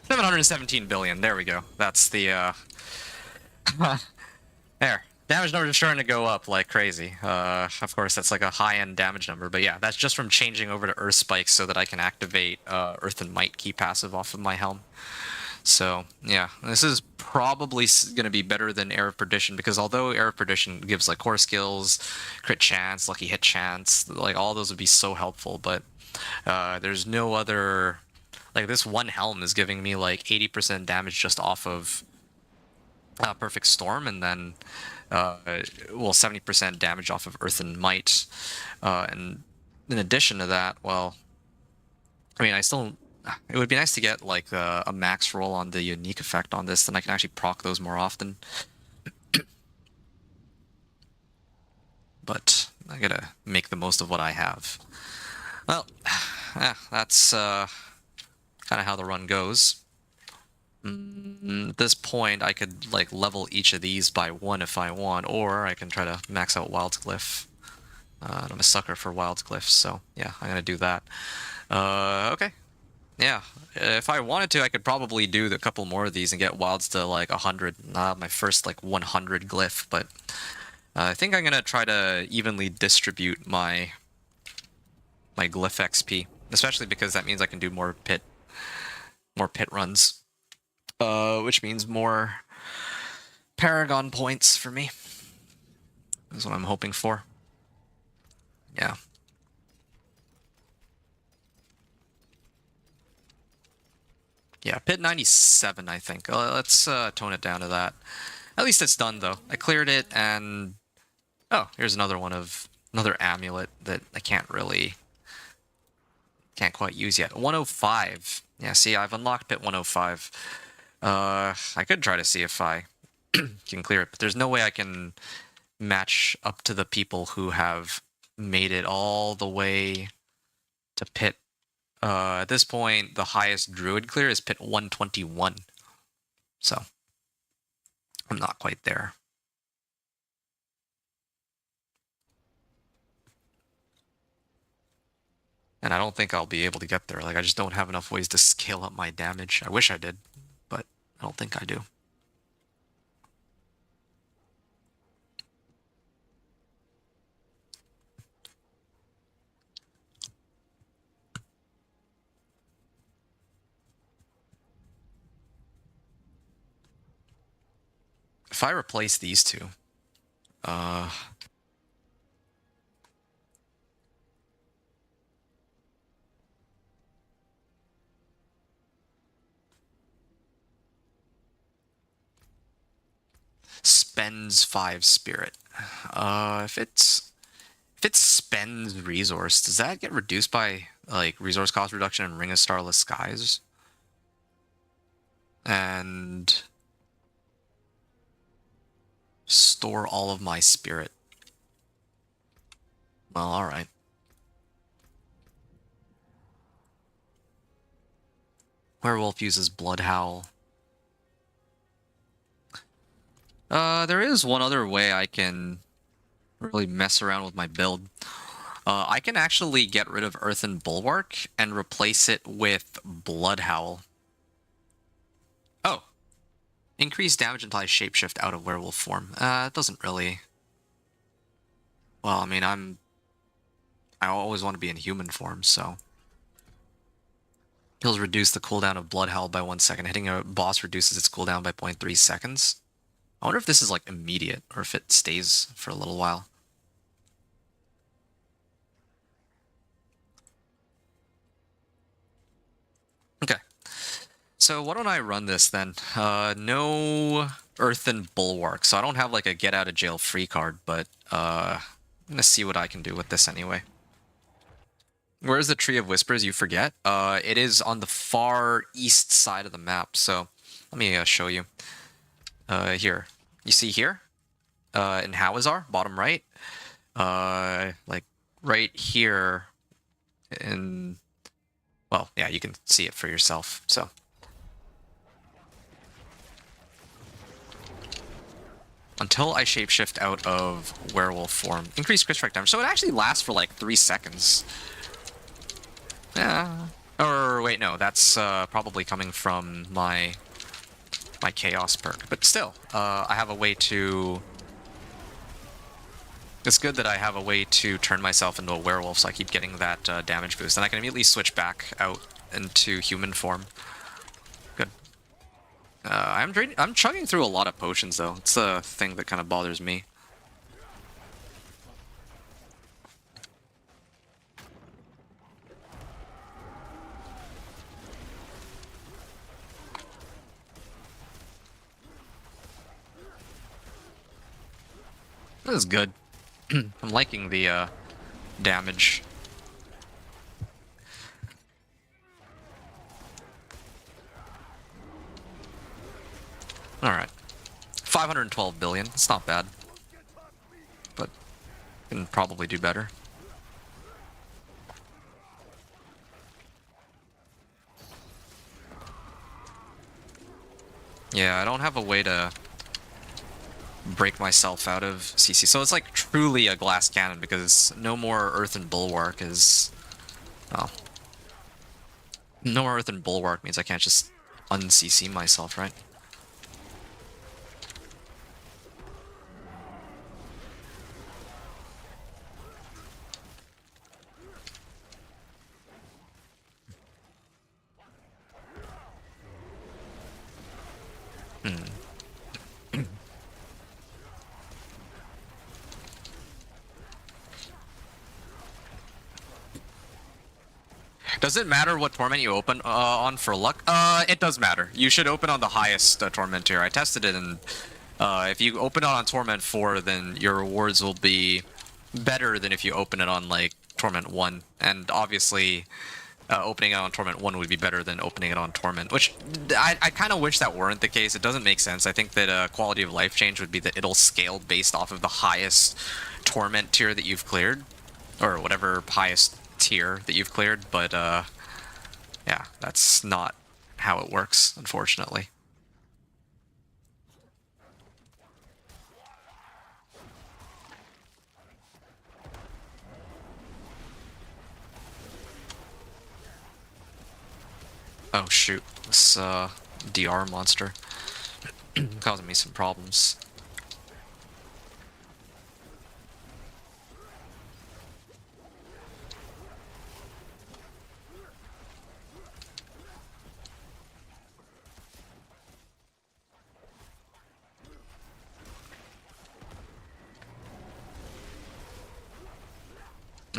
$717 billion. There we go. That's the there. Damage numbers are starting to go up like crazy. Of course, that's like a high-end damage number, but yeah, that's just from changing over to Earth Spikes so that I can activate Earth and Might key passive off of my helm. So, yeah, this is probably going to be better than Air of Perdition, because although Air of Perdition gives like core skills, crit chance, lucky hit chance, like all those would be so helpful, but there's no other... like this one helm is giving me like 80% damage just off of Perfect Storm, and then well, 70% damage off of Earth and Might. And in addition to that, well, I mean, it would be nice to get like a max roll on the unique effect on this, then I can actually proc those more often. But I gotta make the most of what I have. Well, that's kind of how the run goes. At this point, I could like level each of these by 1 if I want, or I can try to max out Wild Glyph. And I'm a sucker for Wild Glyphs, so yeah, I'm gonna do that. Okay. Yeah, if I wanted to, I could probably do a couple more of these and get wilds to like 100. My first like 100 glyph, but I think I'm gonna try to evenly distribute my glyph XP, especially because that means I can do more pit runs, which means more Paragon points for me. Is what I'm hoping for. Yeah. Yeah, pit 97, I think. Let's tone it down to that. At least it's done, though. I cleared it, and... Oh, here's another amulet that I can't quite use yet. 105. Yeah, see, I've unlocked pit 105. I could try to see if I can clear it, but there's no way I can match up to the people who have made it all the way to pit. At this point, the highest Druid clear is pit 121. So, I'm not quite there. And I don't think I'll be able to get there. Like, I just don't have enough ways to scale up my damage. I wish I did, but I don't think I do. If I replace these two, spends 5 spirit. If it spends resource, does that get reduced by like resource cost reduction in Ring of Starless Skies? And store all of my spirit. Well, alright. Werewolf uses Blood Howl. There is one other way I can really mess around with my build. I can actually get rid of Earthen Bulwark and replace it with Blood Howl. Oh. Increase damage until I shapeshift out of werewolf form. It doesn't really... Well, I mean, I always want to be in human form, so... He'll reduce the cooldown of Blood Howl by 1 second. Hitting a boss reduces its cooldown by 0.3 seconds. I wonder if this is, like, immediate, or if it stays for a little while. Okay. So why don't I run this, then? No Earthen Bulwark, so I don't have, like, a get-out-of-jail-free card, but, I'm gonna see what I can do with this anyway. Where's the Tree of Whispers? You forget. It is on the far east side of the map, so let me show you. Here. You see here? In Hawazar, bottom right. Like, right here in... Well, yeah, you can see it for yourself, so... Until I shapeshift out of werewolf form. Increase crit strike damage. So it actually lasts for like 3 seconds. Yeah. Or wait, no, that's probably coming from my chaos perk. But still, I have a way to... It's good that I have a way to turn myself into a werewolf, so I keep getting that damage boost. And I can immediately switch back out into human form. Good. I'm chugging through a lot of potions, though. It's the thing that kind of bothers me. This is good. I'm liking the damage. Alright. 512 billion. It's not bad. But can probably do better. Yeah, I don't have a way to break myself out of CC. So it's like truly a glass cannon because no more Earthen Bulwark is... Oh. No more Earthen Bulwark means I can't just un-CC myself, right? Does it matter what torment you open on for luck? It does matter. You should open on the highest torment tier. I tested it, and if you open it on torment 4, then your rewards will be better than if you open it on like torment 1. And obviously, opening it on torment 1 would be better than opening it on torment, which I kind of wish that weren't the case. It doesn't make sense. I think that quality of life change would be that it'll scale based off of the highest torment tier that you've cleared, or whatever highest tier that you've cleared, but yeah, that's not how it works, unfortunately. Oh shoot, this DR monster causing me some problems.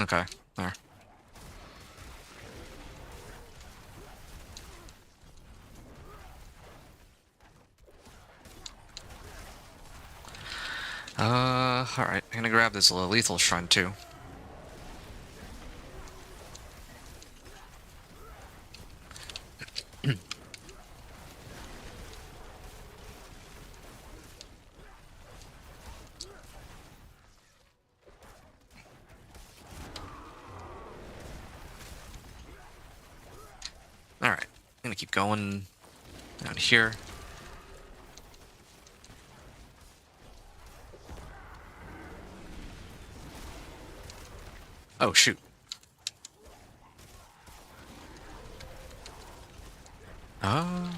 Okay, there. Alright, I'm gonna grab this lethal shrine too. Alright, I'm gonna keep going down here. Oh, shoot.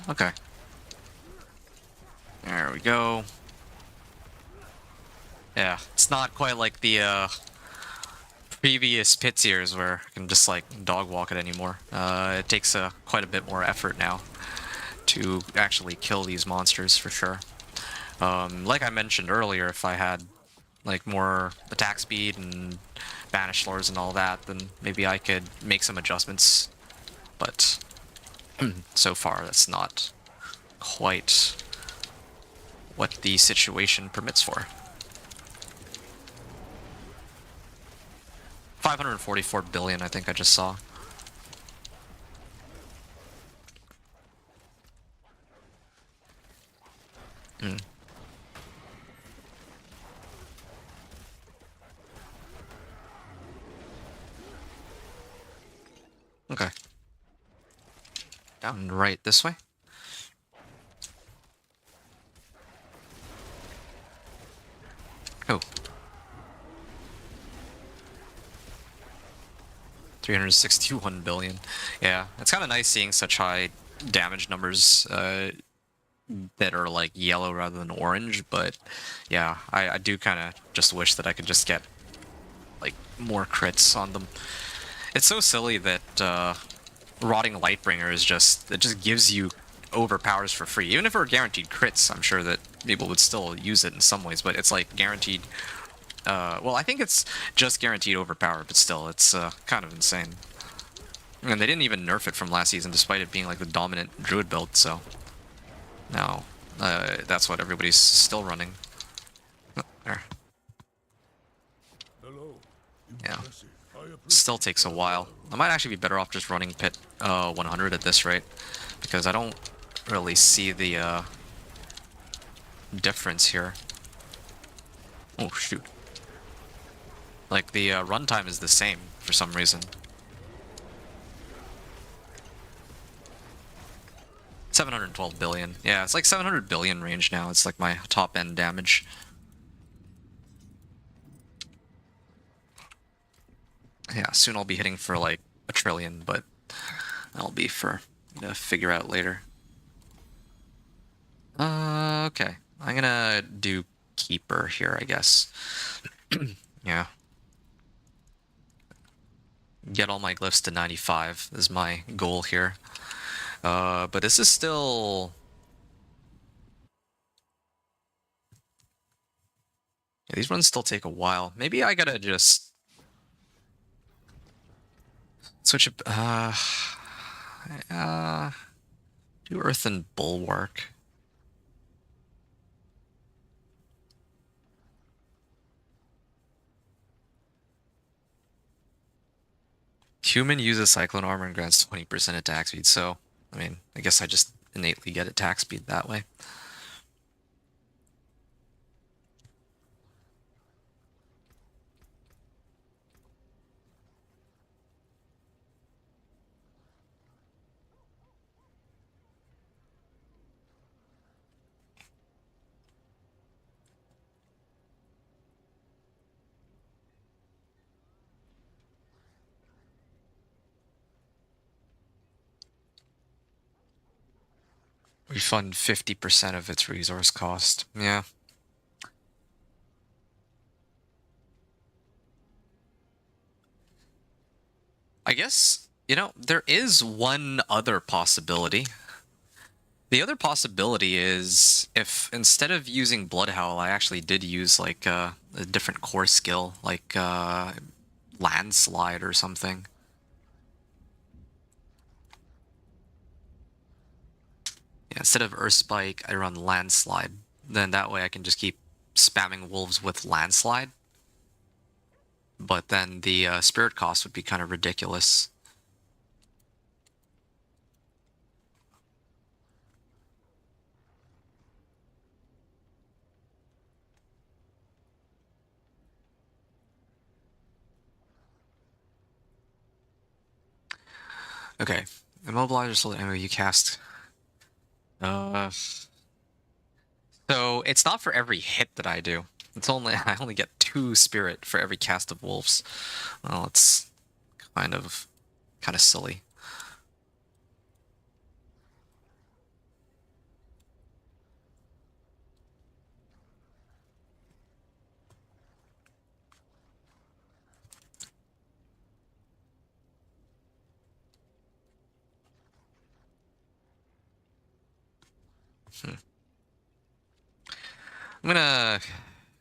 Okay. There we go. Yeah, it's not quite like the previous pit tiers where I can just like dog walk it anymore. It takes quite a bit more effort now to actually kill these monsters for sure. Like I mentioned earlier, if I had like more attack speed and banish lords and all that, then maybe I could make some adjustments. But so far, that's not quite what the situation permits for. 544 billion, I think I just saw. Okay. Down right this way. Oh. 361 billion. Yeah, it's kind of nice seeing such high damage numbers that are like yellow rather than orange, but yeah, I do kind of just wish that I could just get like more crits on them. It's so silly that Rotting Lightbringer is just, it just gives you overpowers for free. Even if it were guaranteed crits, I'm sure that people would still use it in some ways, but it's like guaranteed. Well, I think it's just guaranteed overpower, but still, it's kind of insane. And they didn't even nerf it from last season, despite it being like the dominant Druid build, so now that's what everybody's still running. Oh, there. Yeah. Impressive. I appreciate Still takes a while. I might actually be better off just running pit 100 at this rate, because I don't really see the difference here. Oh shoot. Like the runtime is the same for some reason. 712 billion. Yeah, it's like 700 billion range now. It's like my top end damage. Yeah, soon I'll be hitting for like a trillion, but that'll be for to figure out later. Okay. I'm gonna do Keeper here, I guess. Yeah. Get all my glyphs to 95 is my goal here. But this is still... Yeah, these runs still take a while. Maybe I gotta just... switch it... do Earth and Bulwark. Human uses Cyclone Armor and grants 20% attack speed, so... I mean, I guess I just innately get attack speed that way. Refund 50% of its resource cost. Yeah. I guess, you know, there is one other possibility. The other possibility is if instead of using Bloodhowl, I actually did use like a different core skill, like Landslide or something. Yeah, instead of Earth Spike, I run Landslide. Then that way I can just keep spamming wolves with Landslide. But then the spirit cost would be kind of ridiculous. Okay, Immobilizer sold ammo you cast. So it's not for every hit that I do. It's only I only get 2 spirit for every cast of wolves. Well, it's kind of silly. I'm gonna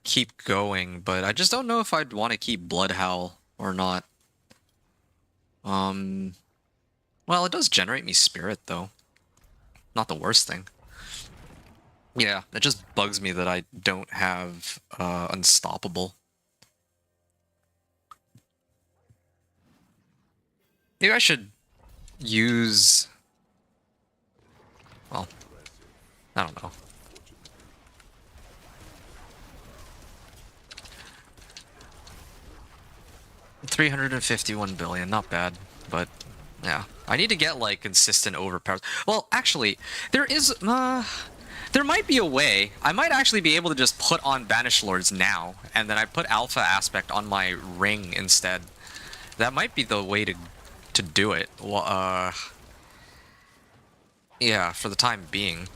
keep going, but I just don't know if I'd want to keep Bloodhowl or not. Well, it does generate me spirit, though. Not the worst thing. Yeah, it just bugs me that I don't have Unstoppable. Maybe I should use... Well, I don't know. $351 billion, not bad, but yeah. I need to get like consistent overpowers. Well, actually, there is there might be a way. I might actually be able to just put on Banished Lords now, and then I put Alpha Aspect on my ring instead. That might be the way to do it. Well, yeah, for the time being.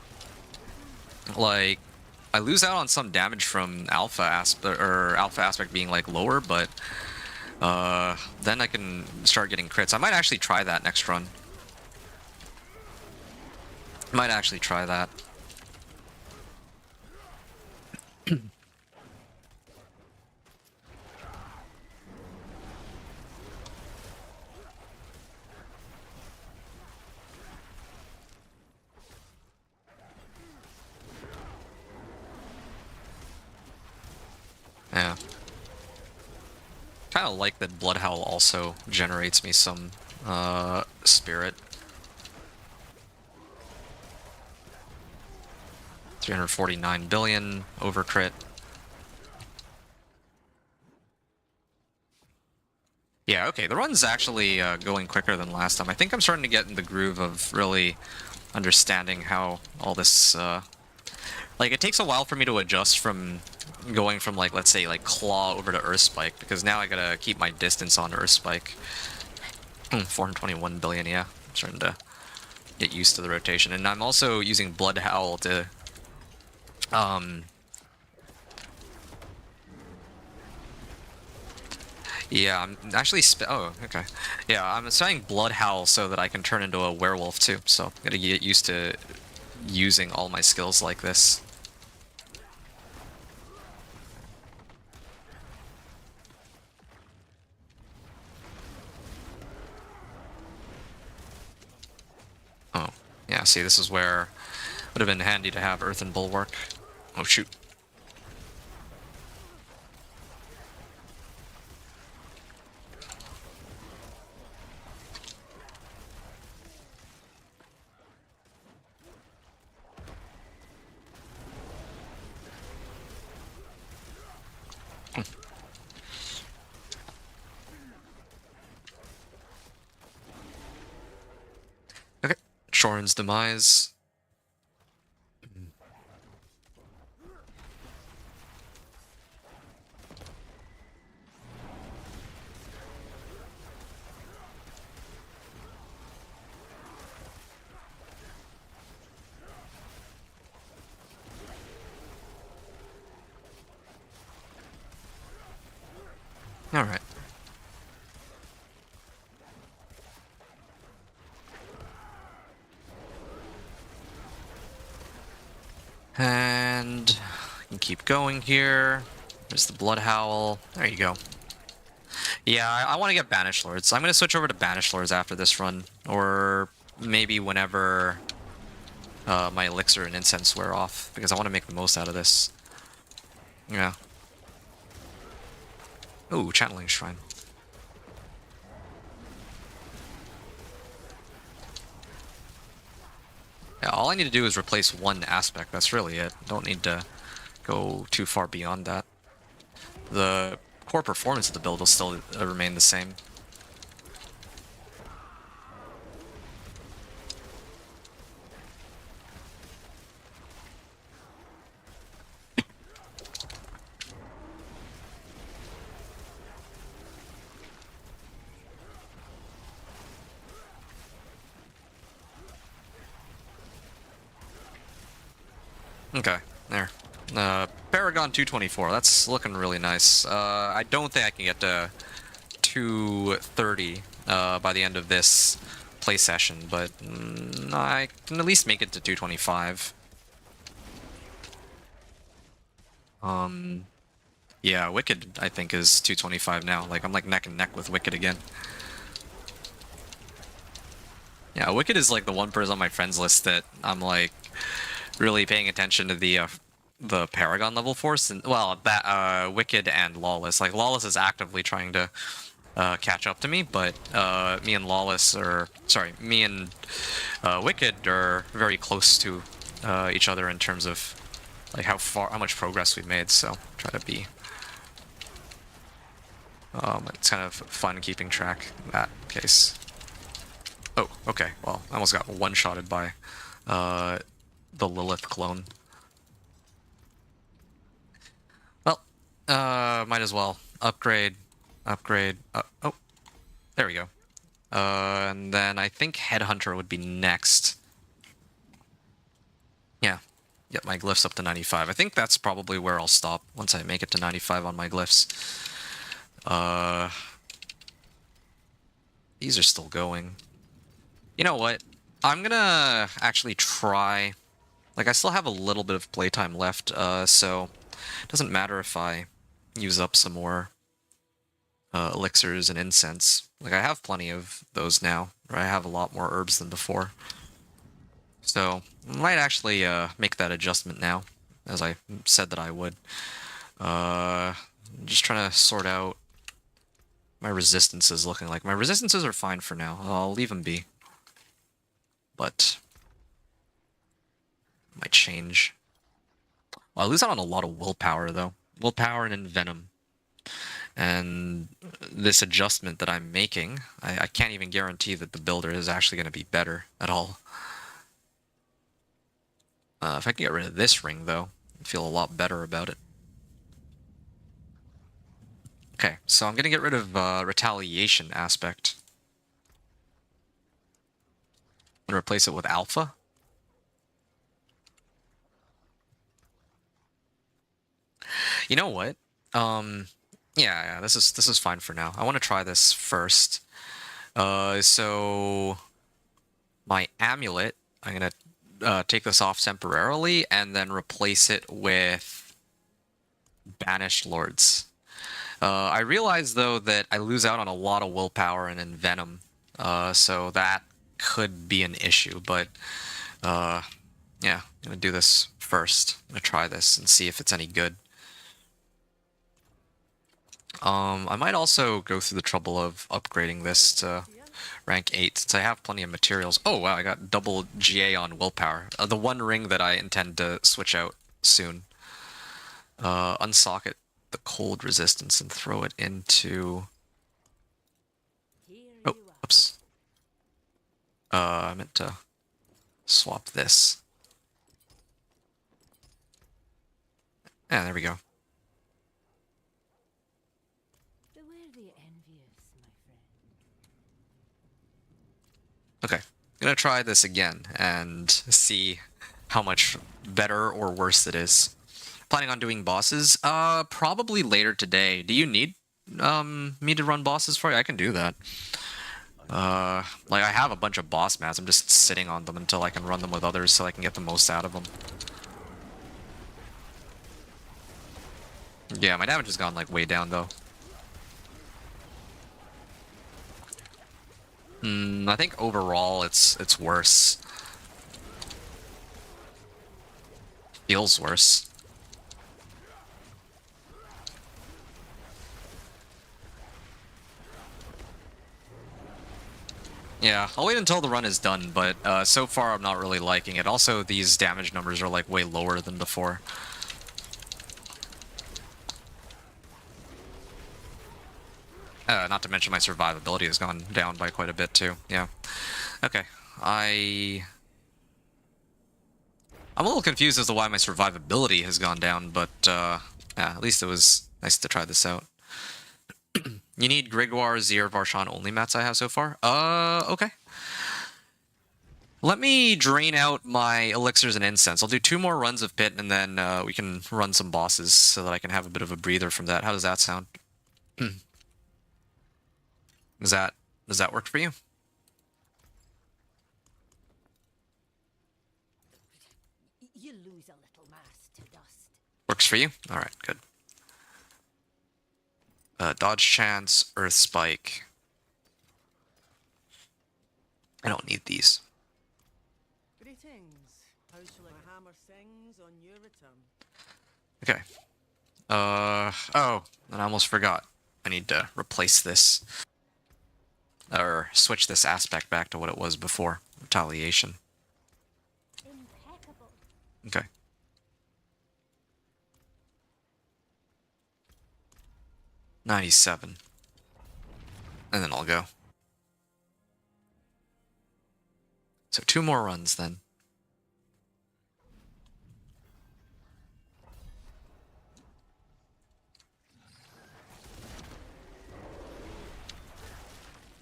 Like, I lose out on some damage from Alpha Aspect being like lower, but then I can start getting crits. I might actually try that next run. Might actually try that. Yeah. kind of like that Bloodhowl also generates me some spirit. 349 billion over crit. Yeah, okay, the run's actually going quicker than last time. I think I'm starting to get in the groove of really understanding how all this, like, it takes a while for me to adjust from going from, like, let's say, like, Claw over to Earth Spike, because now I gotta keep my distance on Earth Spike. 421 billion, yeah. I'm starting to get used to the rotation. And I'm also using Bloodhowl to, yeah, I'm actually oh, okay. Yeah, I'm saying Bloodhowl so that I can turn into a werewolf too, so I'm gonna get used to using all my skills like this. Oh, yeah, see, this is where would have been handy to have Earthen Bulwark. Oh, shoot. Okay, Shorin's demise. Alright. And I can keep going here. There's the Bloodhowl. There you go. Yeah, I want to get Banished Lords. I'm going to switch over to Banished Lords after this run. Or maybe whenever my Elixir and Incense wear off. Because I want to make the most out of this. Yeah. Ooh, Channeling Shrine. Yeah, all I need to do is replace one aspect. That's really it. Don't need to go too far beyond that. The core performance of the build will still remain the same. Okay, there. Paragon 224, that's looking really nice. I don't think I can get to 230 by the end of this play session, but I can at least make it to 225. Yeah, Wicked, I think, is 225 now. Like, I'm like neck and neck with Wicked again. Yeah, Wicked is like the one person on my friends list that I'm like really paying attention to the Paragon level force, and well, that Wicked and Lawless. Like Lawless is actively trying to catch up to me, but me and Lawless, or sorry, me and Wicked are very close to each other in terms of like how much progress we've made. So try to be. It's kind of fun keeping track in that case. Oh, okay. Well, I almost got one-shotted by the Lilith clone. Well, might as well upgrade. Oh, there we go. And then I think Headhunter would be next. Yeah, get my glyphs up to 95. I think that's probably where I'll stop once I make it to 95 on my glyphs. These are still going. You know what? I'm gonna actually try. Like, I still have a little bit of playtime left, so it doesn't matter if I use up some more elixirs and incense. Like, I have plenty of those now. Or I have a lot more herbs than before. So, I might actually make that adjustment now, as I said that I would. Just trying to sort out my resistances looking like? My resistances are fine for now. I'll leave them be. But might change. Well, I lose out on a lot of willpower though. Willpower and venom. And this adjustment that I'm making, I can't even guarantee that the builder is actually going to be better at all. If I can get rid of this ring though, I feel a lot better about it. Okay, so I'm going to get rid of retaliation aspect. And replace it with alpha. You know what? Yeah, this is fine for now. I want to try this first. So my amulet, I'm gonna take this off temporarily and then replace it with banished lords. I realize though that I lose out on a lot of willpower and venom, so that could be an issue. But yeah, I'm gonna do this first. I'm gonna try this and see if it's any good. I might also go through the trouble of upgrading this to rank 8 since I have plenty of materials. Oh wow, I got double GA on willpower. The one ring that I intend to switch out soon. Unsocket the cold resistance and throw it into... Oh, oops. I meant to swap this. Yeah, there we go. Okay, gonna try this again and see how much better or worse it is. Planning on doing bosses? Probably later today. Do you need me to run bosses for you? I can do that. Like I have a bunch of boss mats. I'm just sitting on them until I can run them with others so I can get the most out of them. Yeah, my damage has gone like way down though. I think overall it's worse. Feels worse. Yeah, I'll wait until the run is done, but so far I'm not really liking it. Also, these damage numbers are like way lower than before. Not to mention my survivability has gone down by quite a bit too. Yeah. Okay. I'm a little confused as to why my survivability has gone down, but yeah, at least it was nice to try this out. You need Grigor, Zir, Varshan only mats I have so far? Okay. Let me drain out my elixirs and incense. I'll do 2 more runs of pit, and then we can run some bosses so that I can have a bit of a breather from that. How does that sound? Does that work for you? You lose a little mass to dust. Works for you? Alright, good. Dodge chance, earth spike. I don't need these. Greetings. How shall my hammer sings on your return? Okay. Oh, and I almost forgot. I need to replace this. Or switch this aspect back to what it was before. Retaliation. Impeccable. Okay. $97. And then I'll go. So 2 more runs then.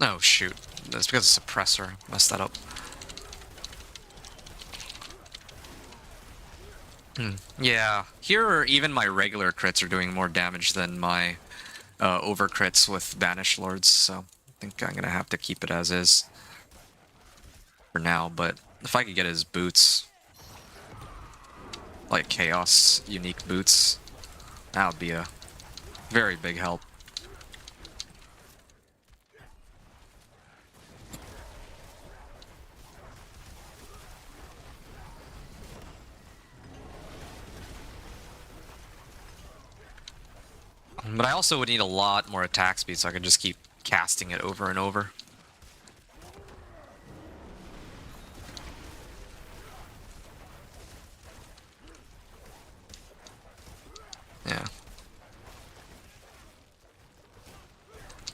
Oh shoot. That's because of suppressor. Messed that up. Yeah. Here, even my regular crits are doing more damage than my over crits with banished lords, so I think I'm gonna have to keep it as is for now. But if I could get his boots, like chaos unique boots, that would be a very big help. But I also would need a lot more attack speed so I could just keep casting it over and over. Yeah.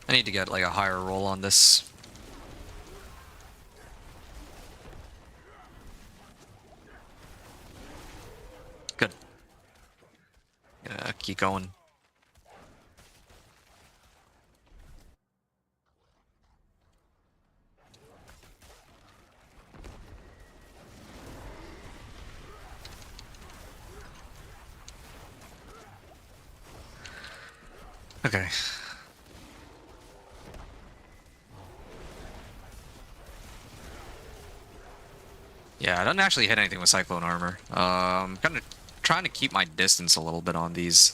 I need to get like a higher roll on this. Good. Keep going. Okay. Yeah, I don't actually hit anything with Cyclone Armor. Kind of trying to keep my distance a little bit on these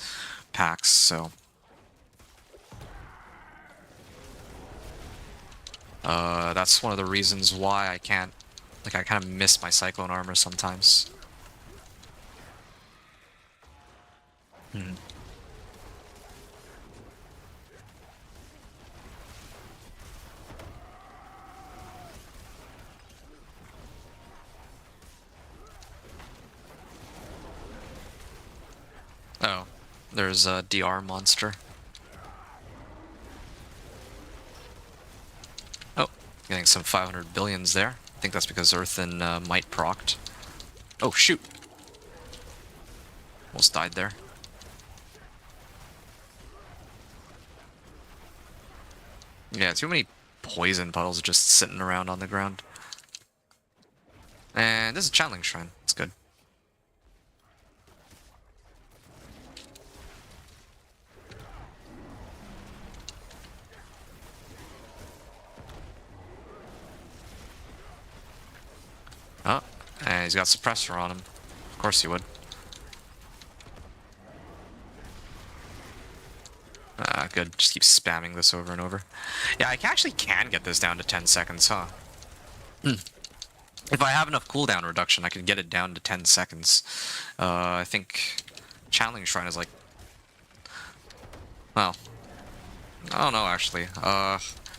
packs, so... that's one of the reasons why I can't... Like, I kind of miss my Cyclone Armor sometimes. Oh, there's a DR monster. Oh, getting some 500 billions there. I think that's because Earth and Might procced. Oh, shoot! Almost died there. Yeah, too many poison puddles just sitting around on the ground. And this is a Channeling Shrine. It's good. Oh, and he's got Suppressor on him. Of course he would. Good. Just keep spamming this over and over. Yeah, I actually can get this down to 10 seconds, huh? If I have enough cooldown reduction, I can get it down to 10 seconds. I think Channeling Shrine is like... Well, I don't know, actually.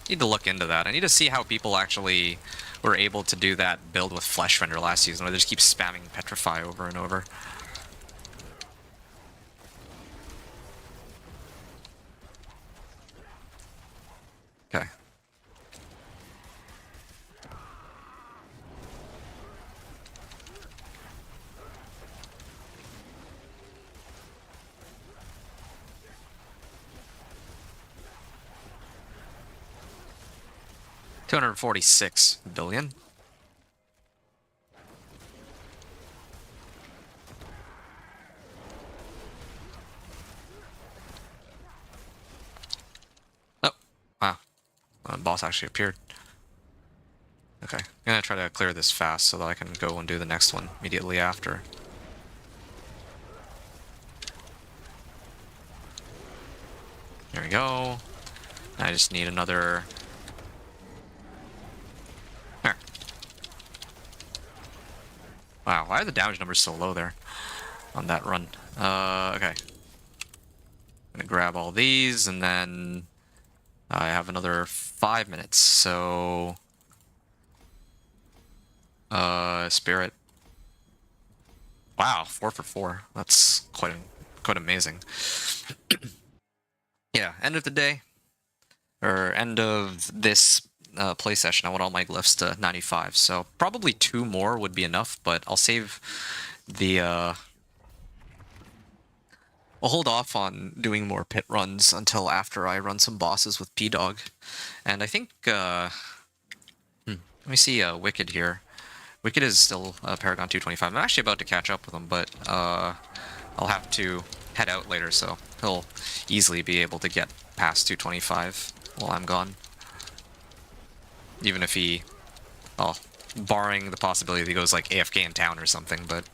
Need to look into that. I need to see how people actually were able to do that build with Flesh Render last season, where they just keep spamming Petrify over and over. Okay. $246 billion. Oh, wow. Boss actually appeared. Okay, I'm gonna try to clear this fast so that I can go and do the next one immediately after. There we go. I just need another... There. Wow, why are the damage numbers so low there on that run? Okay. I'm gonna grab all these, and then I have another 5 minutes, so... Spirit. Wow, 4 for 4. That's quite amazing. Yeah, end of the day, or end of this play session, I want all my glyphs to 95, so probably 2 more would be enough, but I'll save the... I'll hold off on doing more pit runs until after I run some bosses with P-Dog. And I think, let me see Wicked here. Wicked is still Paragon 225. I'm actually about to catch up with him, but I'll have to head out later, so he'll easily be able to get past 225 while I'm gone. Even if he... well, barring the possibility that he goes like AFK in town or something, but...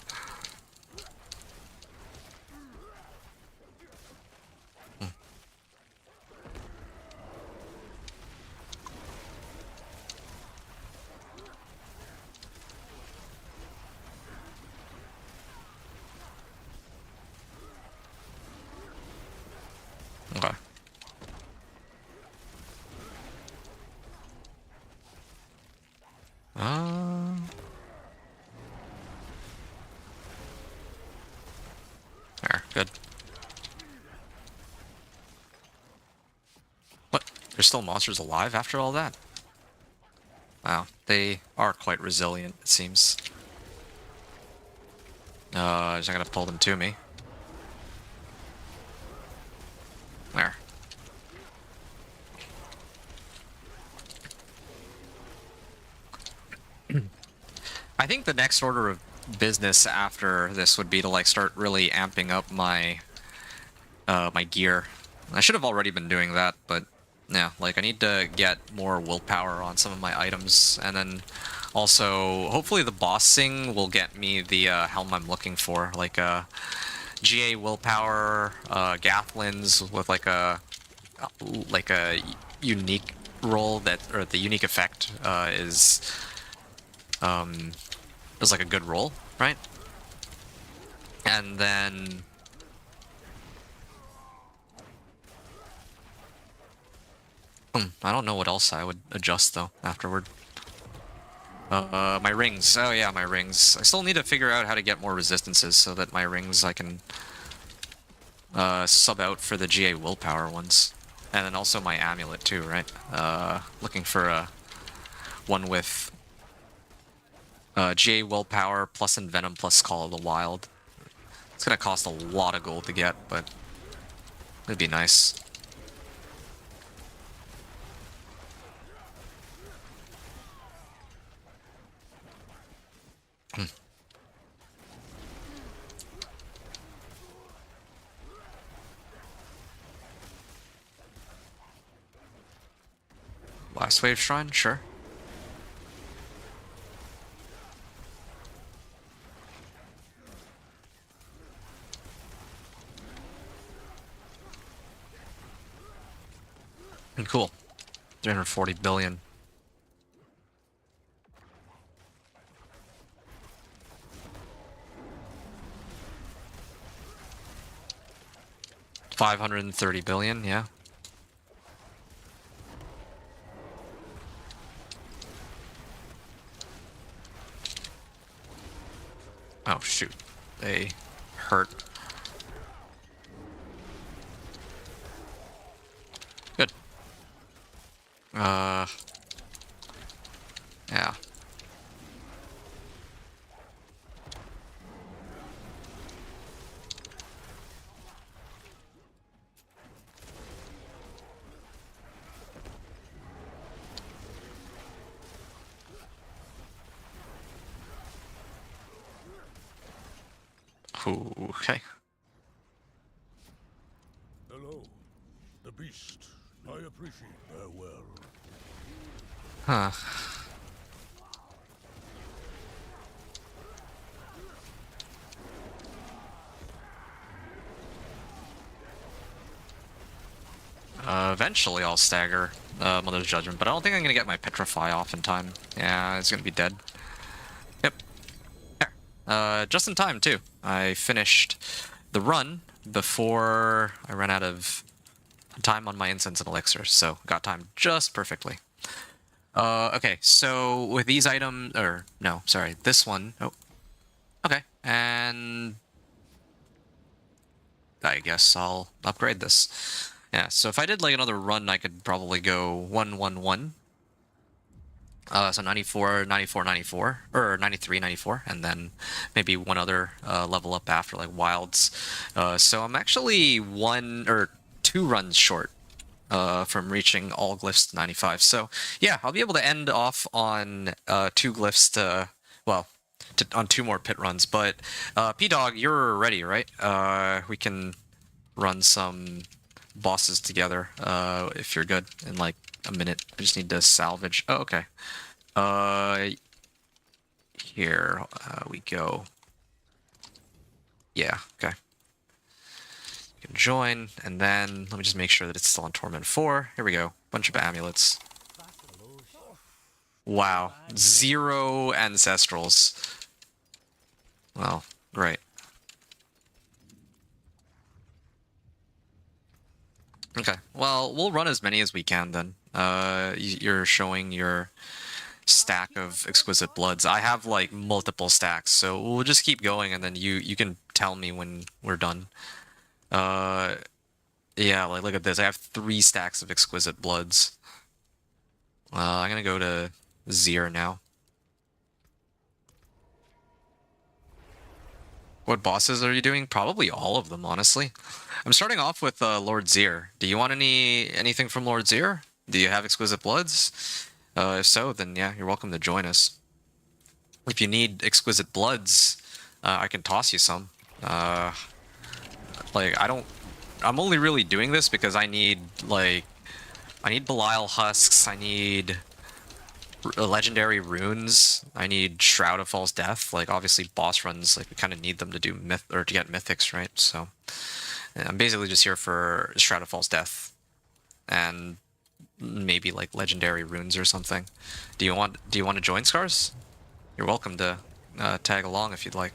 Okay. There's still monsters alive after all that? Wow, they are quite resilient, it seems. Just not gonna pull them to me. Where? I think the next order of business after this would be to like start really amping up my my gear. I should have already been doing that, but yeah, like I need to get more willpower on some of my items, and then also hopefully the bossing will get me the helm I'm looking for, like GA willpower, Gathlins with like a unique roll that, or the unique effect is like a good roll, right? And then I don't know what else I would adjust though afterward. My rings. Oh yeah, my rings. I still need to figure out how to get more resistances so that my rings I can sub out for the GA willpower ones. And then also my amulet too, right? Looking for a one with GA willpower plus envenom plus Call of the Wild. It's gonna cost a lot of gold to get, but it'd be nice. Last wave shrine, sure. Cool. 340 billion. $530 billion, yeah. Oh shoot, they hurt. Good. Yeah. Okay. Hello, the beast. I appreciate farewell. Huh. Eventually I'll stagger Mother's Judgment, but I don't think I'm gonna get my Petrify off in time. Yeah, it's gonna be dead. Yep. There. Just in time, too. I finished the run before I ran out of time on my incense and elixir, so got timed just perfectly. Okay, so with these items, or no, sorry, this one. Oh, okay, and I guess I'll upgrade this. Yeah, so if I did like another run, I could probably go 111. So 94, 94, 94, or 93, 94, and then maybe one other level up after, like Wilds. So I'm actually 2 runs short from reaching all glyphs to 95. So yeah, I'll be able to end off on 2 glyphs to, well, on 2 more pit runs. But P-Dog, you're ready, right? We can run some bosses together if you're good in like a minute. I just need to salvage. Oh, okay. Here we go. Yeah, okay. You can join, and then let me just make sure that it's still on Torment 4. Here we go. Bunch of amulets. Wow. 0 ancestrals. Well, great. Okay. Well, we'll run as many as we can then. You're showing your stack of exquisite bloods. I have like multiple stacks, so we'll just keep going, and then you can tell me when we're done. Yeah, like look at this. I have 3 stacks of Exquisite Bloods. I'm gonna go to Zir now. What bosses are you doing? Probably all of them, honestly. I'm starting off with Lord Zir. Do you want anything from Lord Zir? Do you have Exquisite Bloods? If so, then yeah, you're welcome to join us. If you need Exquisite Bloods, I can toss you some. Like, I'm only really doing this because I need Belial Husks, I need legendary runes, I need Shroud of False Death. Like, obviously boss runs, like, we kind of need them to do to get mythics, right? So yeah, I'm basically just here for Shroud of False Death and maybe like legendary runes or something. Do you want to join, Scars? You're welcome to tag along if you'd like.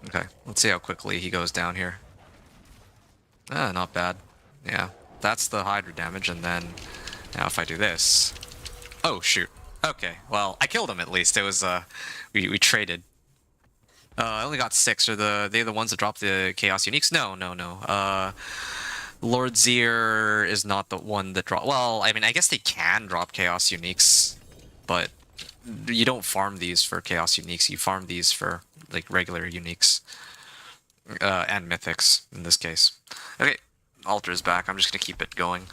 Okay, let's see how quickly he goes down here. Not bad. Yeah, that's the Hydra damage, and then now if I do this... Oh, shoot. Okay, well, I killed him at least. It was, we traded. I only got 6. Are they the ones that dropped the Chaos Uniques? No, no, no. Lord Zir is not the one that drop... Well, I mean, I guess they can drop Chaos Uniques, but you don't farm these for Chaos Uniques. You farm these for, like, regular Uniques. And Mythics, in this case. Okay, Altar's back. I'm just gonna keep it going.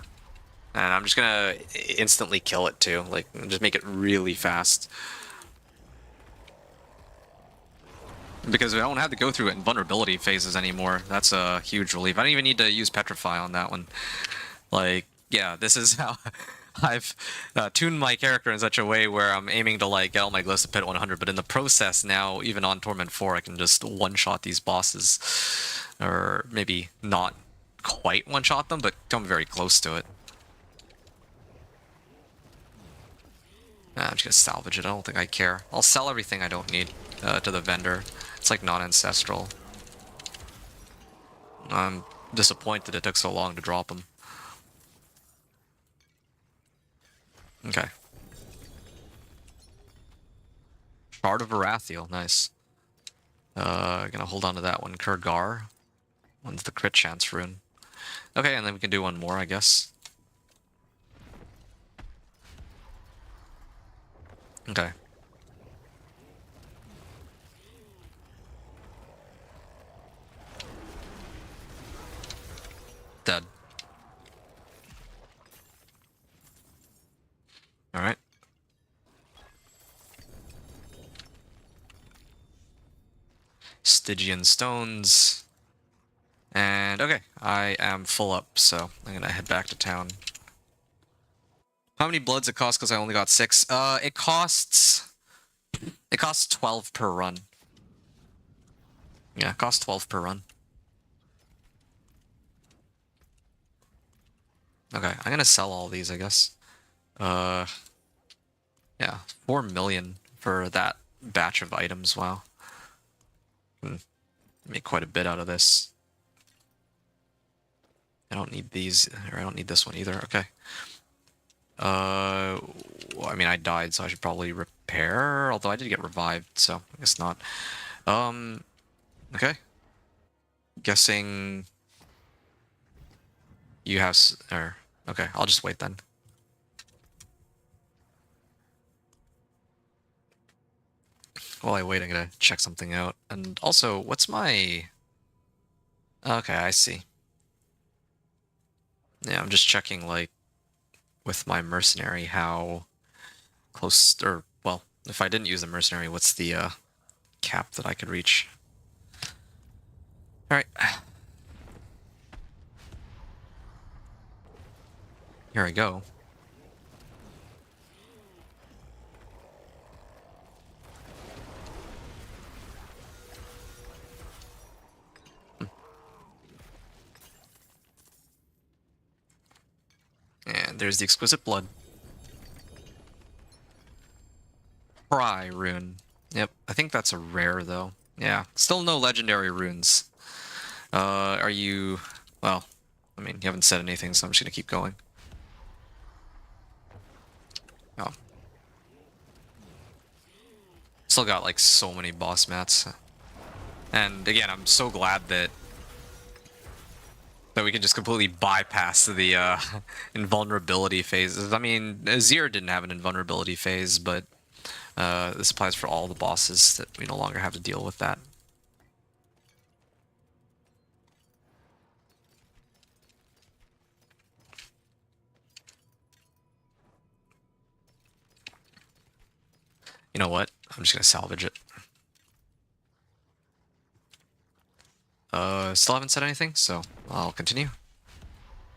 And I'm just gonna instantly kill it too, like, just make it really fast. Because I don't have to go through invulnerability phases anymore. That's a huge relief. I don't even need to use Petrify on that one. Like, yeah, this is how I've tuned my character in such a way where I'm aiming to, like, get all my glyphs to pit 100, but in the process now, even on Torment 4, I can just one-shot these bosses. Or maybe not quite one-shot them, but come very close to it. I'm just gonna salvage it. I don't think I care. I'll sell everything I don't need to the vendor. It's like non-ancestral. I'm disappointed it took so long to drop them. Okay. Shard of Arathiel, nice. Gonna hold on to that one. Kurgar. One's the crit chance rune. Okay, and then we can do one more, I guess. Okay. Dead. Alright. Stygian stones. And okay, I am full up, so I'm gonna head back to town. How many bloods it costs? Because I only got 6. It costs 12 per run. Yeah, it costs 12 per run. Okay, I'm gonna sell all these, I guess. Yeah, 4 million for that batch of items. Wow. Make quite a bit out of this. I don't need these, or I don't need this one either. Okay. Well, I mean, I died, so I should probably repair. Although I did get revived, so I guess not. Okay. Guessing you have, or okay, I'll just wait then. While I wait, I'm gonna check something out. And also, what's my... Okay, I see. Yeah, I'm just checking, like, with my mercenary, how close, or, well, if I didn't use the mercenary, what's the cap that I could reach? Alright. Here I go. And there's the Exquisite Blood. Pry rune. Yep, I think that's a rare, though. Yeah, still no legendary runes. Are you... Well, I mean, you haven't said anything, so I'm just gonna keep going. Oh. Still got, like, so many boss mats. And, again, I'm so glad that So we can just completely bypass the invulnerability phases. I mean, Azir didn't have an invulnerability phase, but this applies for all the bosses that we no longer have to deal with that. You know what? I'm just gonna salvage it. Still haven't said anything, so I'll continue.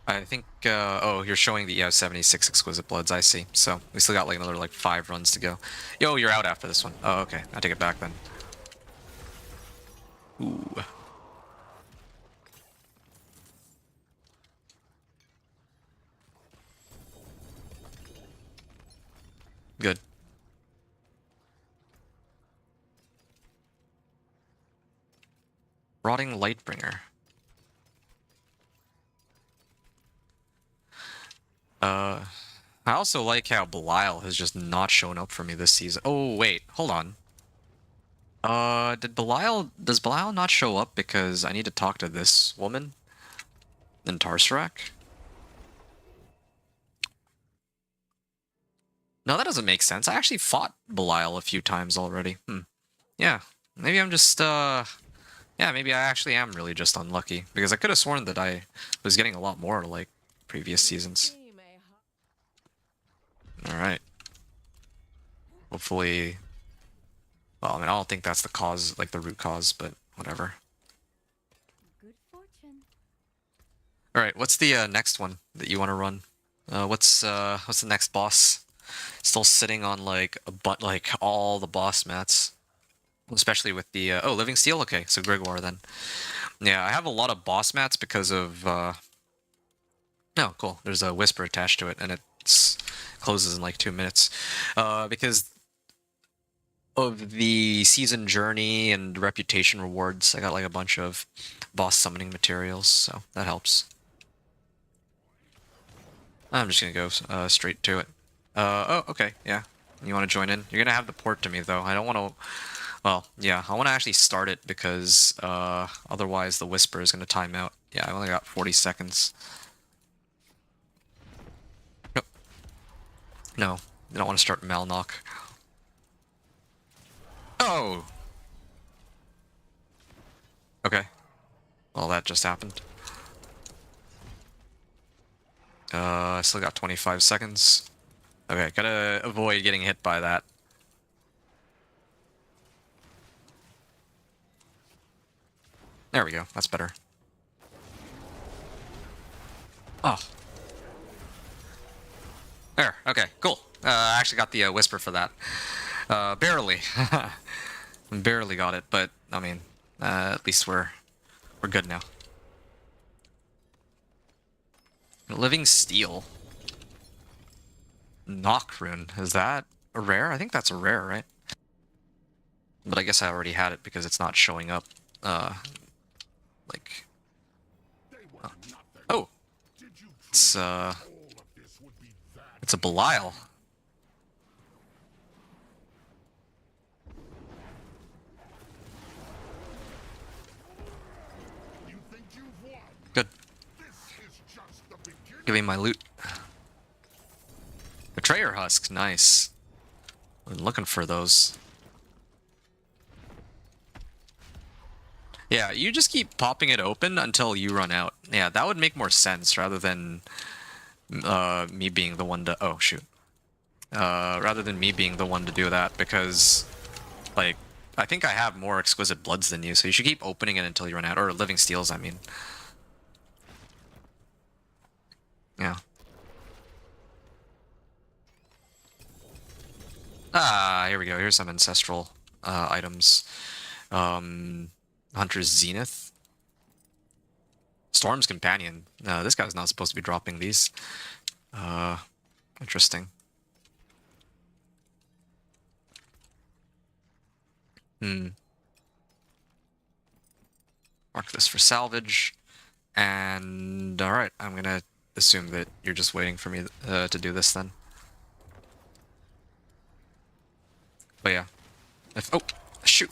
I think, oh, you're showing that you have 76 Exquisite Bloods, I see. So, we still got like another like 5 runs to go. Yo, you're out after this one. Oh, okay. I'll take it back then. Ooh. Good. Rotting Lightbringer. I also like how Belial has just not shown up for me this season. Oh, wait. Hold on. Does Belial not show up because I need to talk to this woman in Tarsarak? No, that doesn't make sense. I actually fought Belial a few times already. Yeah. Maybe I'm just, yeah, maybe I actually am really just unlucky. Because I could have sworn that I was getting a lot more, like, previous seasons. Alright. Hopefully... Well, I mean, I don't think that's the cause, like, the root cause, but whatever. Good fortune. Alright, what's the next one that you want to run? What's the next boss? Still sitting on, like, all the boss mats. Especially with the, oh, Living Steel? Okay, so Grigor then. Yeah, I have a lot of boss mats because of, oh, cool. There's a Whisper attached to it, and it closes in like 2 minutes. Because of the season journey and reputation rewards, I got like a bunch of boss summoning materials, so that helps. I'm just gonna go straight to it. Oh, okay, yeah. You want to join in? You're gonna have the port to me, though. I don't want to... Well, yeah, I want to actually start it because otherwise the Whisper is going to time out. Yeah, I only got 40 seconds. Nope. No, I don't want to start Malnock. Oh! Okay. Well, that just happened. I still got 25 seconds. Okay, gotta avoid getting hit by that. There we go, that's better. Oh. There, okay, cool. I actually got the Whisper for that. Barely. Barely got it, but, I mean, at least we're good now. Living Steel. Knock Rune, is that a rare? I think that's a rare, right? But I guess I already had it because it's not showing up, like... Oh! It's a Belial. Good. Give me my loot. Betrayer Husk, nice. I've been looking for those. Yeah, you just keep popping it open until you run out. Yeah, that would make more sense rather than me being the one to... Oh, shoot. Rather than me being the one to do that, because, like, I think I have more Exquisite Bloods than you, so you should keep opening it until you run out. Or Living Steels, I mean. Yeah. Ah, here we go. Here's some ancestral items. Hunter's Zenith. Storm's Companion. This guy's not supposed to be dropping these. Interesting. Mark this for salvage. And, alright, I'm gonna assume that you're just waiting for me to do this then. But yeah. Oh, shoot.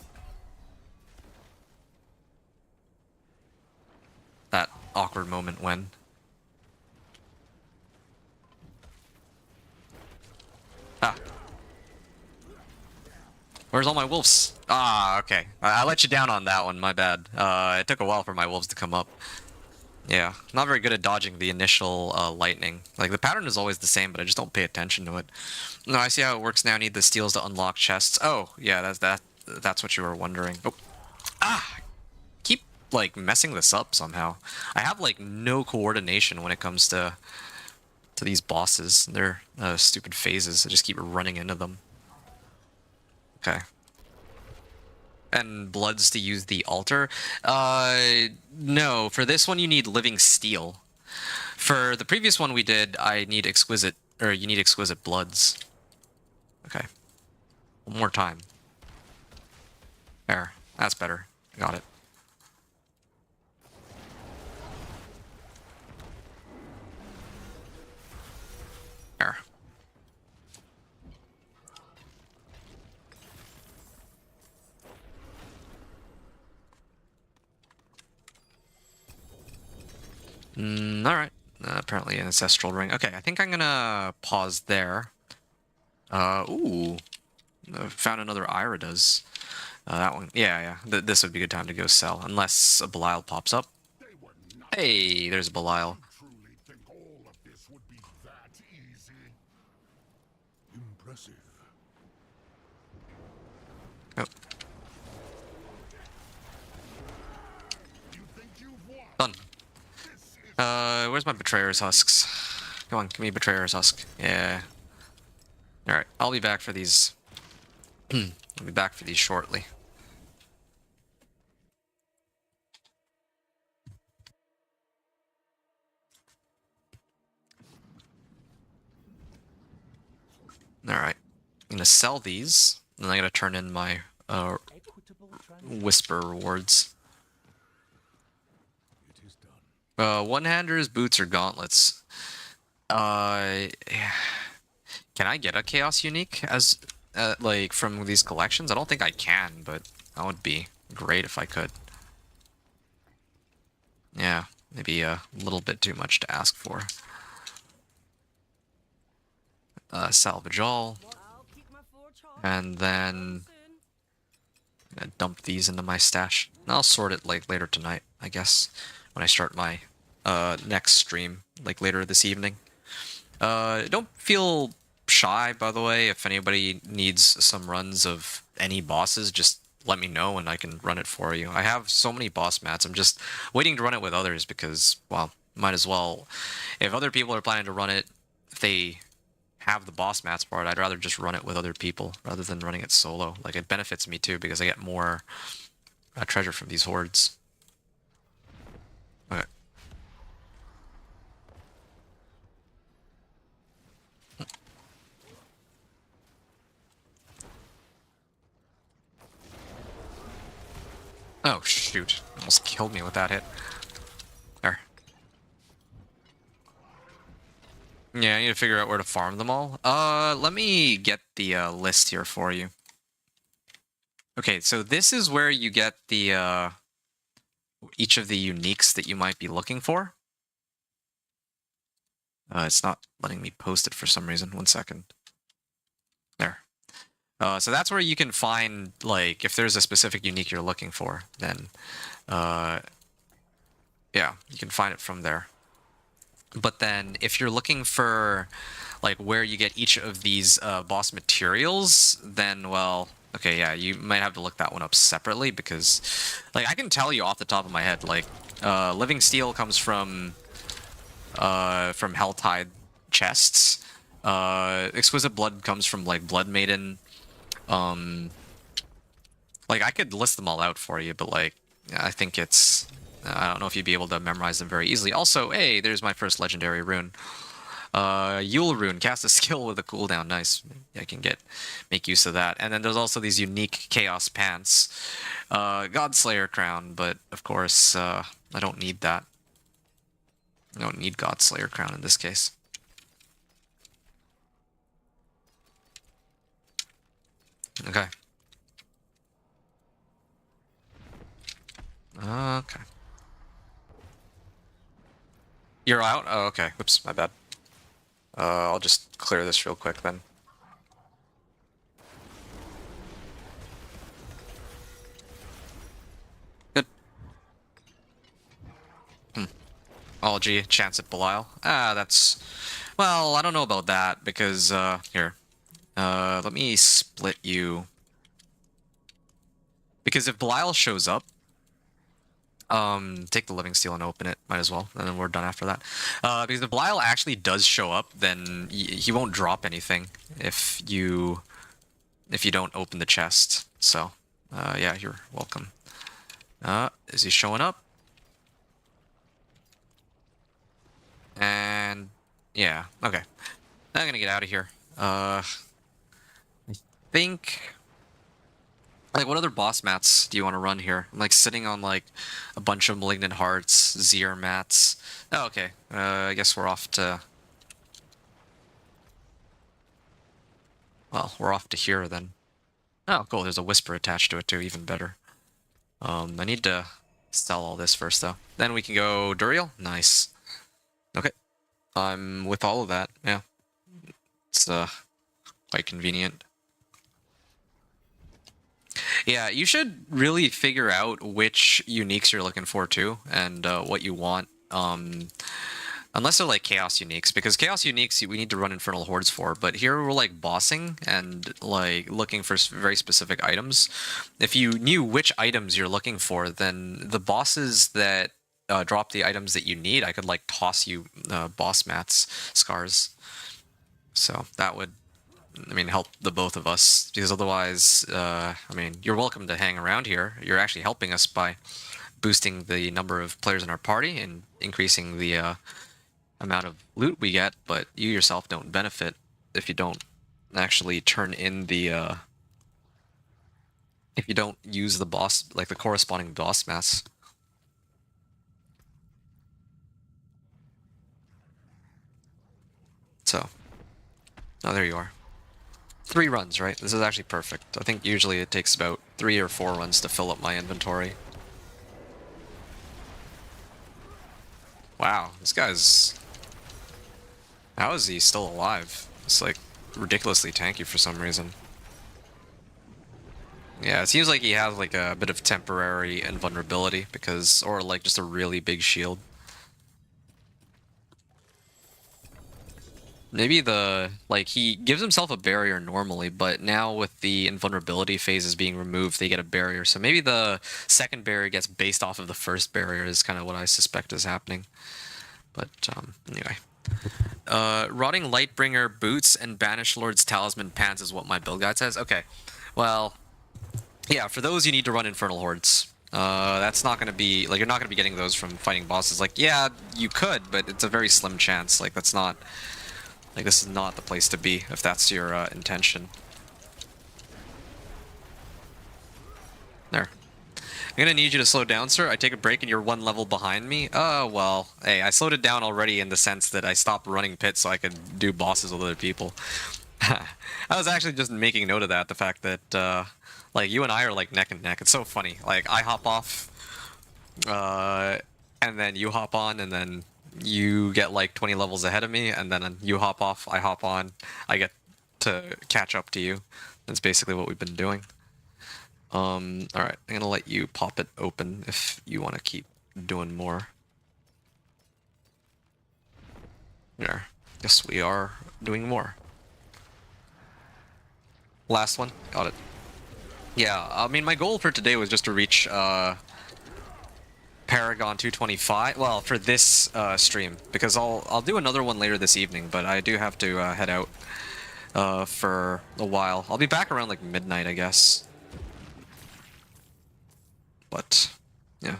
That awkward moment when. Ah. Where's all my wolves? Ah, okay. I let you down on that one, my bad. It took a while for my wolves to come up. Yeah, not very good at dodging the initial lightning. Like, the pattern is always the same, but I just don't pay attention to it. No, I see how it works now. I need the steals to unlock chests. Oh, yeah, that's what you were wondering. Oh. Ah! Keep, like, messing this up somehow. I have, like, no coordination when it comes to these bosses. They're stupid phases. I just keep running into them. Okay. And bloods to use the altar? No. For this one, you need living steel. For the previous one we did, you need exquisite bloods. Okay. One more time. There. That's better. Got it. There. Alright. Apparently an ancestral ring. Okay, I think I'm gonna pause there. Ooh. Found another Iridas. That one. Yeah. This would be a good time to go sell. Unless a Belial pops up. Hey, there's a Belial. Truly think all of this would be that easy? Impressive. Oh. You think you've won? Done. This is Where's my Betrayer's Husks? Come on, give me Betrayer's Husk. Yeah. Alright, I'll be back for these. I'll be back for these shortly. Alright. I'm gonna sell these, and then I'm gonna turn in my Whisper rewards. it is done. One-handers, boots, or gauntlets. Can I get a Chaos Unique as, like, from these collections? I don't think I can, but that would be great if I could. Yeah, maybe a little bit too much to ask for. Salvage all. And then I'm gonna dump these into my stash. And I'll sort it like later tonight, I guess, when I start my next stream, like later this evening. Don't feel shy, by the way. If anybody needs some runs of any bosses, just let me know and I can run it for you. I have so many boss mats. I'm just waiting to run it with others because, well, might as well. If other people are planning to run it, if they have the boss mats for it, I'd rather just run it with other people rather than running it solo. Like, it benefits me too because I get more treasure from these hordes. Okay. Oh, shoot. Almost killed me with that hit. There. Yeah, I need to figure out where to farm them all. Let me get the list here for you. Okay, so this is where you get the each of the uniques that you might be looking for. It's not letting me post it for some reason. 1 second. There. So that's where you can find, like, if there's a specific unique you're looking for, then, yeah, you can find it from there. But then, if you're looking for, like, where you get each of these boss materials, then, well, okay, yeah, you might have to look that one up separately, because, like, I can tell you off the top of my head, like, Living Steel comes from Helltide chests. Exquisite Blood comes from, like, Blood Maiden. Like, I could list them all out for you, but, like, I think it's... I don't know if you'd be able to memorize them very easily. Also, hey, there's my first legendary rune. Yule Rune, cast a skill with a cooldown. Nice. I can make use of that. And then there's also these unique Chaos Pants. Godslayer Crown, but, of course, I don't need that. I don't need Godslayer Crown in this case. Okay. Okay. You're out? Oh, okay. Whoops, my bad. I'll just clear this real quick then. Good. Ology, chance at Belial. Ah, that's... Well, I don't know about that, because, here. Let me split you. Because if Belial shows up, take the Living Steel and open it, might as well, and then we're done after that. Because if Belial actually does show up, then he won't drop anything if you don't open the chest. So, yeah, you're welcome. Is he showing up? And yeah, okay. I'm gonna get out of here. I think, like, what other boss mats do you want to run here? I'm like sitting on like a bunch of Malignant Hearts, Zier mats. Oh, okay. I guess we're off to. Well, we're off to here then. Oh, cool. There's a whisper attached to it too. Even better. I need to sell all this first though. Then we can go Duriel. Nice. Okay. I'm with all of that. Yeah. It's quite convenient. Yeah, you should really figure out which uniques you're looking for too, and what you want. Unless they're like chaos uniques, because chaos uniques we need to run infernal hordes for. But here we're like bossing and like looking for very specific items. If you knew which items you're looking for, then the bosses that drop the items that you need, I could like toss you boss mats, scars. So that would, I mean, help the both of us, because otherwise, I mean, you're welcome to hang around here. You're actually helping us by boosting the number of players in our party and increasing the amount of loot we get, but you yourself don't benefit if you don't actually turn in the, if you don't use the boss, like the corresponding boss mass. So, oh, there you are. 3 runs, right? This is actually perfect. I think usually it takes about 3 or 4 runs to fill up my inventory. Wow, this guy's... How is he still alive? It's like ridiculously tanky for some reason. Yeah, it seems like he has like a bit of temporary invulnerability because, or like just a really big shield. Maybe like he gives himself a barrier normally, but now with the invulnerability phases being removed, they get a barrier. So maybe the second barrier gets based off of the first barrier is kind of what I suspect is happening. But anyway. Rotting Lightbringer boots and Banished Lord's Talisman pants is what my build guide says. Okay, well, yeah, for those you need to run Infernal Hordes. That's not going to be, like, you're not going to be getting those from fighting bosses. Like, yeah, you could, but it's a very slim chance. Like, that's not, like, this is not the place to be if that's your intention. There. I'm gonna need you to slow down, sir. I take a break and you're 1 level behind me. Oh, well, hey, I slowed it down already in the sense that I stopped running pits so I could do bosses with other people. I was actually just making note of that, the fact that, like, you and I are, like, neck and neck. It's so funny. Like, I hop off, and then you hop on, and then you get, like, 20 levels ahead of me, and then you hop off, I hop on, I get to catch up to you. That's basically what we've been doing. Alright, I'm gonna let you pop it open if you want to keep doing more. There. Yes, we are doing more. Last one. Got it. Yeah, I mean, my goal for today was just to reach, Paragon 225. Well, for this, stream. Because I'll do another one later this evening, but I do have to, head out, for a while. I'll be back around, like, midnight, I guess. But, yeah.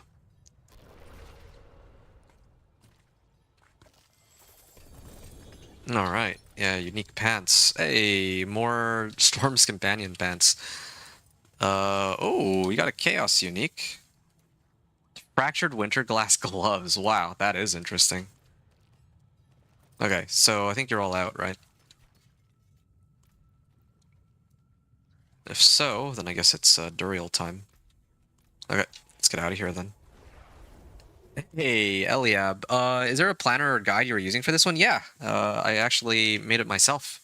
Alright, yeah, unique pants. Hey, more Storm's Companion pants. Oh, we got a Chaos unique. Fractured Winter Glass gloves. Wow, that is interesting. Okay, so I think you're all out, right? If so, then I guess it's Duriel time. Okay, let's get out of here then. Hey, Eliab, is there a planner or guide you were using for this one? Yeah, I actually made it myself.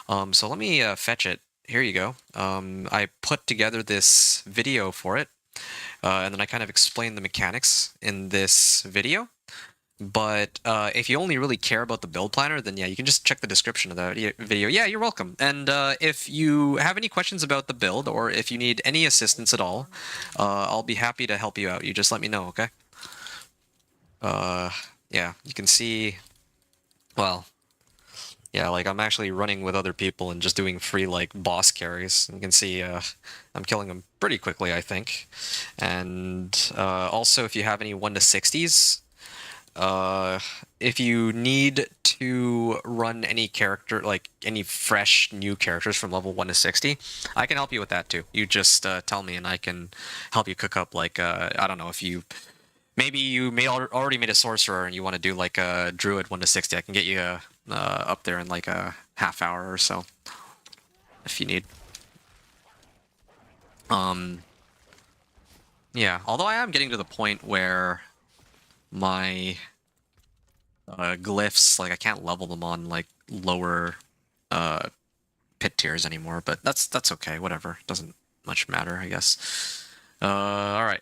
So let me fetch it. Here you go. I put together this video for it, and then I kind of explained the mechanics in this video. But if you only really care about the build planner, then yeah, you can just check the description of the video. Yeah, you're welcome. And if you have any questions about the build, or if you need any assistance at all, I'll be happy to help you out. You just let me know, okay? Uh, yeah, you can see, well, yeah, like I'm actually running with other people and just doing free like boss carries. You can see I'm killing them pretty quickly, I think. And also, if you have any 1 to 60s, if you need to run any character, like any fresh new characters from level 1 to 60, I can help you with that too. You just tell me and I can help you cook up like, I don't know, if you maybe you already made a sorcerer and you want to do like a druid 1 to 60. I can get you up there in like a half hour or so if you need. Yeah. Although I am getting to the point where my glyphs, like I can't level them on like lower pit tiers anymore, but that's okay. Whatever. Doesn't much matter, I guess. All right.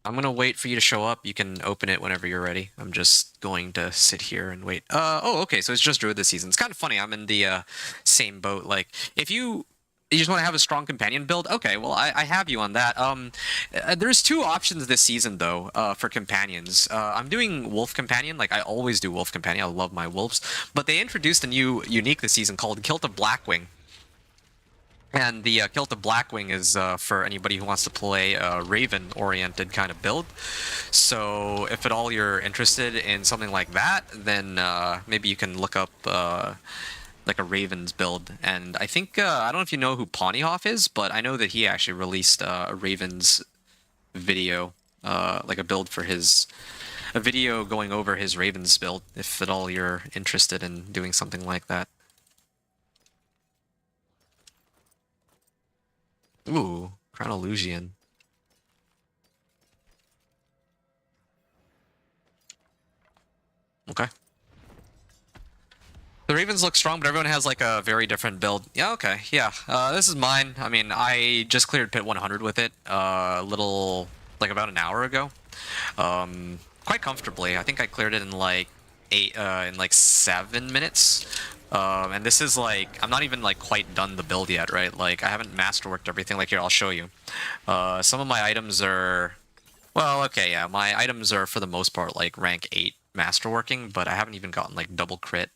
I'm gonna wait for you to show up. You can open it whenever you're ready. I'm just going to sit here and wait. Oh, okay. So it's just Druid this season. It's kind of funny. I'm in the same boat. Like, if you just want to have a strong companion build, okay. Well, I have you on that. There's 2 options this season though for companions. I'm doing Wolf Companion. Like I always do Wolf Companion. I love my wolves. But they introduced a new unique this season called Kilt of Blackwing. And the Kilt of Blackwing is for anybody who wants to play a Raven-oriented kind of build. So if at all you're interested in something like that, then maybe you can look up like a Ravens build. And I think, I don't know if you know who Ponyhoff is, but I know that he actually released a Ravens video, like a build for a video going over his Ravens build, if at all you're interested in doing something like that. Ooh, Crown Illusion. Okay. The Ravens look strong, but everyone has like a very different build. Yeah, okay, yeah. This is mine. I mean, I just cleared pit 100 with it like about an hour ago. Quite comfortably. I think I cleared it in like 7 minutes. And this is like, I'm not even like quite done the build yet, right? Like I haven't masterworked everything. Like here, I'll show you. Some of my items are, well, okay, yeah, my items are for the most part like rank 8 masterworking, but I haven't even gotten like double crit.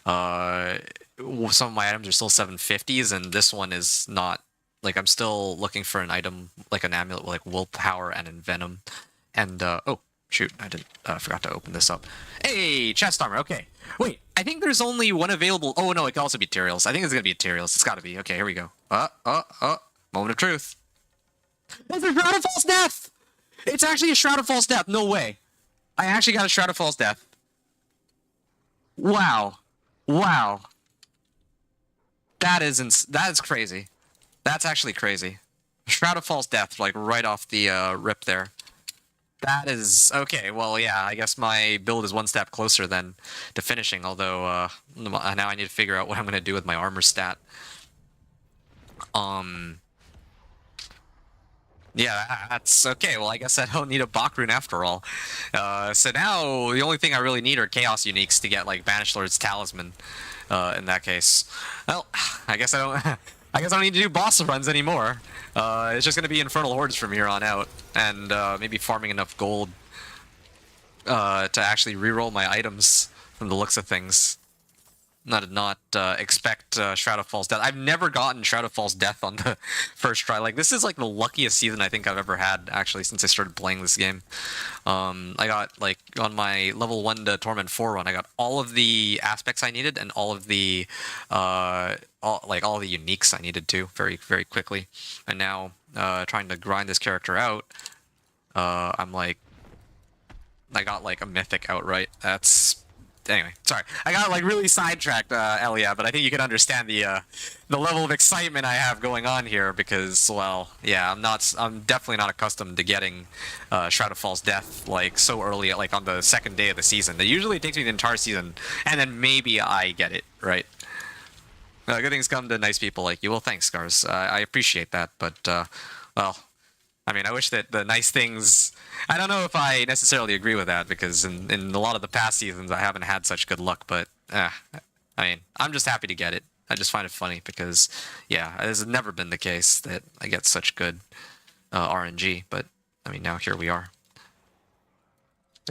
Some of my items are still 750s, and this one is not. Like I'm still looking for an item like an amulet with like willpower and envenom. And oh shoot, I didn't forgot to open this up. Hey, chest armor. Okay, wait. I think there's only one available. Oh no, it can also be Tyrael's. I think it's gonna be Tyrael's. It's gotta be. Okay, here we go. Moment of truth. It's a Shroud of False Death! It's actually a Shroud of False Death. No way. I actually got a Shroud of False Death. Wow. Wow. That is crazy. That's actually crazy. Shroud of False Death, like right off the rip there. That is okay. Well, yeah, I guess my build is 1 step closer then to finishing. Although now I need to figure out what I'm gonna do with my armor stat. Yeah, that's okay. Well, I guess I don't need a Bach rune after all. So now the only thing I really need are Chaos Uniques to get like Banished Lord's Talisman. In that case, well, I guess I don't. I guess I don't need to do boss runs anymore. It's just gonna be Infernal Hordes from here on out, and maybe farming enough gold to actually reroll my items from the looks of things. Not expect Shroud of False Death. I've never gotten Shroud of False Death on the first try. Like this is like the luckiest season I think I've ever had actually since I started playing this game. I got like on my level 1 to Torment 4 run, I got all of the aspects I needed and all of the all the uniques I needed to very quickly. And now trying to grind this character out, I'm like I got like a mythic outright. That's anyway, sorry. I got like really sidetracked, Elia, but I think you can understand the level of excitement I have going on here because, well, yeah, I'm definitely not accustomed to getting Shroud of False Death like so early, like on the second day of the season. It usually takes me the entire season, and then maybe I get it, right? Good things come to nice people like you. Well, thanks, Scars. I appreciate that, but, well, I mean, I wish that the nice things... I don't know if I necessarily agree with that, because in a lot of the past seasons, I haven't had such good luck, but, I mean, I'm just happy to get it. I just find it funny, because, yeah, it has never been the case that I get such good RNG, but, I mean, now here we are.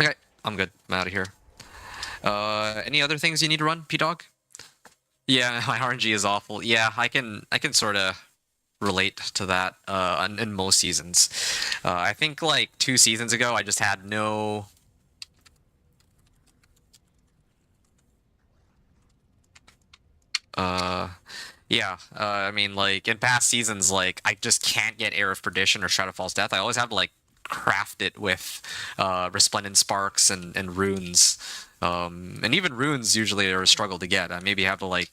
Okay, I'm good. I'm out of here. Any other things you need to run, P-Dog? Yeah, my RNG is awful. Yeah, I can sort of relate to that in most seasons. I think like 2 seasons ago, I just had no... I mean, like, in past seasons, like, I just can't get Air of Perdition or Shadow Falls Death. I always have to, like, craft it with Resplendent Sparks and runes. And even runes usually are a struggle to get. I maybe have to, like,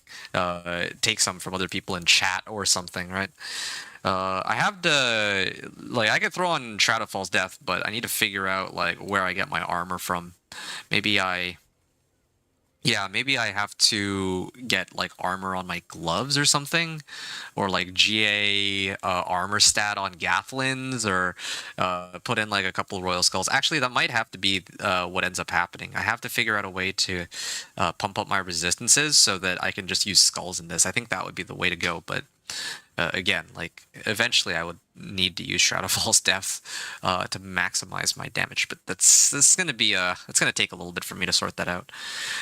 take some from other people in chat or something, right? I have to, like, I could throw on Shadow Falls Death, but I need to figure out, like, where I get my armor from. Maybe maybe I have to get, like, armor on my gloves or something, or, like, GA armor stat on Gathlins, or put in, like, a couple Royal Skulls. Actually, that might have to be what ends up happening. I have to figure out a way to pump up my resistances so that I can just use skulls in this. I think that would be the way to go, but again, like, eventually I would need to use Shroud of False Death to maximize my damage, but this gonna be it's gonna take a little bit for me to sort that out.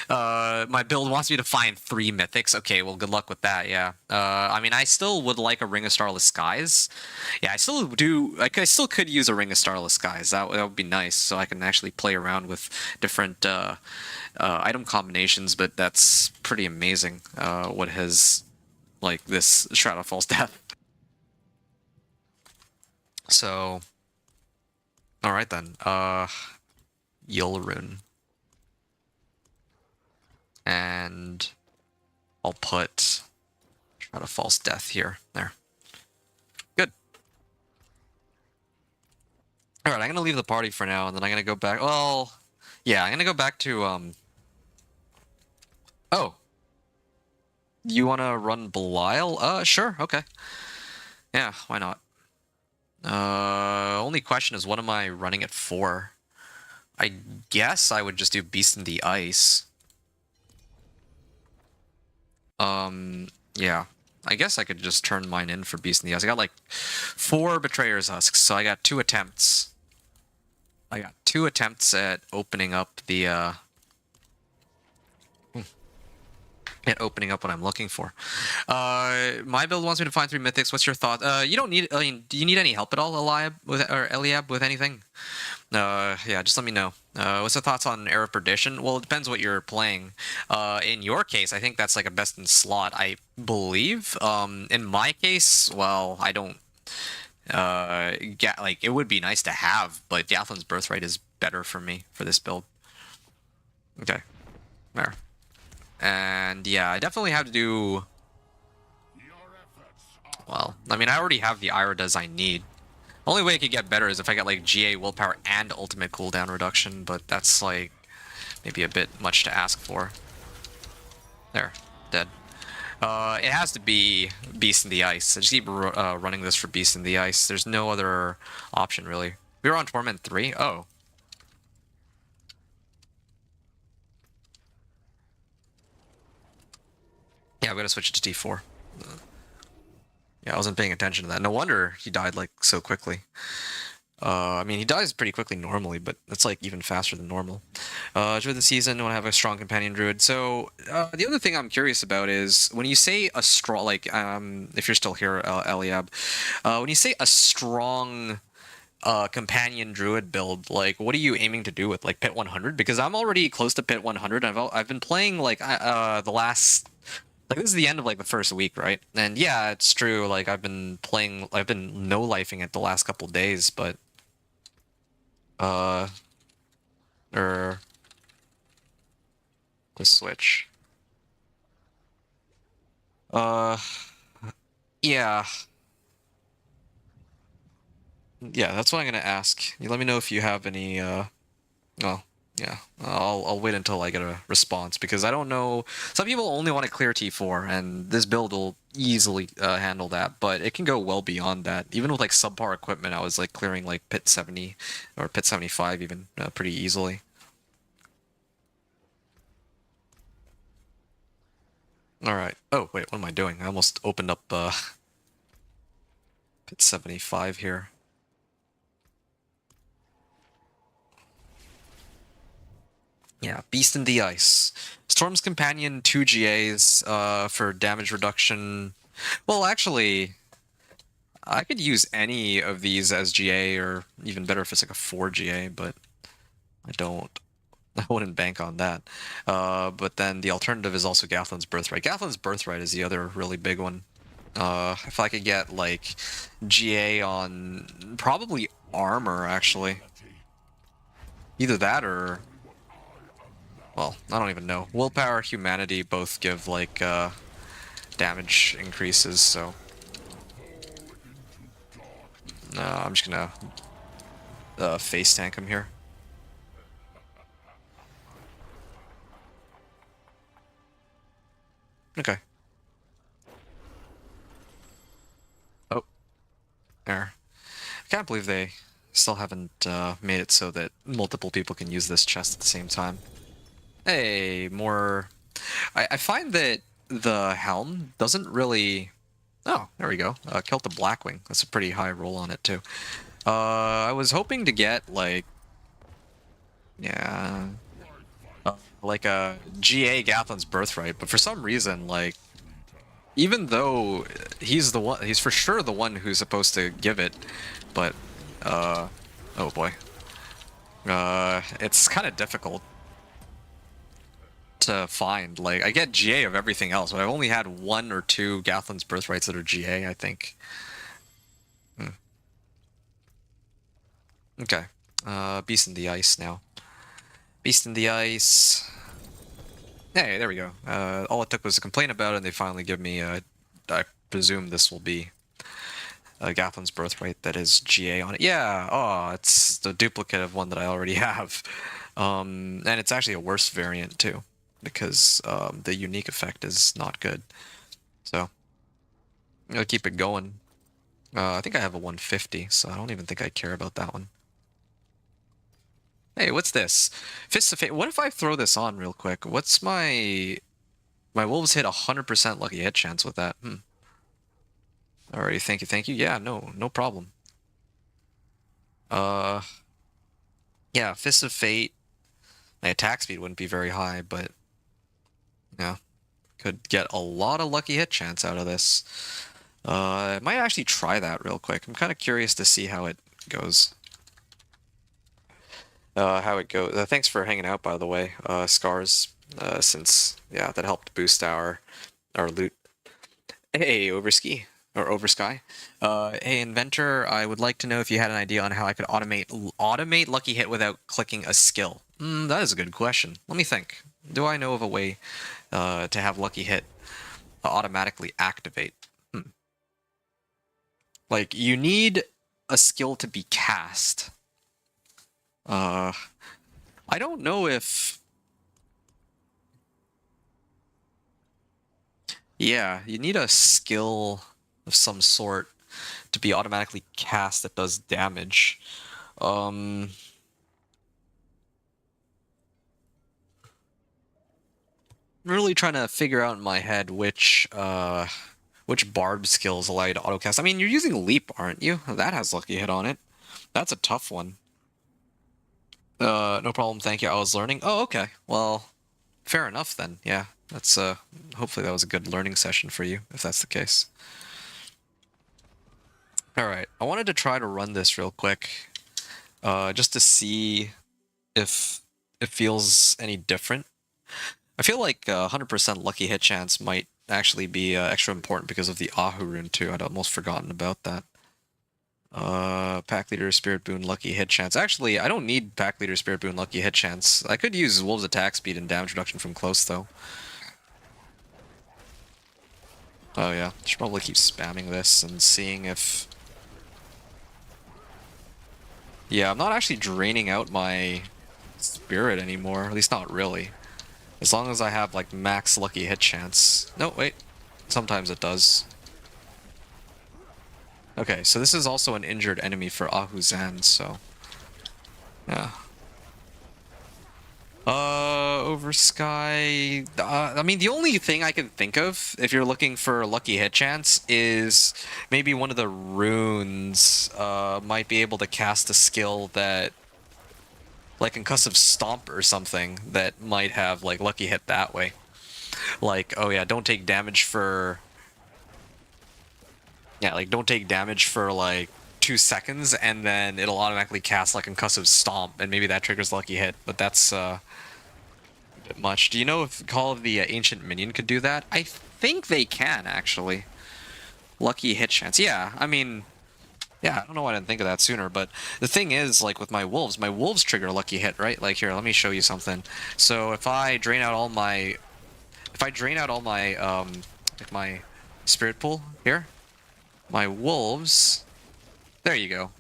My build wants me to find 3 mythics. Okay, well, good luck with that. Yeah. I mean, I still would like a Ring of Starless Skies. Yeah, I still do. Like, I still could use a Ring of Starless Skies. That would be nice, so I can actually play around with different item combinations. But that's pretty amazing. What has, like, this Shroud of False Death. So, all right then. Yulrun. And I'll put Shroud of False Death here. There. Good. All right, I'm gonna leave the party for now, and then I'm gonna go back. Well, yeah, I'm gonna go back to Oh. You wanna run Belial? Sure. Okay. Yeah, why not? Only question is, what am I running it for? I guess I would just do Beast in the Ice. Yeah. I guess I could just turn mine in for Beast in the Ice. I got like 4 Betrayer's Husks, so I got 2 attempts. I got 2 attempts at opening up the, what I'm looking for. My build wants me to find 3 mythics. What's your thought? You don't need, I mean, do you need any help at all, Eliab, with anything? Yeah, just let me know. What's the thoughts on Air of Perdition? Well, it depends what you're playing. In your case, I think that's like a best in slot, I believe. In my case, well, I don't get, like, it would be nice to have, but Yathlin's Birthright is better for me for this build. Okay. There. And yeah, I definitely have to do... Well, I mean, I already have the Iridas I need. Only way I could get better is if I get, like, GA willpower and ultimate cooldown reduction, but that's, like, maybe a bit much to ask for. There. Dead. It has to be Beast in the Ice. I just keep running this for Beast in the Ice. There's no other option, really. We were on Torment 3? Oh. Yeah, we gotta switch it to D4. Yeah, I wasn't paying attention to that. No wonder he died, like, so quickly. I mean, he dies pretty quickly normally, but that's, like, even faster than normal. Druid the season, want to have a strong companion druid. So, the other thing I'm curious about is, when you say a strong, like, if you're still here, Eliab, when you say a strong companion druid build, like, what are you aiming to do with, like, Pit 100? Because I'm already close to Pit 100. I've been playing, like, the last... Like, this is the end of, like, the first week, right? And yeah, it's true, like, I've been no-lifing it the last couple days, but... to switch. Yeah. Yeah, that's what I'm gonna ask. You let me know if you have any, well, yeah. I'll wait until I get a response, because I don't know. Some people only want to clear T4, and this build will easily handle that, but it can go well beyond that. Even with like subpar equipment, I was like clearing like pit 70 or pit 75 even pretty easily. All right. Oh, wait, what am I doing? I almost opened up pit 75 here. Yeah, Beast in the Ice. Storm's Companion, 2 GAs for damage reduction. Well, actually, I could use any of these as GA, or even better if it's like a 4 GA, but I don't. I wouldn't bank on that. But then the alternative is also Gathlin's Birthright. Gathlin's Birthright is the other really big one. If I could get, like, GA on probably armor, actually. Either that or... Well, I don't even know. Willpower, Humanity both give, like, damage increases, so... No, I'm just gonna face tank him here. Okay. Oh. There. I can't believe they still haven't made it so that multiple people can use this chest at the same time. Hey, more... I find that the helm doesn't really... Oh, there we go. Kilt the Blackwing. That's a pretty high roll on it, too. I was hoping to get, like... Yeah... like a GA Gathlin's Birthright, but for some reason, like... Even though he's the one... He's for sure the one who's supposed to give it, but... oh boy. It's kind of difficult to find. Like, I get GA of everything else, but I've only had 1 or 2 Gathlin's Birthrights that are GA, I think. Okay. Beast in the Ice now. Beast in the Ice. Hey, there we go. All it took was a complaint about it, and they finally give me a... I presume this will be a Gathlin's Birthright that is GA on it. Yeah, oh, it's the duplicate of one that I already have. And it's actually a worse variant, too, because the unique effect is not good. So, I'll keep it going. I think I have a 150, so I don't even think I care about that one. Hey, what's this? Fists of Fate. What if I throw this on real quick? What's my... My wolves hit 100% lucky hit chance with that. Alrighty, thank you, thank you. Yeah, no problem. Yeah, Fists of Fate. My attack speed wouldn't be very high, but... Yeah. Could get a lot of lucky hit chance out of this. I might actually try that real quick. I'm kind of curious to see how it goes. Thanks for hanging out, by the way, Scars, since, yeah, that helped boost our loot. Hey, Oversky, or Oversky. Hey, Inventor, I would like to know if you had an idea on how I could automate Lucky Hit without clicking a skill. That is a good question. Let me think. Do I know of a way to have Lucky Hit automatically activate? Like, you need a skill to be cast. I don't know if... Yeah, you need a skill of some sort to be automatically cast that does damage. I'm really trying to figure out in my head which barb skills allow you to autocast. I mean, you're using Leap, aren't you? That has Lucky Hit on it. That's a tough one. No problem, thank you. I was learning. Oh, okay. Well, fair enough then. Yeah, that's hopefully that was a good learning session for you, if that's the case. All right, I wanted to try to run this real quick, just to see if it feels any different. I feel like 100% lucky hit chance might actually be extra important because of the Ahu rune too. I'd almost forgotten about that. Pack Leader, Spirit Boon, Lucky Hit Chance. Actually, I don't need Pack Leader, Spirit Boon, Lucky Hit Chance. I could use Wolves attack speed and damage reduction from close, though. Oh yeah, should probably keep spamming this and seeing if... Yeah, I'm not actually draining out my Spirit anymore, at least not really. As long as I have, like, max Lucky Hit Chance. No, wait. Sometimes it does. Okay, so this is also an injured enemy for Ahuzan, so... Yeah. Over Sky... I mean, the only thing I can think of, if you're looking for Lucky Hit Chance, is maybe one of the runes might be able to cast a skill that... Like Concussive Stomp or something, that might have, like, Lucky Hit that way. Like, oh yeah, don't take damage for... Yeah, like, don't take damage for, like, 2 seconds, and then it'll automatically cast, like, Concussive Stomp, and maybe that triggers Lucky Hit, but that's, a bit much. Do you know if Call of the Ancient Minion could do that? I think they can, actually. Lucky Hit Chance. Yeah, I mean... Yeah, I don't know why I didn't think of that sooner, but the thing is, like, with my wolves trigger Lucky Hit, right? Like, here, let me show you something. So, if I drain out all my... like, my Spirit Pool, here... My wolves, there you go,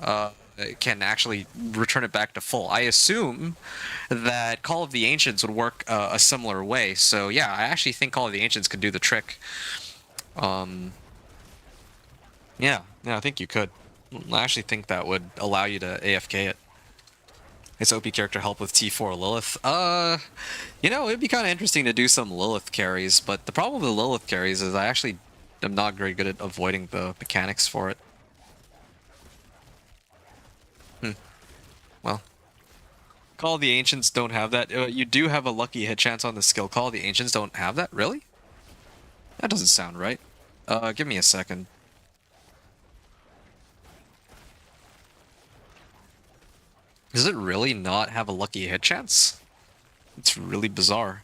can actually return it back to full. I assume that Call of the Ancients would work a similar way. So yeah, I actually think Call of the Ancients could do the trick. Yeah, I think you could. I actually think that would allow you to AFK it. Its OP character help with T4 Lilith. You know, it'd be kind of interesting to do some Lilith carries, but the problem with the Lilith carries is I actually am not very good at avoiding the mechanics for it. Well, Call of the Ancients don't have that. You do have a Lucky Hit Chance on the skill. Call of the Ancients don't have that? Really? That doesn't sound right. Give me a second. Does it really not have a Lucky Hit Chance? It's really bizarre.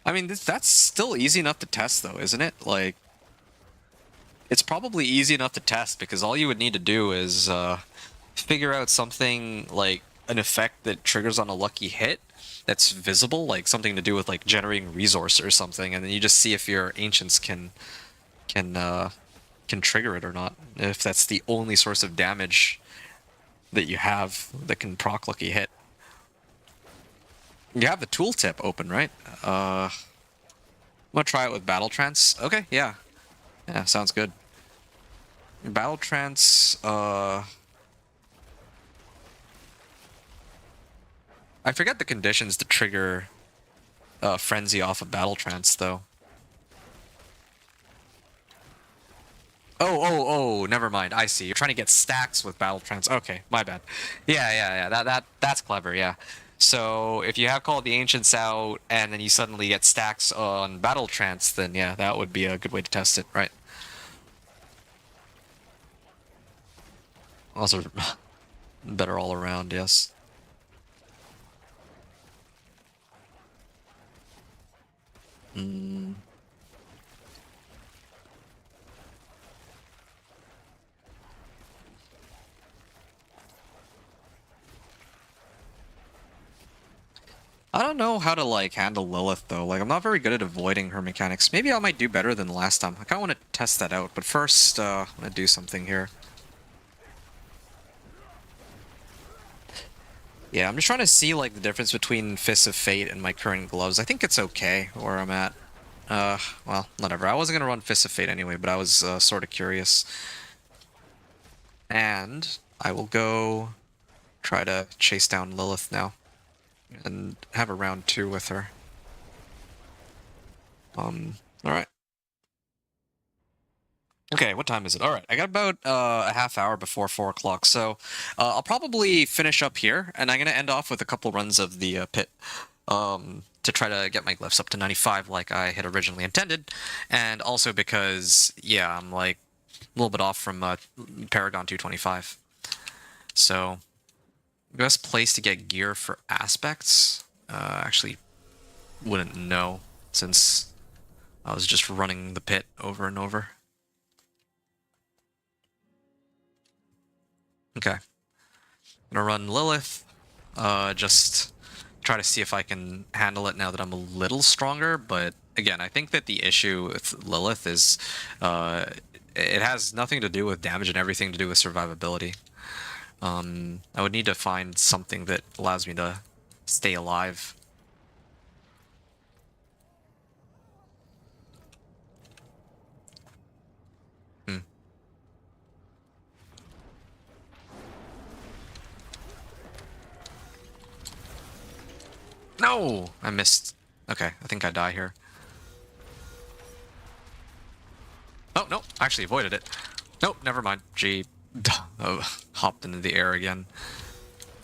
I mean, that's still easy enough to test, though, isn't it? Like, it's probably easy enough to test, because all you would need to do is figure out something, like, an effect that triggers on a lucky hit that's visible, like something to do with, like, generating resource or something, and then you just see if your Ancients can trigger it or not, if that's the only source of damage that you have that can proc lucky hit. You have the tooltip open, right? I'm gonna try it with Battle Trance. Okay, yeah. Yeah, sounds good. Battle Trance, I forget the conditions to trigger Frenzy off of Battle Trance, though. Oh, never mind. I see. You're trying to get stacks with Battle Trance. Okay, my bad. Yeah. That's clever, yeah. So if you have Call of the Ancients out and then you suddenly get stacks on Battle Trance, then yeah, that would be a good way to test it, right? Also, better all around, yes. I don't know how to, like, handle Lilith, though. Like, I'm not very good at avoiding her mechanics. Maybe I might do better than last time. I kind of want to test that out, but first, I'm going to do something here. Yeah, I'm just trying to see, like, the difference between Fists of Fate and my current gloves. I think it's okay where I'm at. Well, whatever. I wasn't going to run Fists of Fate anyway, but I was sort of curious. And I will go try to chase down Lilith now and have a round 2 with her. Alright. Okay, what time is it? Alright, I got about a half hour before 4 o'clock, so I'll probably finish up here, and I'm going to end off with a couple runs of the pit to try to get my glyphs up to 95 like I had originally intended, and also because, yeah, I'm like a little bit off from Paragon 225. So, best place to get gear for aspects? Actually, wouldn't know, since I was just running the pit over and over. Okay. Gonna run Lilith. Just try to see if I can handle it now that I'm a little stronger. But again, I think that the issue with Lilith is it has nothing to do with damage and everything to do with survivability. I would need to find something that allows me to stay alive. Hmm. No! I missed. Okay, I think I die here. Oh, no, I actually avoided it. Nope, never mind. She hopped into the air again.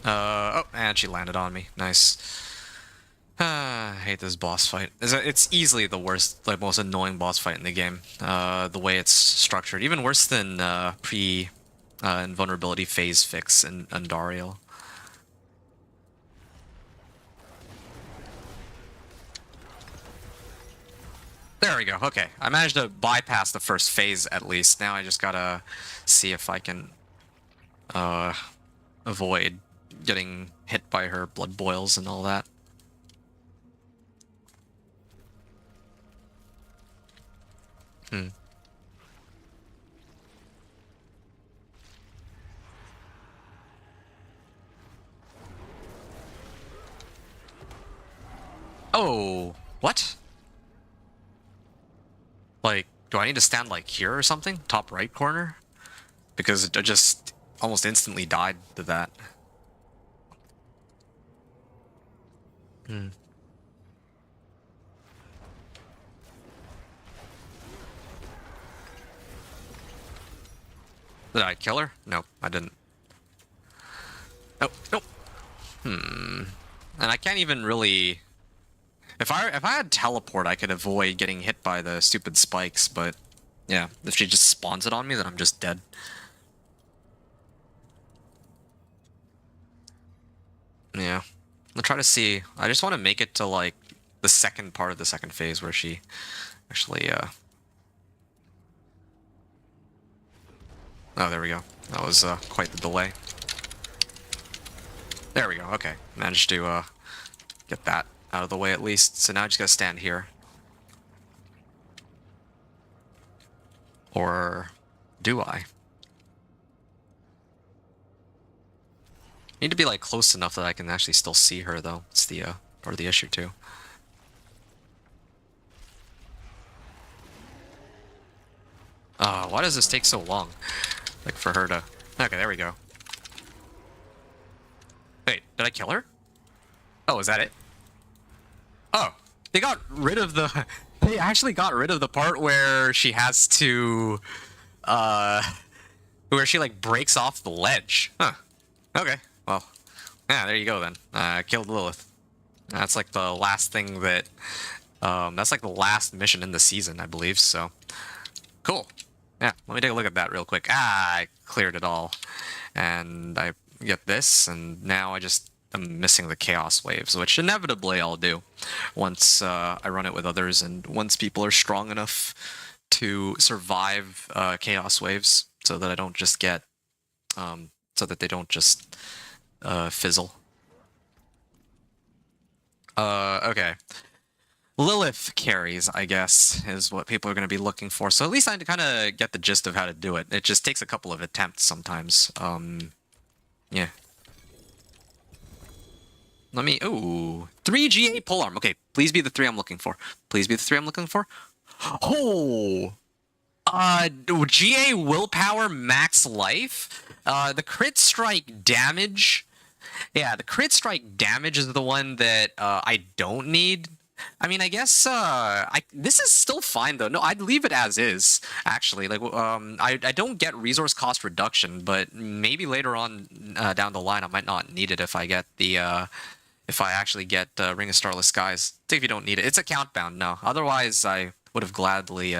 Oh, and she landed on me. Nice. I hate this boss fight. It's easily the worst, like, most annoying boss fight in the game. The way it's structured. Even worse than invulnerability phase fix in Andariel. There we go. Okay, I managed to bypass the first phase at least. Now I just gotta see if I can avoid getting hit by her blood boils and all that. Hmm. Oh, what? Like, do I need to stand like here or something? Top right corner? Because I just almost instantly died to that. Hmm. Did I kill her? No, I didn't. Oh, nope. Hmm. And I can't even really... If I had teleport, I could avoid getting hit by the stupid spikes, but... Yeah, if she just spawns it on me, then I'm just dead. Yeah. I'll try to see. I just want to make it to, like, the second part of the second phase where she actually, Oh, there we go. That was, quite the delay. There we go. Okay. Managed to, get that out of the way at least. So now I just gotta stand here. Or do I? Need to be, like, close enough that I can actually still see her, though. It's the, part of the issue, too. Why does this take so long? Like, for her to... Okay, there we go. Wait, did I kill her? Oh, is that it? Oh, they got rid of the... They actually got rid of the part where she has to... Where she, like, breaks off the ledge. Huh. Okay, well... Yeah, there you go, then. Killed Lilith. That's, like, the last thing that... that's, like, the last mission in the season, I believe, so... Cool. Yeah, let me take a look at that real quick. I cleared it all. And I get this, and now I just am missing the Chaos Waves, which inevitably I'll do once I run it with others, and once people are strong enough to survive Chaos Waves, so that I don't just get... so that they don't just fizzle. Okay. Lilith carries, I guess, is what people are going to be looking for. So at least I kind of get the gist of how to do it. It just takes a couple of attempts sometimes. Yeah. Let me... Ooh. 3 GA polearm. Okay, please be the 3 I'm looking for. Please be the 3 I'm looking for. Oh! GA willpower max life? The crit strike damage... Yeah, the crit strike damage is the one that I don't need. I mean, I guess this is still fine though. No, I'd leave it as is. Actually, like I don't get resource cost reduction, but maybe later on down the line I might not need it if I get the if I actually get Ring of Starless Skies. I think if you don't need it, it's account bound. No, otherwise I would have gladly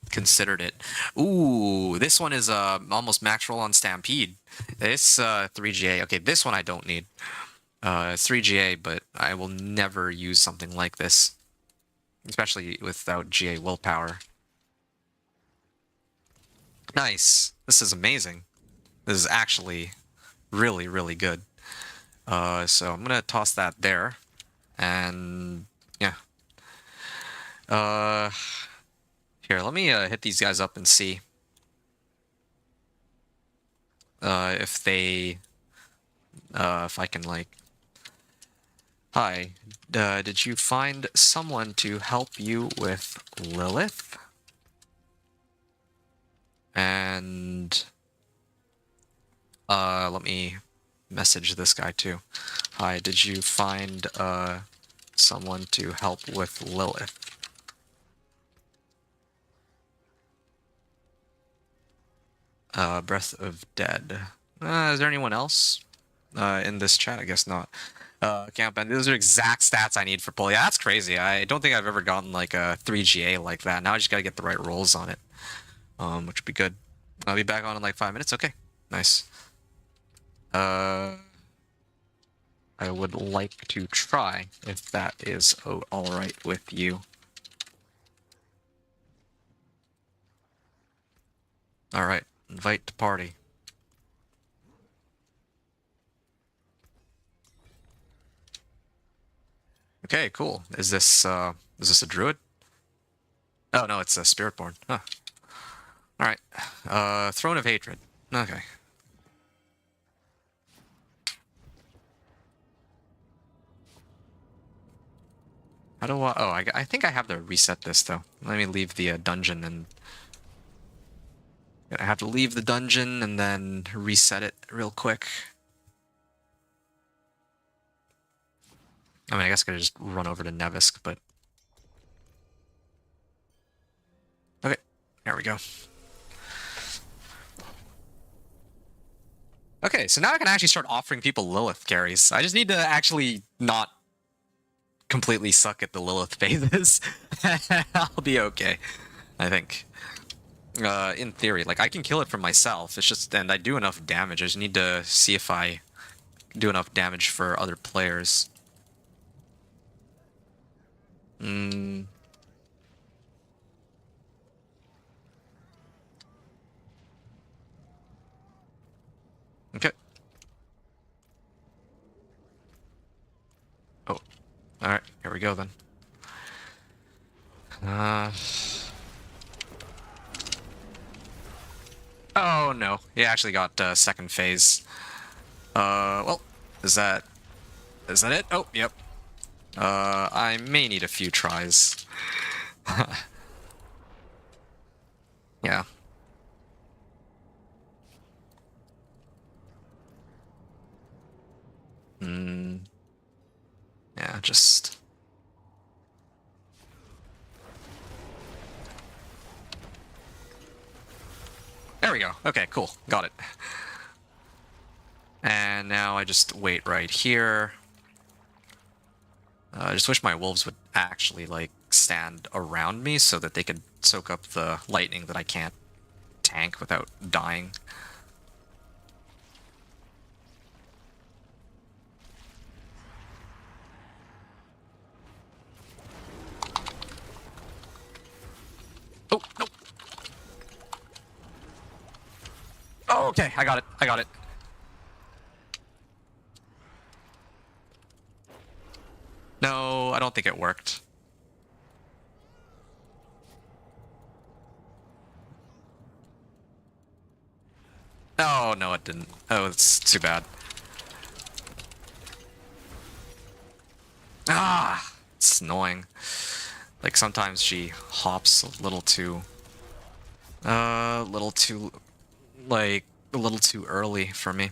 considered it. Ooh, this one is almost max roll on Stampede. This 3GA. Okay, this one I don't need. It's 3GA, but I will never use something like this, especially without GA willpower. Nice. This is amazing. This is actually really, really good. So I'm gonna toss that there, and yeah. Uh, Here, let me hit these guys up and see if they, if I can like. Hi, did you find someone to help you with Lilith? And let me message this guy too. Hi, did you find someone to help with Lilith? Breath of Dead. Is there anyone else in this chat? I guess not. Camp and those are exact stats I need for pull. Yeah, that's crazy. I don't think I've ever gotten like a 3GA like that. Now I just gotta get the right rolls on it, which would be good. I'll be back on in like 5 minutes. Okay, nice. I would like to try if that is all right with you. All right, invite to party. Okay, cool. Is this a druid? Oh no, it's a spiritborn. Huh. All right. Throne of Hatred. Okay. How do I? Oh, I think I have to reset this though. Let me leave the dungeon and I have to leave the dungeon and then reset it real quick. I mean, I guess I could just run over to Nevisk, but okay, there we go. Okay, so now I can actually start offering people Lilith carries. I just need to actually not completely suck at the Lilith phases. I'll be okay, I think. In theory, like I can kill it for myself. It's just, and I do enough damage. I just need to see if I do enough damage for other players. Hmm. Okay. Oh. Alright, here we go then. Oh no, he actually got second phase. Well, is that it? Oh, yep. I may need a few tries. Yeah. Hmm. Yeah, just. There we go. Okay, cool. Got it. And now I just wait right here. I just wish my wolves would actually, like, stand around me so that they could soak up the lightning that I can't tank without dying. Oh, no. Oh, okay. I got it. I got it. No, I don't think it worked. Oh, no, it didn't. Oh, it's too bad. Ah, it's annoying. Like, sometimes she hops like, a little too early for me.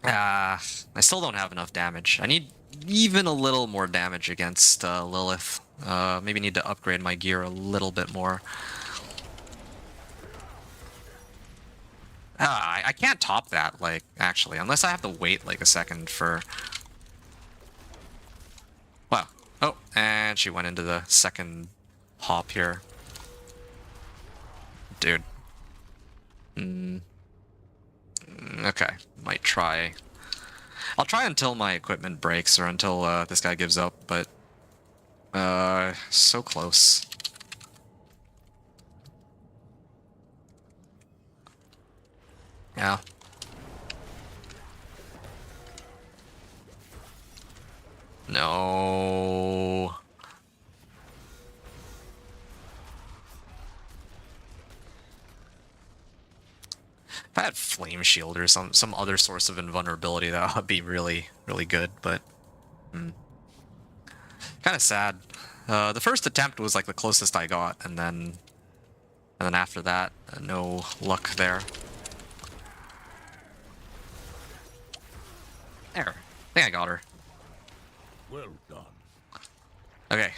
Ah, I still don't have enough damage. I need even a little more damage against Lilith. Maybe need to upgrade my gear a little bit more. Ah, I can't top that, like, actually, unless I have to wait, like, a second for... Wow. Oh, and she went into the second hop here. Dude. Okay, might try. I'll try until my equipment breaks or until this guy gives up, but so close. Yeah, If I had Flame Shield or some other source of invulnerability, that would be really, really good, but... kind of sad. The first attempt was like the closest I got, and then after that, no luck there. There. I think I got her. Well done. Okay.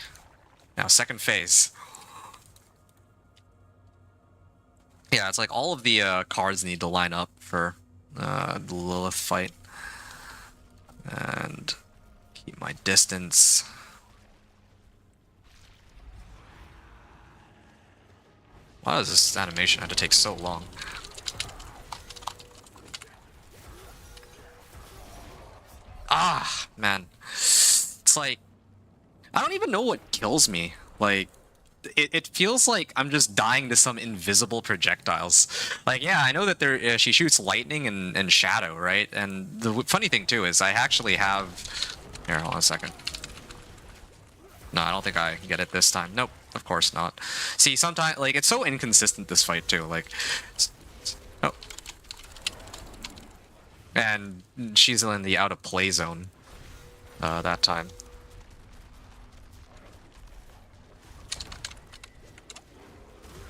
Now, second phase. Yeah, it's like all of the cards need to line up for the Lilith fight. And keep my distance. Why does this animation have to take so long? Ah, man. It's like, I don't even know what kills me. Like, it feels like I'm just dying to some invisible projectiles. Like, yeah, I know that she shoots lightning and shadow, right? And the funny thing, too, is I actually have... Here, hold on a second. No, I don't think I get it this time. Nope, of course not. See, sometimes, like, it's so inconsistent, this fight, too. Like, oh. And she's in the out-of-play zone that time.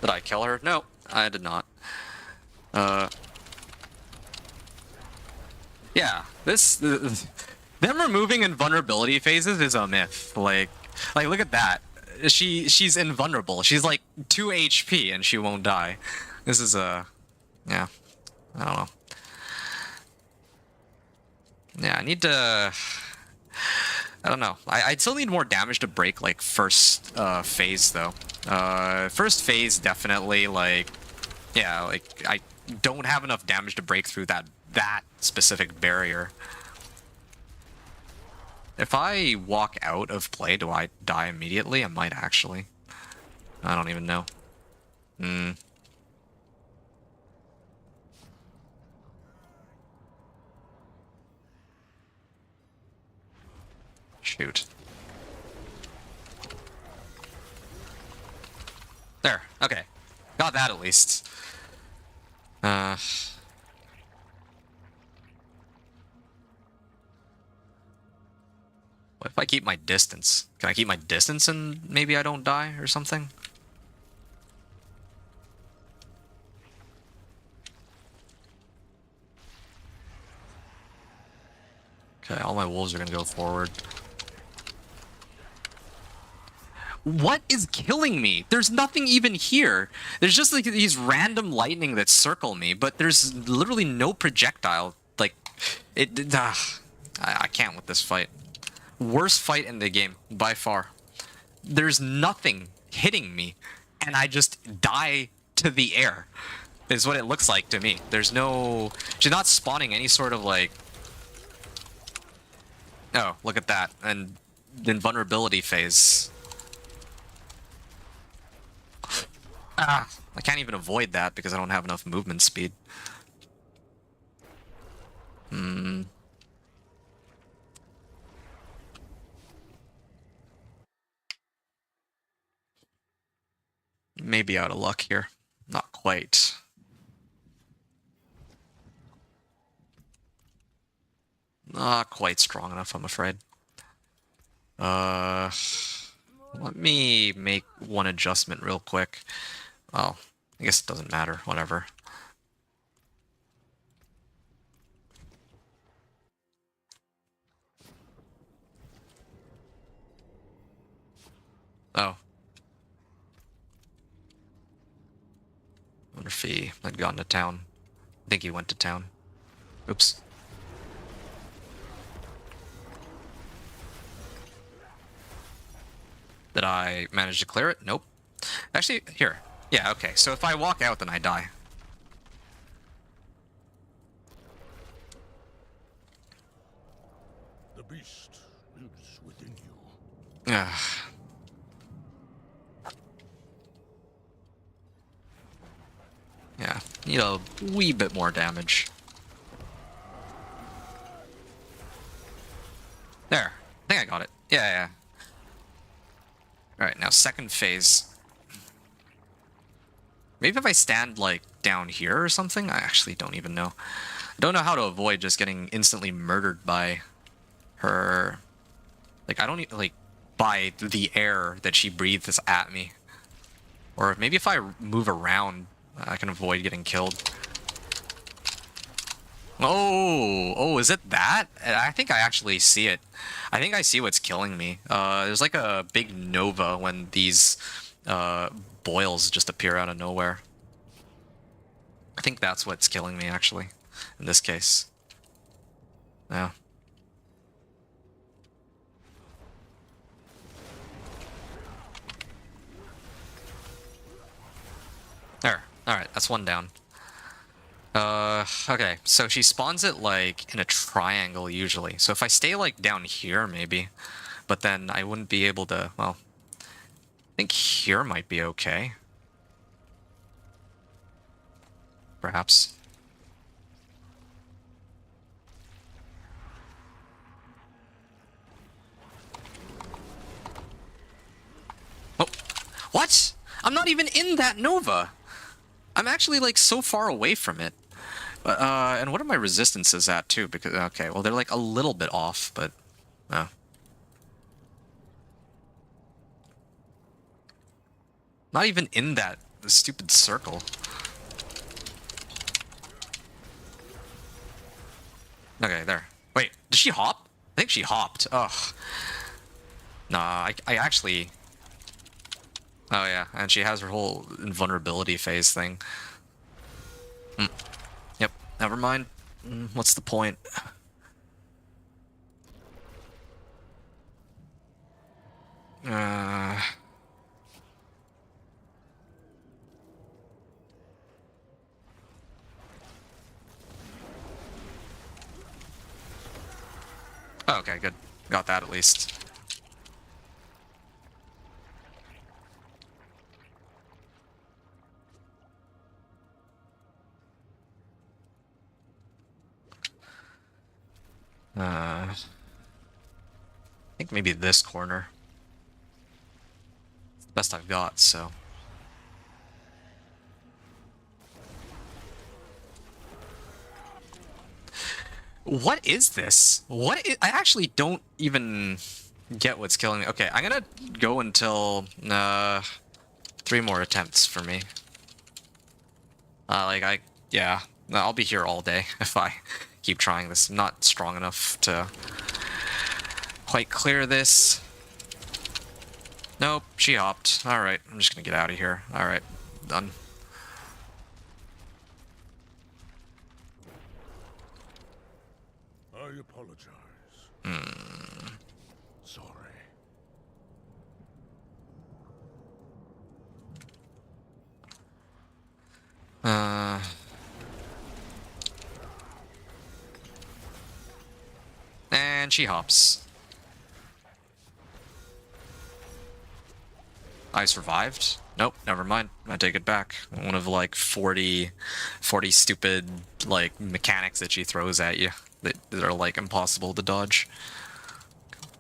Did I kill her? No, I did not. Yeah, them removing invulnerability phases is a myth. Like look at that. She's invulnerable. She's like 2 HP and she won't die. This is yeah, I don't know. Yeah, I need to... I don't know. I'd still need more damage to break, like, first phase, though. First phase, definitely, like... Yeah, like, I don't have enough damage to break through that specific barrier. If I walk out of play, do I die immediately? I might, actually. I don't even know. Shoot. There. Okay. Got that at least. What if I keep my distance? Can I keep my distance and maybe I don't die or something? Okay, all my wolves are gonna go forward. What is killing me? There's nothing even here. There's just like these random lightning that circle me, but there's literally no projectile. Like, I can't with this fight. Worst fight in the game, by far. There's nothing hitting me, and I just die to the air, is what it looks like to me. There's no... She's not spawning any sort of, like... Oh, look at that. And then vulnerability phase. Ah, I can't even avoid that because I don't have enough movement speed. Maybe out of luck here. Not quite. Not quite strong enough, I'm afraid. Let me make one adjustment real quick. Well, I guess it doesn't matter. Whatever. Oh. Wonder if he had gone to town. I think he went to town. Oops. Did I manage to clear it? Nope. Actually, here. Yeah, okay. So if I walk out, then I die. The beast lives within you. Yeah, need a wee bit more damage. There. I think I got it. Yeah. Alright, now second phase. Maybe if I stand, like, down here or something? I actually don't even know. I don't know how to avoid just getting instantly murdered by her. Like, I don't even, like, by the air that she breathes at me. Or maybe if I move around, I can avoid getting killed. Oh, is it that? I think I actually see it. I think I see what's killing me. There's like a big nova when these boils just appear out of nowhere. I think that's what's killing me, actually, in this case. Yeah. There. Alright, that's one down. Okay, so she spawns it, like, in a triangle, usually. So if I stay, like, down here, maybe. But then I wouldn't be able to, well... I think here might be okay. Perhaps. Oh! What?! I'm not even in that nova! I'm actually, like, so far away from it. And what are my resistances at, too? Because, okay, well, they're, like, a little bit off, but... Oh. Not even in that stupid circle. Okay, there. Wait, did she hop? I think she hopped. Ugh. Nah, I actually... Oh, yeah, and she has her whole invulnerability phase thing. Yep, never mind. What's the point? Oh, okay, good. Got that at least. I think maybe this corner. It's the best I've got, so... What is this? I actually don't even get what's killing me. Okay, I'm gonna go until 3 more attempts for me. Yeah, no, I'll be here all day if I keep trying this. I'm not strong enough to quite clear this. Nope, she hopped. Alright, I'm just gonna get out of here. Alright, done. I apologize. Sorry. And she hops. I survived? Nope, never mind. I take it back. One of like 40 stupid like mechanics that she throws at you that are like impossible to dodge.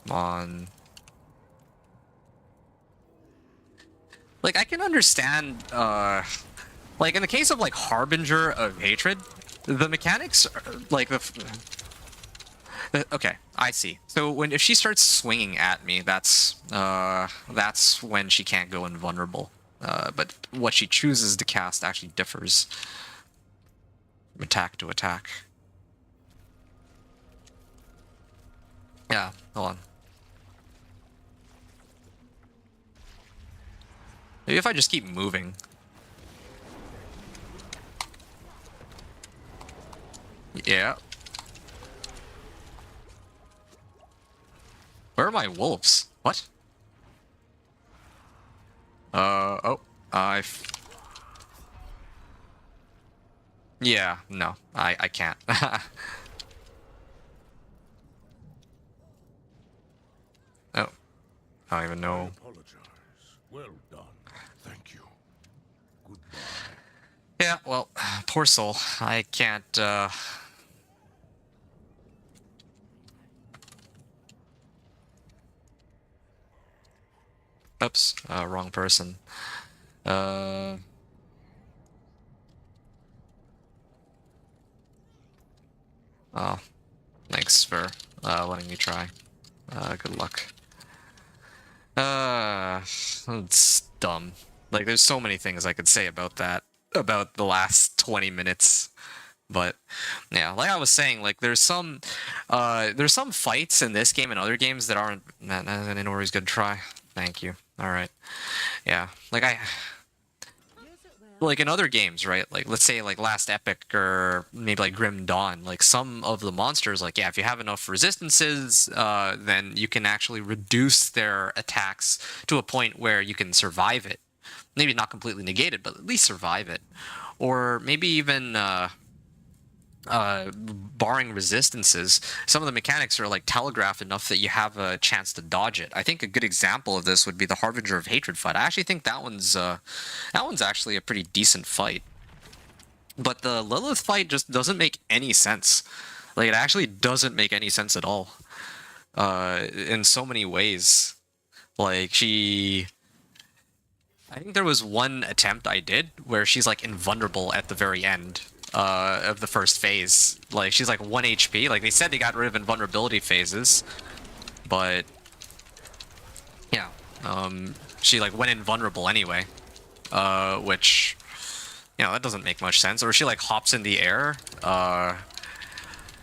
Come on. Like I can understand like in the case of like Harbinger of Hatred, the mechanics are, like okay, I see. So if she starts swinging at me, that's when she can't go invulnerable. But what she chooses to cast actually differs from attack to attack. Yeah, hold on. Maybe if I just keep moving. Yeah. Where are my wolves? What? Oh, yeah, no, I can't. Oh, I don't even I know. apologize. Well done. Thank you. Goodbye. Yeah, well, poor soul. I can't, Oops, wrong person. Oh, thanks for letting me try. Good luck. It's dumb. Like, there's so many things I could say about that, about the last 20 minutes. But yeah, like I was saying, like there's some fights in this game and other games that aren't. Inori's good try. Thank you. All right. Yeah, like in other games, right? Like let's say like Last Epic or maybe like Grim Dawn, like some of the monsters, like yeah, if you have enough resistances, then you can actually reduce their attacks to a point where you can survive it. Maybe not completely negate it, but at least survive it. Or maybe even barring resistances, some of the mechanics are like telegraphed enough that you have a chance to dodge it. I think a good example of this would be the Harbinger of Hatred fight. I actually think that one's actually a pretty decent fight. But the Lilith fight just doesn't make any sense. Like it actually doesn't make any sense at all. In so many ways. Like I think there was one attempt I did where she's like invulnerable at the very end of the first phase. Like she's like 1 HP. Like they said they got rid of invulnerability phases, but yeah, she like went invulnerable anyway, which that doesn't make much sense. Or she like hops in the air,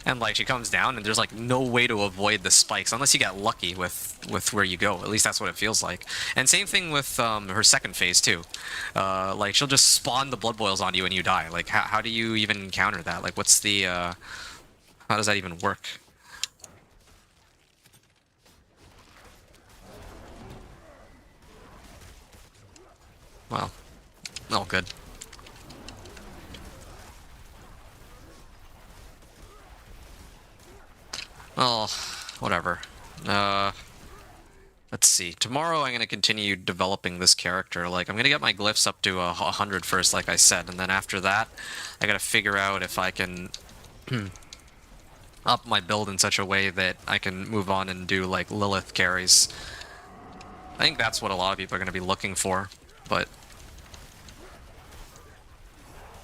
and like she comes down and there's like no way to avoid the spikes unless you get lucky with where you go. At least that's what it feels like. And same thing with her second phase too. Like she'll just spawn the blood boils on you and you die. Like how do you even counter that? Like what's the how does that even work? Well, all good. Well, whatever. Let's see. Tomorrow I'm going to continue developing this character. Like, I'm going to get my glyphs up to 100 first, like I said, and then after that, I got to figure out if I can up my build in such a way that I can move on and do, like, Lilith carries. I think that's what a lot of people are going to be looking for, but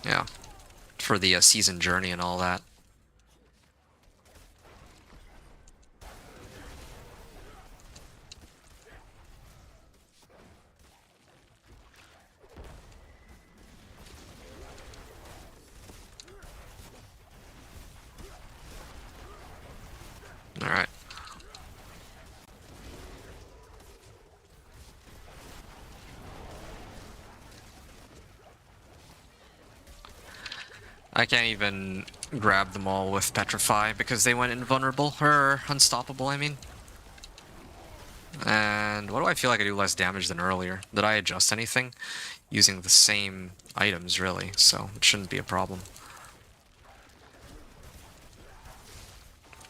yeah, for the season journey and all that. Alright. I can't even grab them all with Petrify because they went invulnerable, or unstoppable, I mean. And what do I feel like I do less damage than earlier? Did I adjust anything? Using the same items, really, so it shouldn't be a problem.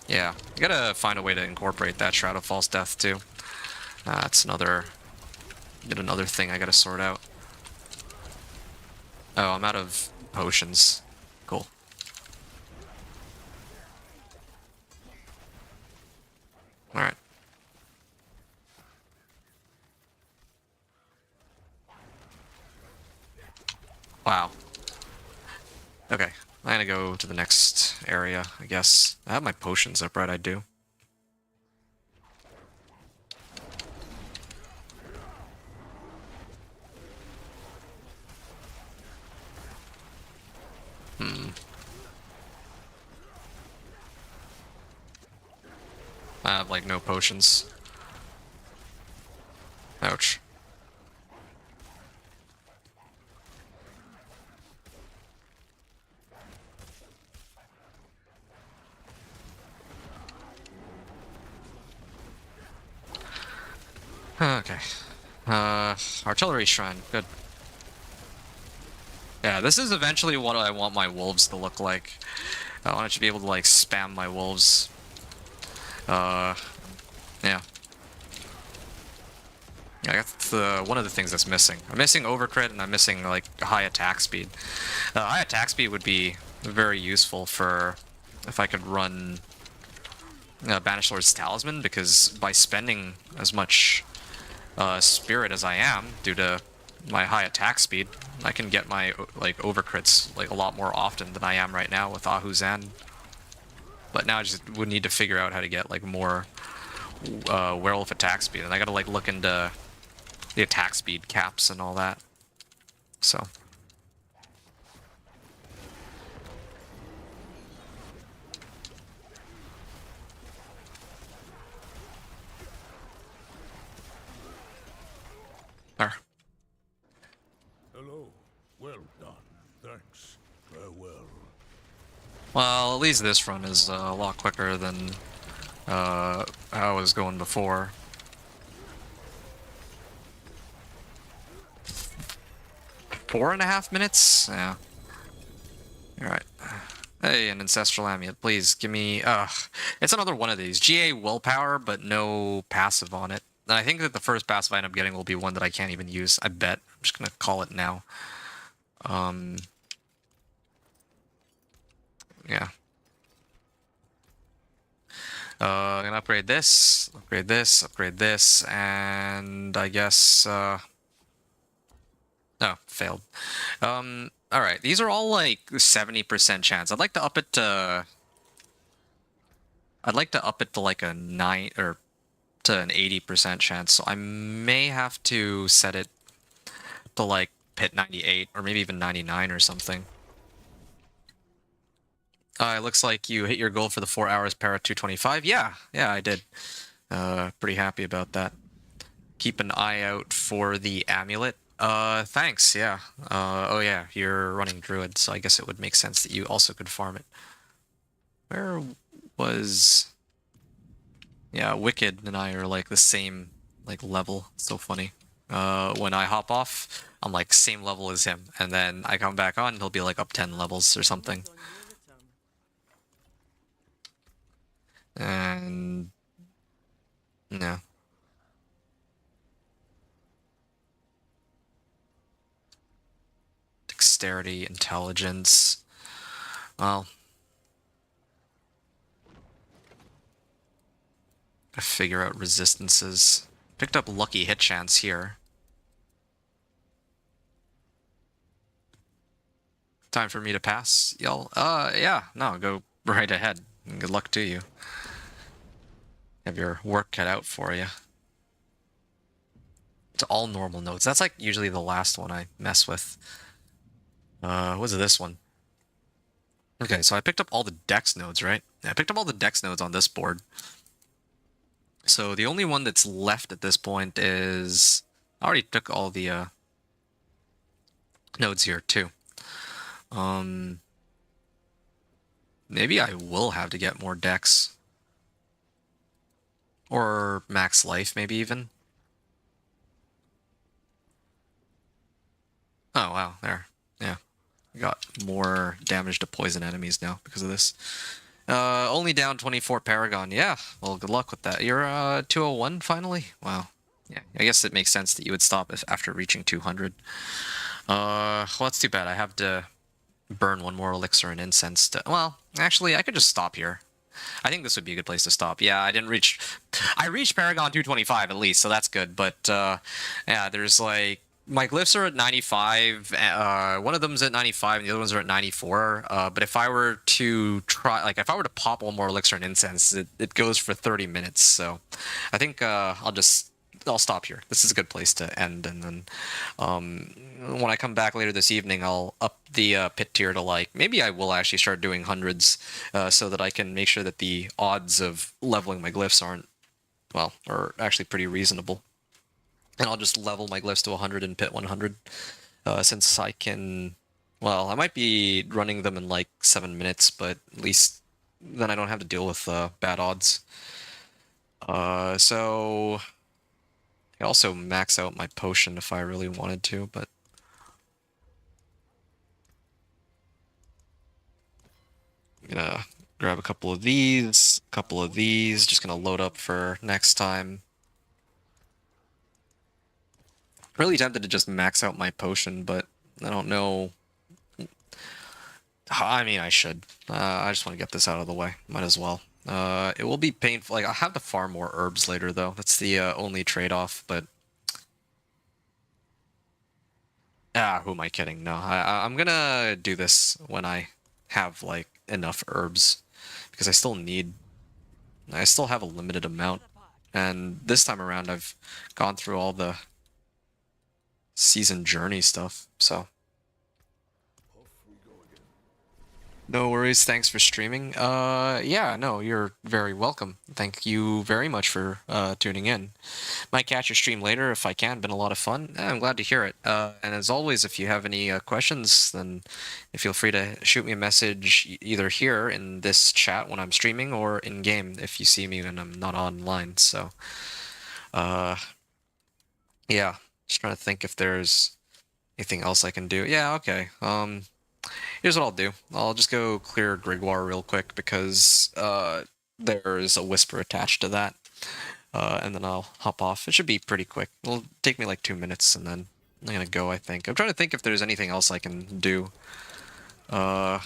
Yeah, you gotta find a way to incorporate that Shroud of False Death, too. That's another thing I gotta sort out. Oh, I'm out of potions. Cool. Alright. Wow. Okay, I'm gonna go to the next area, I guess. I have my potions up, right? I do. I have, like, no potions. Ouch. Okay. Artillery Shrine. Good. Yeah, this is eventually what I want my wolves to look like. I want it to be able to, like, spam my wolves. Yeah. Yeah, that's one of the things that's missing. I'm missing overcrit and I'm missing, like, high attack speed. High attack speed would be very useful for if I could run Banished Lord's Talisman, because by spending as much spirit as I am, due to my high attack speed, I can get my, like, overcrits, like, a lot more often than I am right now with Ahuzan. But now I just would need to figure out how to get like more werewolf attack speed, and I gotta like look into the attack speed caps and all that. So. There. Hello. Well done. Thanks. Farewell. Well, at least this run is a lot quicker than how I was going before. Four and a half minutes? Yeah. Alright. Hey, an Ancestral Amulet. Please, give me... it's another one of these. GA Willpower, but no passive on it. And I think that the first passive I end up getting will be one that I can't even use. I bet. I'm just gonna call it now. Yeah. I'm gonna upgrade this, upgrade this, and I guess, oh, failed. Alright, these are all like 70% chance. I'd like to up it to like a 9 or to an 80% chance. So I may have to set it to like pit 98 or maybe even 99 or something. It looks like you hit your goal for the 4 hours para 225. Yeah, I did. Pretty happy about that. Keep an eye out for the amulet. Thanks, yeah. Oh yeah, you're running Druid, so I guess it would make sense that you also could farm it. Where was... Yeah, Wicked and I are like the same like level. So funny. When I hop off, I'm like same level as him, and then I come back on, he'll be like up 10 levels or something. And no. Dexterity, intelligence. Well, gotta figure out resistances. Picked up lucky hit chance here. Time for me to pass, y'all. Yeah, no, go right ahead. Good luck to you. Have your work cut out for you. It's all normal nodes. That's like usually the last one I mess with. What's this one? Okay, so I picked up all the dex nodes, right? Yeah, I picked up all the dex nodes on this board. So the only one that's left at this point is... I already took all the nodes here too. Maybe I will have to get more dex. Or max life, maybe even. Oh, wow, there. Yeah. Got more damage to poison enemies now because of this. Only down 24 Paragon. Yeah, well, good luck with that. You're 201 finally? Wow. Yeah, I guess it makes sense that you would stop after reaching 200. Well, that's too bad. I have to burn one more elixir and incense to... Well, actually, I could just stop here. I think this would be a good place to stop. Yeah, I didn't reach... I reached Paragon 225 at least, so that's good. But, yeah, there's like... My glyphs are at 95, one of them's at 95, and the other ones are at 94. But if I were to try... Like, if I were to pop one more elixir and incense, it goes for 30 minutes. So I think I'll stop here. This is a good place to end, and then when I come back later this evening, I'll up the pit tier to like, maybe I will actually start doing hundreds so that I can make sure that the odds of leveling my glyphs aren't, well, are actually pretty reasonable. And I'll just level my glyphs to 100 and pit 100 since I can, well, I might be running them in like 7 minutes, but at least then I don't have to deal with bad odds. So I could also max out my potion if I really wanted to, but I'm gonna grab a couple of these, just gonna load up for next time. Really tempted to just max out my potion, but I don't know. I mean, I should. I just want to get this out of the way. Might as well. It will be painful. Like, I'll have to farm more herbs later, though. That's the only trade-off, but... who am I kidding? No, I'm gonna do this when I have, like, enough herbs. because I still have a limited amount. And this time around, I've gone through all the season journey stuff, so. No worries, thanks for streaming. Yeah, no, you're very welcome. Thank you very much for tuning in. Might catch your stream later if I can. Been a lot of fun. I'm glad to hear it. And as always, if you have any questions, then feel free to shoot me a message either here in this chat when I'm streaming or in game if you see me when I'm not online. So, yeah, just trying to think if there's anything else I can do. Yeah, okay. Here's what I'll do. I'll just go clear Grigwar real quick because there's a whisper attached to that. And then I'll hop off. It should be pretty quick. It'll take me like 2 minutes and then I'm gonna go, I think. I'm trying to think if there's anything else I can do. Yeah,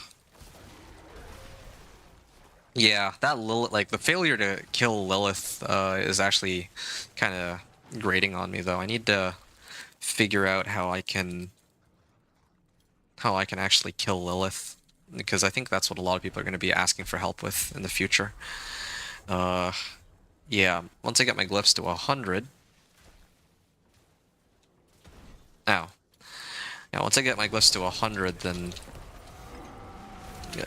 that Lilith, like the failure to kill Lilith is actually kind of grating on me though. I need to figure out how I can actually kill Lilith, because I think that's what a lot of people are going to be asking for help with in the future. Yeah, once I get my glyphs to 100. Now, yeah, once I get my glyphs to 100, then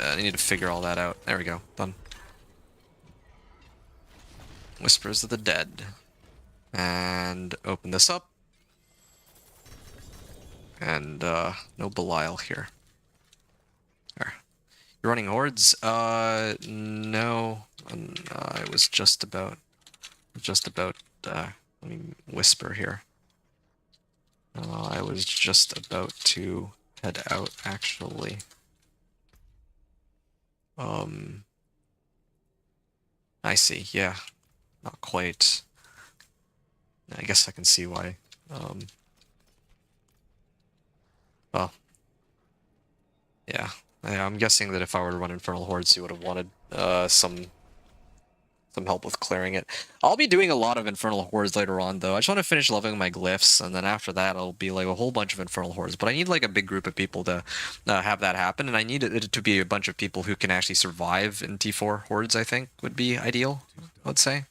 I need to figure all that out. There we go, done. Whispers of the Dead. And open this up. And no Belial here. There. You're running hordes? No. I was just about. Let me whisper here. I was just about to head out, actually. I see. Yeah, not quite. I guess I can see why. Well, yeah. I'm guessing that if I were to run Infernal Hordes, you would have wanted some help with clearing it. I'll be doing a lot of Infernal Hordes later on, though. I just want to finish leveling my glyphs, and then after that, I'll be like a whole bunch of Infernal Hordes. But I need like a big group of people to have that happen, and I need it to be a bunch of people who can actually survive in T4 Hordes, I think, would be ideal, I would say.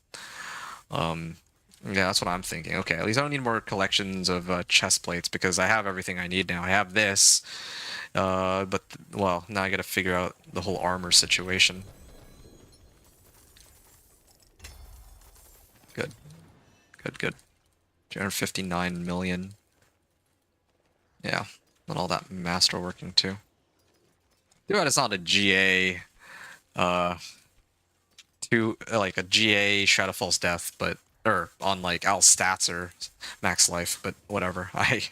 Yeah, that's what I'm thinking. Okay, at least I don't need more collections of chest plates, because I have everything I need now. I have this, but, well, now I gotta figure out the whole armor situation. Good. Good. 259 million. Yeah, and all that master working too. Too bad it's not a GA, like a GA Shadow Falls Death, but, or on like Al's stats or max life, but whatever. I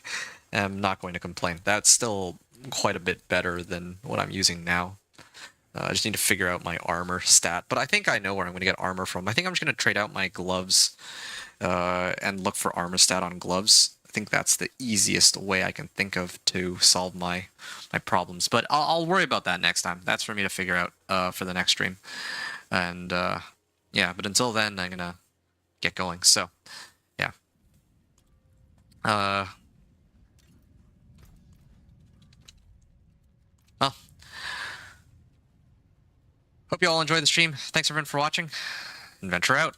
am not going to complain. That's still quite a bit better than what I'm using now. I just need to figure out my armor stat, but I think I know where I'm going to get armor from. I think I'm just going to trade out my gloves and look for armor stat on gloves. I think that's the easiest way I can think of to solve my problems. But I'll worry about that next time. That's for me to figure out for the next stream. And yeah, but until then, I'm going to get going. So, yeah. Well, hope you all enjoyed the stream. Thanks everyone for watching. Adventure out.